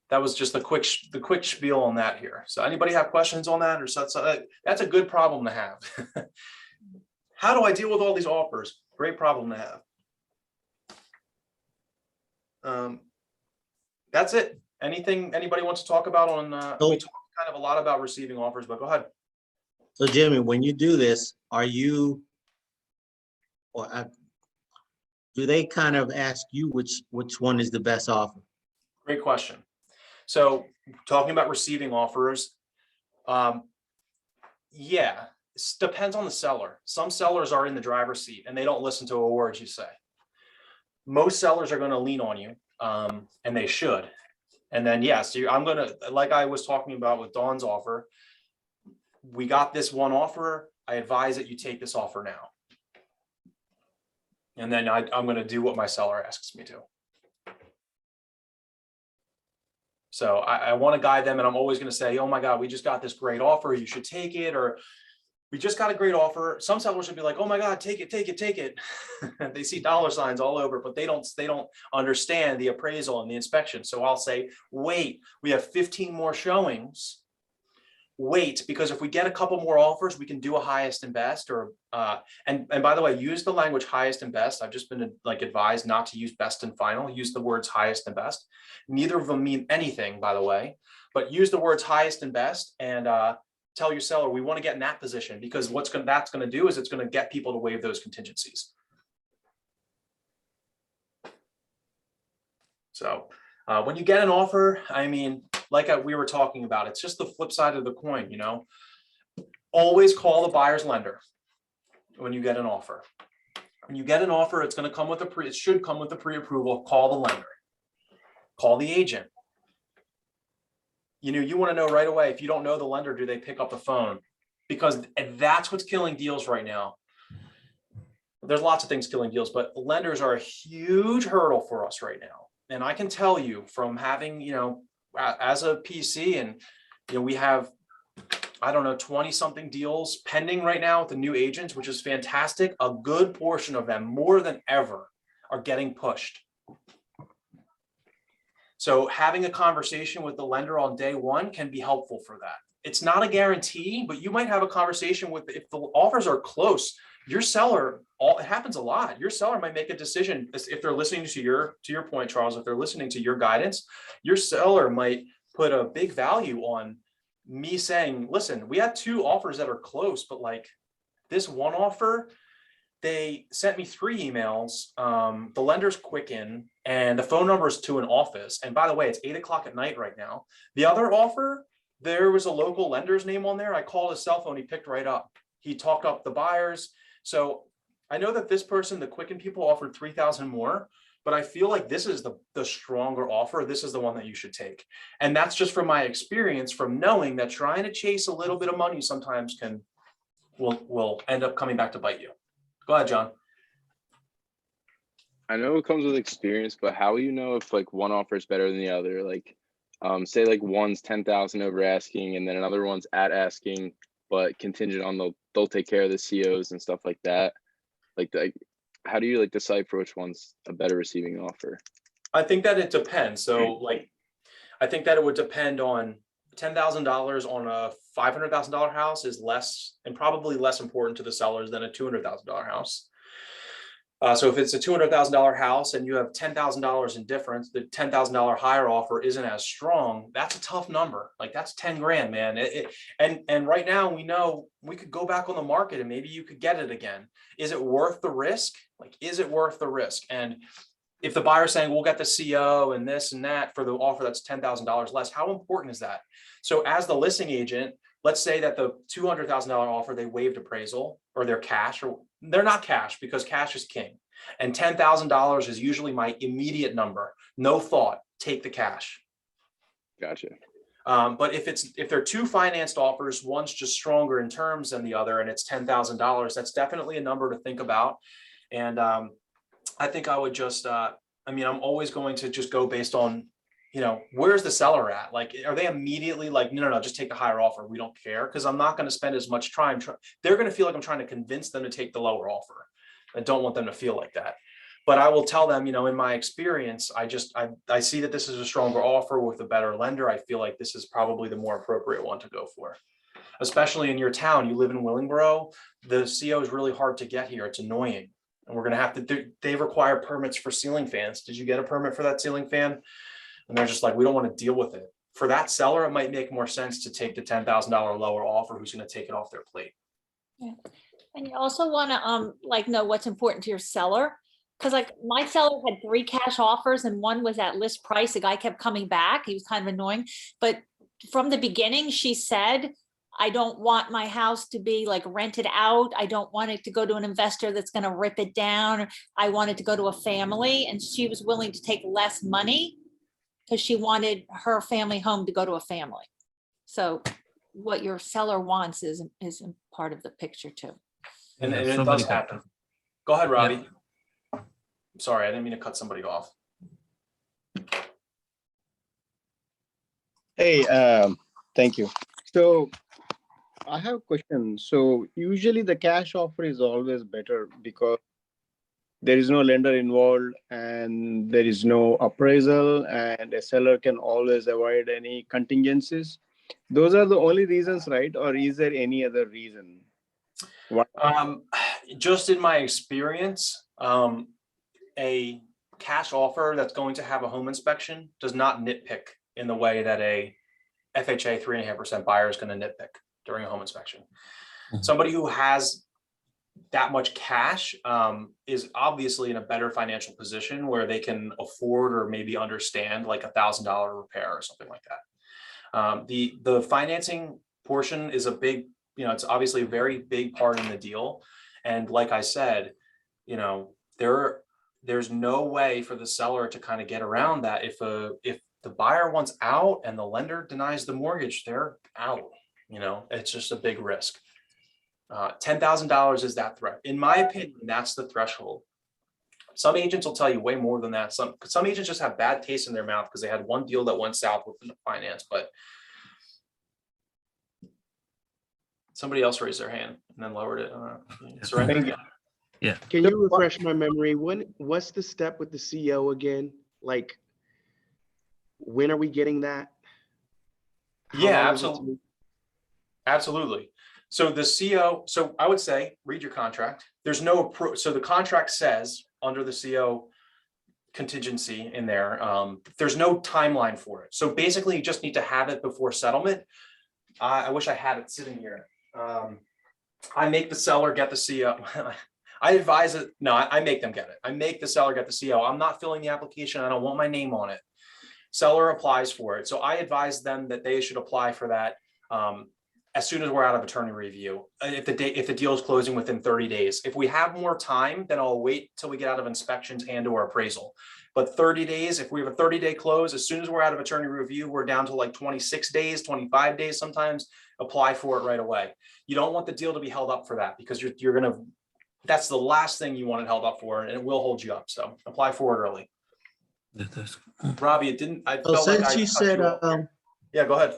that was just the quick spiel on that here. So anybody have questions on that? Or so that's a good problem to have. How do I deal with all these offers? Great problem to have. That's it. Anything anybody wants to talk about on? We talked kind of a lot about receiving offers, but go ahead. So Jimmy, when you do this, do they kind of ask you which one is the best offer? Great question. So talking about receiving offers, yeah, it depends on the seller. Some sellers are in the driver's seat and they don't listen to a word you say. most sellers are going to lean on you, and they should. And then, yes, I'm going to, like I was talking about with Dawn's offer, we got this one offer. I advise that you take this offer now. And then I'm going to do what my seller asks me to. So I want to guide them, and I'm always going to say, oh my God, we just got this great offer. You should take it. Or we just got a great offer. Some sellers should be like, oh my God, take it, take it, take it. They see dollar signs all over, but they don't understand the appraisal and the inspection. So I'll say, wait, we have 15 more showings. Wait, because if we get a couple more offers, we can do a highest and best, or and by the way, use the language highest and best. I've just been like advised not to use best and final. Use the words highest and best. Neither of them mean anything, by the way, but use the words highest and best, and tell your seller we want to get in that position, because that's going to do is it's going to get people to waive those contingencies. So when you get an offer, I mean, like we were talking about, it's just the flip side of the coin, you know. Always call the buyer's lender when you get an offer. When you get an offer, it's going to come with it should come with a pre-approval. Call the lender. Call the agent. You know, you want to know right away, if you don't know the lender, do they pick up the phone? Because that's what's killing deals right now. There's lots of things killing deals, but lenders are a huge hurdle for us right now. And I can tell you from having, you know, as a PC, and, you know, we have, I don't know, 20 something deals pending right now with the new agents, which is fantastic. A good portion of them, more than ever, are getting pushed. So having a conversation with the lender on day one can be helpful for that. It's not a guarantee, but you might have a conversation with, if the offers are close, your seller, it happens a lot. Your seller might make a decision if they're listening to your point, Charles, if they're listening to your guidance, your seller might put a big value on me saying, listen, we had 2 offers that are close, but like this one offer, they sent me 3 emails. The lender's Quicken, and the phone number is to an office. And by the way, it's 8 o'clock at night right now. The other offer, there was a local lender's name on there. I called his cell phone. He picked right up. He talked up the buyers. So I know that this person, the Quicken people, offered 3,000 more, but I feel like this is the stronger offer. This is the one that you should take. And that's just from my experience, from knowing that trying to chase a little bit of money sometimes will end up coming back to bite you. Go ahead, John. I know it comes with experience, but how will you know if like one offer is better than the other? Like, say like one's 10,000 over asking, and then another one's at asking, but contingent on they'll take care of the COs and stuff like that. Like, how do you like decipher which one's a better receiving offer? I think that it depends. So like, I think that it would depend on $10,000 on a $500,000 house is less, and probably less important to the sellers than a $200,000 house. So if it's a $200,000 house and you have $10,000 in difference, the $10,000 higher offer isn't as strong. That's a tough number. Like that's 10 grand, man. And right now we know we could go back on the market and maybe you could get it again. Is it worth the risk? Like, is it worth the risk? And if the buyer's saying we'll get the CO and this and that for the offer that's $10,000 less, how important is that? So as the listing agent, let's say that the $200,000 offer, they waived appraisal, or they're cash, or they're not cash because cash is king. And $10,000 is usually my immediate number. No thought, take the cash. Gotcha. But if they're 2 financed offers, one's just stronger in terms than the other, and it's $10,000, that's definitely a number to think about. And I think I would just, I mean, I'm always going to just go based on, you know, where's the seller at? Like, are they immediately like, no, just take the higher offer. We don't care. Because I'm not going to spend as much time. They're going to feel like I'm trying to convince them to take the lower offer. I don't want them to feel like that. But I will tell them, you know, in my experience, I see that this is a stronger offer with a better lender. I feel like this is probably the more appropriate one to go for. Especially in your town, you live in Willingboro, the CO is really hard to get here. It's annoying. And we're going to have to, they require permits for ceiling fans. Did you get a permit for that ceiling fan? And they're just like, we don't want to deal with it. For that seller, it might make more sense to take the $10,000 lower offer who's going to take it off their plate. Yeah. And you also want to like know what's important to your seller. Because like my seller had 3 cash offers and one was at list price. The guy kept coming back. He was kind of annoying. But from the beginning, she said, I don't want my house to be like rented out. I don't want it to go to an investor that's going to rip it down. I want it to go to a family. And she was willing to take less money because she wanted her family home to go to a family. So what your seller wants is part of the picture too. And, Yeah, and it so does many happen. Go ahead, Robbie. Yeah. I'm sorry, I didn't mean to cut somebody off. Hey, thank you. So I have a question. So usually the cash offer is always better because there is no lender involved and there is no appraisal, and a seller can always avoid any contingencies. Those are the only reasons, right? Or is there any other reason? What? Just in my experience, a cash offer that's going to have a home inspection does not nitpick in the way that a FHA 3.5% buyer is going to nitpick during a home inspection. Somebody who has that much cash is obviously in a better financial position where they can afford or maybe understand like $1,000 repair or something like that. The financing portion is a big, it's obviously a very big part in the deal. And like I said, there's no way for the seller to kind of get around that. If the buyer wants out and the lender denies the mortgage, they're out. It's just a big risk. $10,000 is that threat. In my opinion, that's the threshold. Some agents will tell you way more than that. Some agents just have bad taste in their mouth because they had one deal that went south within the finance, but somebody else raised their hand and then lowered it. Surrender. Yeah. Can you refresh my memory? What's the step with the CO again? Like, when are we getting that? Yeah, absolutely. Absolutely. So the CO, so I would say, read your contract. There's no, so the contract says under the CO contingency in there, there's no timeline for it. So basically you just need to have it before settlement. I wish I had it sitting here. I make the seller get the CO. I advise it. No, I make them get it. I make the seller get the CO. I'm not filling the application. I don't want my name on it. Seller applies for it. So I advise them that they should apply for that as soon as we're out of attorney review. If the deal is closing within 30 days. If we have more time, then I'll wait till we get out of inspections and or appraisal. But 30 days, if we have a 30-day close, as soon as we're out of attorney review, we're down to like 26 days, 25 days sometimes, apply for it right away. You don't want the deal to be held up for that because you're going to, that's the last thing you want it held up for, and it will hold you up. So apply for it early. Robbie, it didn't, I felt like I Since you said, yeah, go ahead.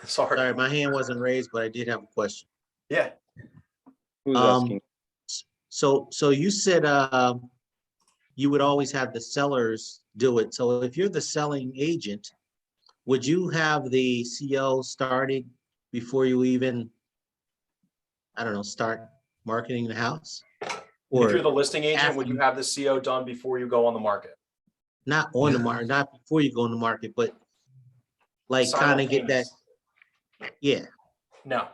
Sorry, my hand wasn't raised, but I did have a question. Yeah. Who's asking? So you said you would always have the sellers do it. So if you're the selling agent, would you have the CO started before you even, I don't know, start marketing the house? Or if you're the listing agent, after, would you have the CO done before you go on the market? not on the market, not before you go on the market, but like kind of get that. Yeah. No,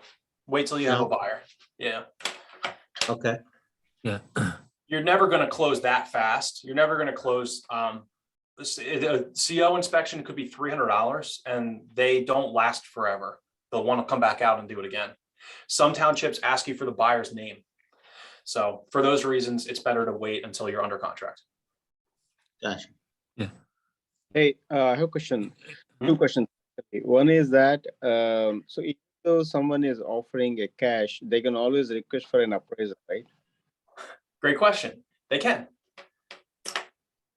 wait till you have a buyer. Yeah. Okay. Yeah. You're never going to close that fast. You're never going to close. A CO inspection could be $300 and they don't last forever. They'll want to come back out and do it again. Some townships ask you for the buyer's name. So for those reasons, it's better to wait until you're under contract. Gotcha. Yeah. Hey, I have a question. Two questions. One is that, so if though someone is offering a cash, they can always request for an appraisal, right? Great question. They can.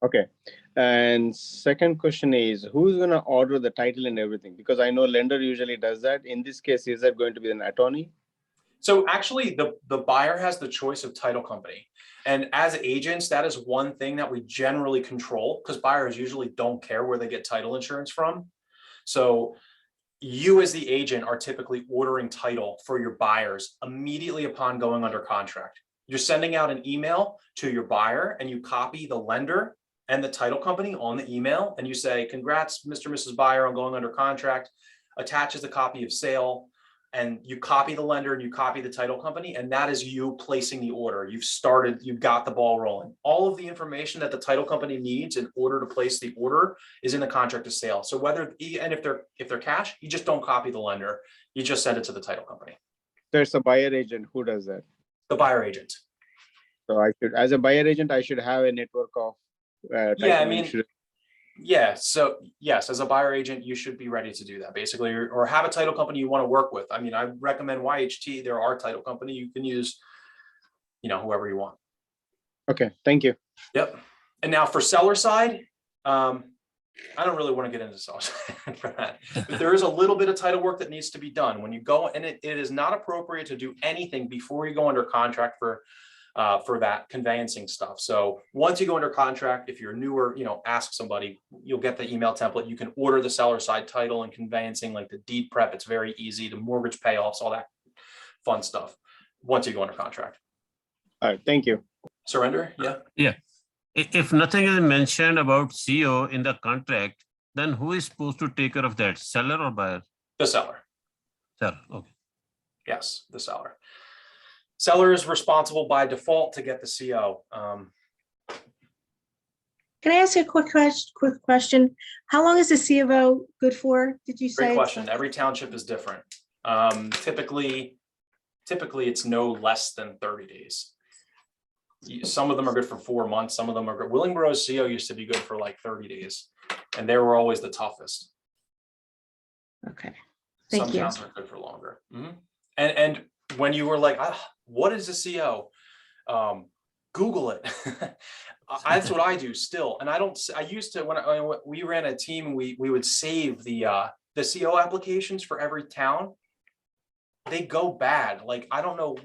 Okay. And second question is, who's going to order the title and everything? Because I know lender usually does that. In this case, is that going to be an attorney? So actually the buyer has the choice of title company. And as agents, that is one thing that we generally control because buyers usually don't care where they get title insurance from. So you as the agent are typically ordering title for your buyers immediately upon going under contract. You're sending out an email to your buyer and you copy the lender and the title company on the email. And you say, congrats, Mr. and Mrs. Buyer, on going under contract, attaches a copy of sale. and you copy the lender and you copy the title company, and that is you placing the order. You've got the ball rolling. All of the information that the title company needs in order to place the order is in the contract of sale. So if they're cash, you just don't copy the lender. You just send it to the title company. There's a buyer agent who does that. The buyer agent. So as a buyer agent, I should have a network of. Yeah, I mean, yeah. So yes, as a buyer agent, you should be ready to do that basically, or have a title company you want to work with. I mean, I recommend YHT. They're our title company. You can use, whoever you want. Okay, thank you. Yep. And now for seller side, I don't really want to get into seller side for that, but there is a little bit of title work that needs to be done when you go, and it is not appropriate to do anything before you go under contract for that conveyancing stuff. So once you go under contract, if you're newer, ask somebody, you'll get the email template. You can order the seller side title and conveyancing, like the deed prep. It's very easy, the mortgage payoffs, all that fun stuff. Once you go under contract. All right, thank you. Surrender. Yeah. Yeah. If nothing is mentioned about CO in the contract, then who is supposed to take care of that? Seller or buyer? The seller. Seller. Okay. Yes, the seller. Seller is responsible by default to get the CO. Can I ask you a quick question? How long is the CO good for? Did you say? Great question. Every township is different. Typically it's no less than 30 days. Some of them are good for 4 months. Some of them are good. Willingboro's CO used to be good for like 30 days, and they were always the toughest. Okay. Thank you. Some towns are good for longer. Mm-hmm. And when you were like, what is a CO? Google it. That's what I do still. And I used to, when we ran a team, we would save the CO applications for every town. They go bad. Like, I don't know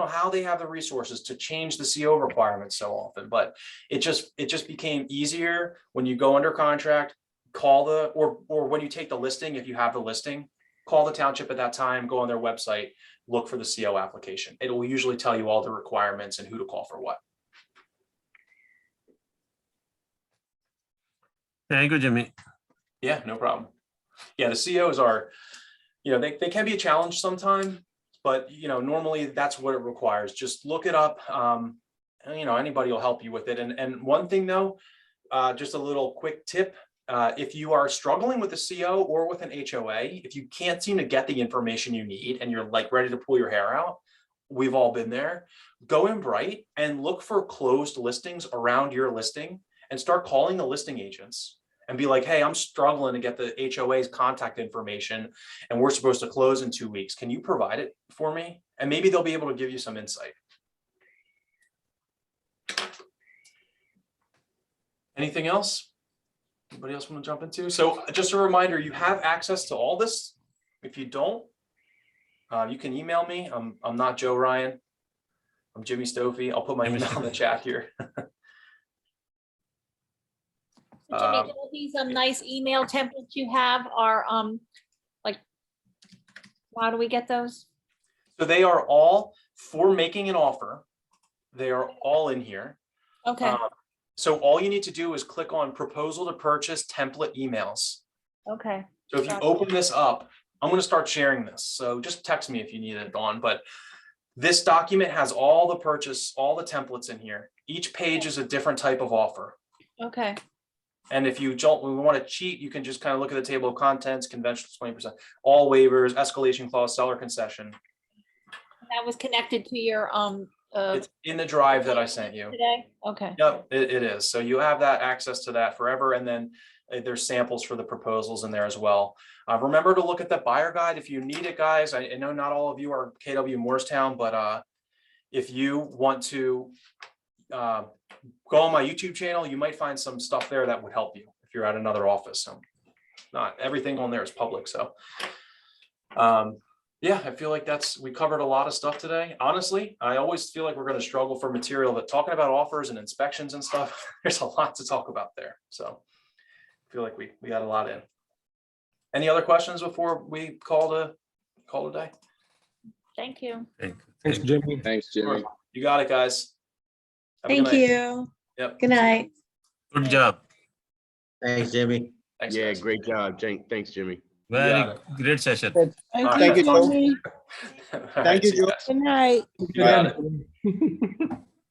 how they have the resources to change the CO requirements so often, but it just became easier when you go under contract, or when you take the listing, if you have the listing, call the township at that time, go on their website, look for the CO application. It will usually tell you all the requirements and who to call for what. Thank you, Jimmy. Yeah, no problem. Yeah, the COs are, they can be a challenge sometimes, but normally that's what it requires. Just look it up. Anybody will help you with it. And one thing though, just a little quick tip. If you are struggling with a CO or with an HOA, if you can't seem to get the information you need and you're like ready to pull your hair out, we've all been there. Go in Bright and look for closed listings around your listing and start calling the listing agents and be like, hey, I'm struggling to get the HOA's contact information and we're supposed to close in 2 weeks. Can you provide it for me? And maybe they'll be able to give you some insight. Anything else? Anybody else want to jump into? So just a reminder, you have access to all this. If you don't, you can email me. I'm not Joe Ryan. I'm Jimmy Stoffi. I'll put my email in the chat here. Jimmy, all these nice email templates you have are like, how do we get those? So they are all for making an offer. They are all in here. Okay. So all you need to do is click on proposal to purchase template emails. Okay. So if you open this up, I'm going to start sharing this. So just text me if you need it on, but this document has all the all the templates in here. Each page is a different type of offer. Okay. And if you don't want to cheat, you can just kind of look at the table of contents, conventional 20%, all waivers, escalation clause, seller concession. That was connected to your it's in the drive that I sent you today. Okay. Yep, it is. So you have that access to that forever. And then there's samples for the proposals in there as well. Remember to look at that buyer guide if you need it, guys. I know not all of you are KW Morristown, but if you want to go on my YouTube channel, you might find some stuff there that would help you if you're at another office. So not everything on there is public. So yeah, I feel like we covered a lot of stuff today. Honestly, I always feel like we're going to struggle for material, but talking about offers and inspections and stuff, there's a lot to talk about there. So I feel like we got a lot in. Any other questions before we call a day? Thank you. Thanks, Jimmy. Thanks, Jimmy. You got it, guys. Have a good Thank night. you. Yep. Good night. Good job. Thanks, Jimmy. Thanks, Yeah, guys. great job, Thanks, Jimmy. Very got it. great session. Thank All you, right. Jimmy. All right, Thank you, see you Joe. guys. Good night. You got it.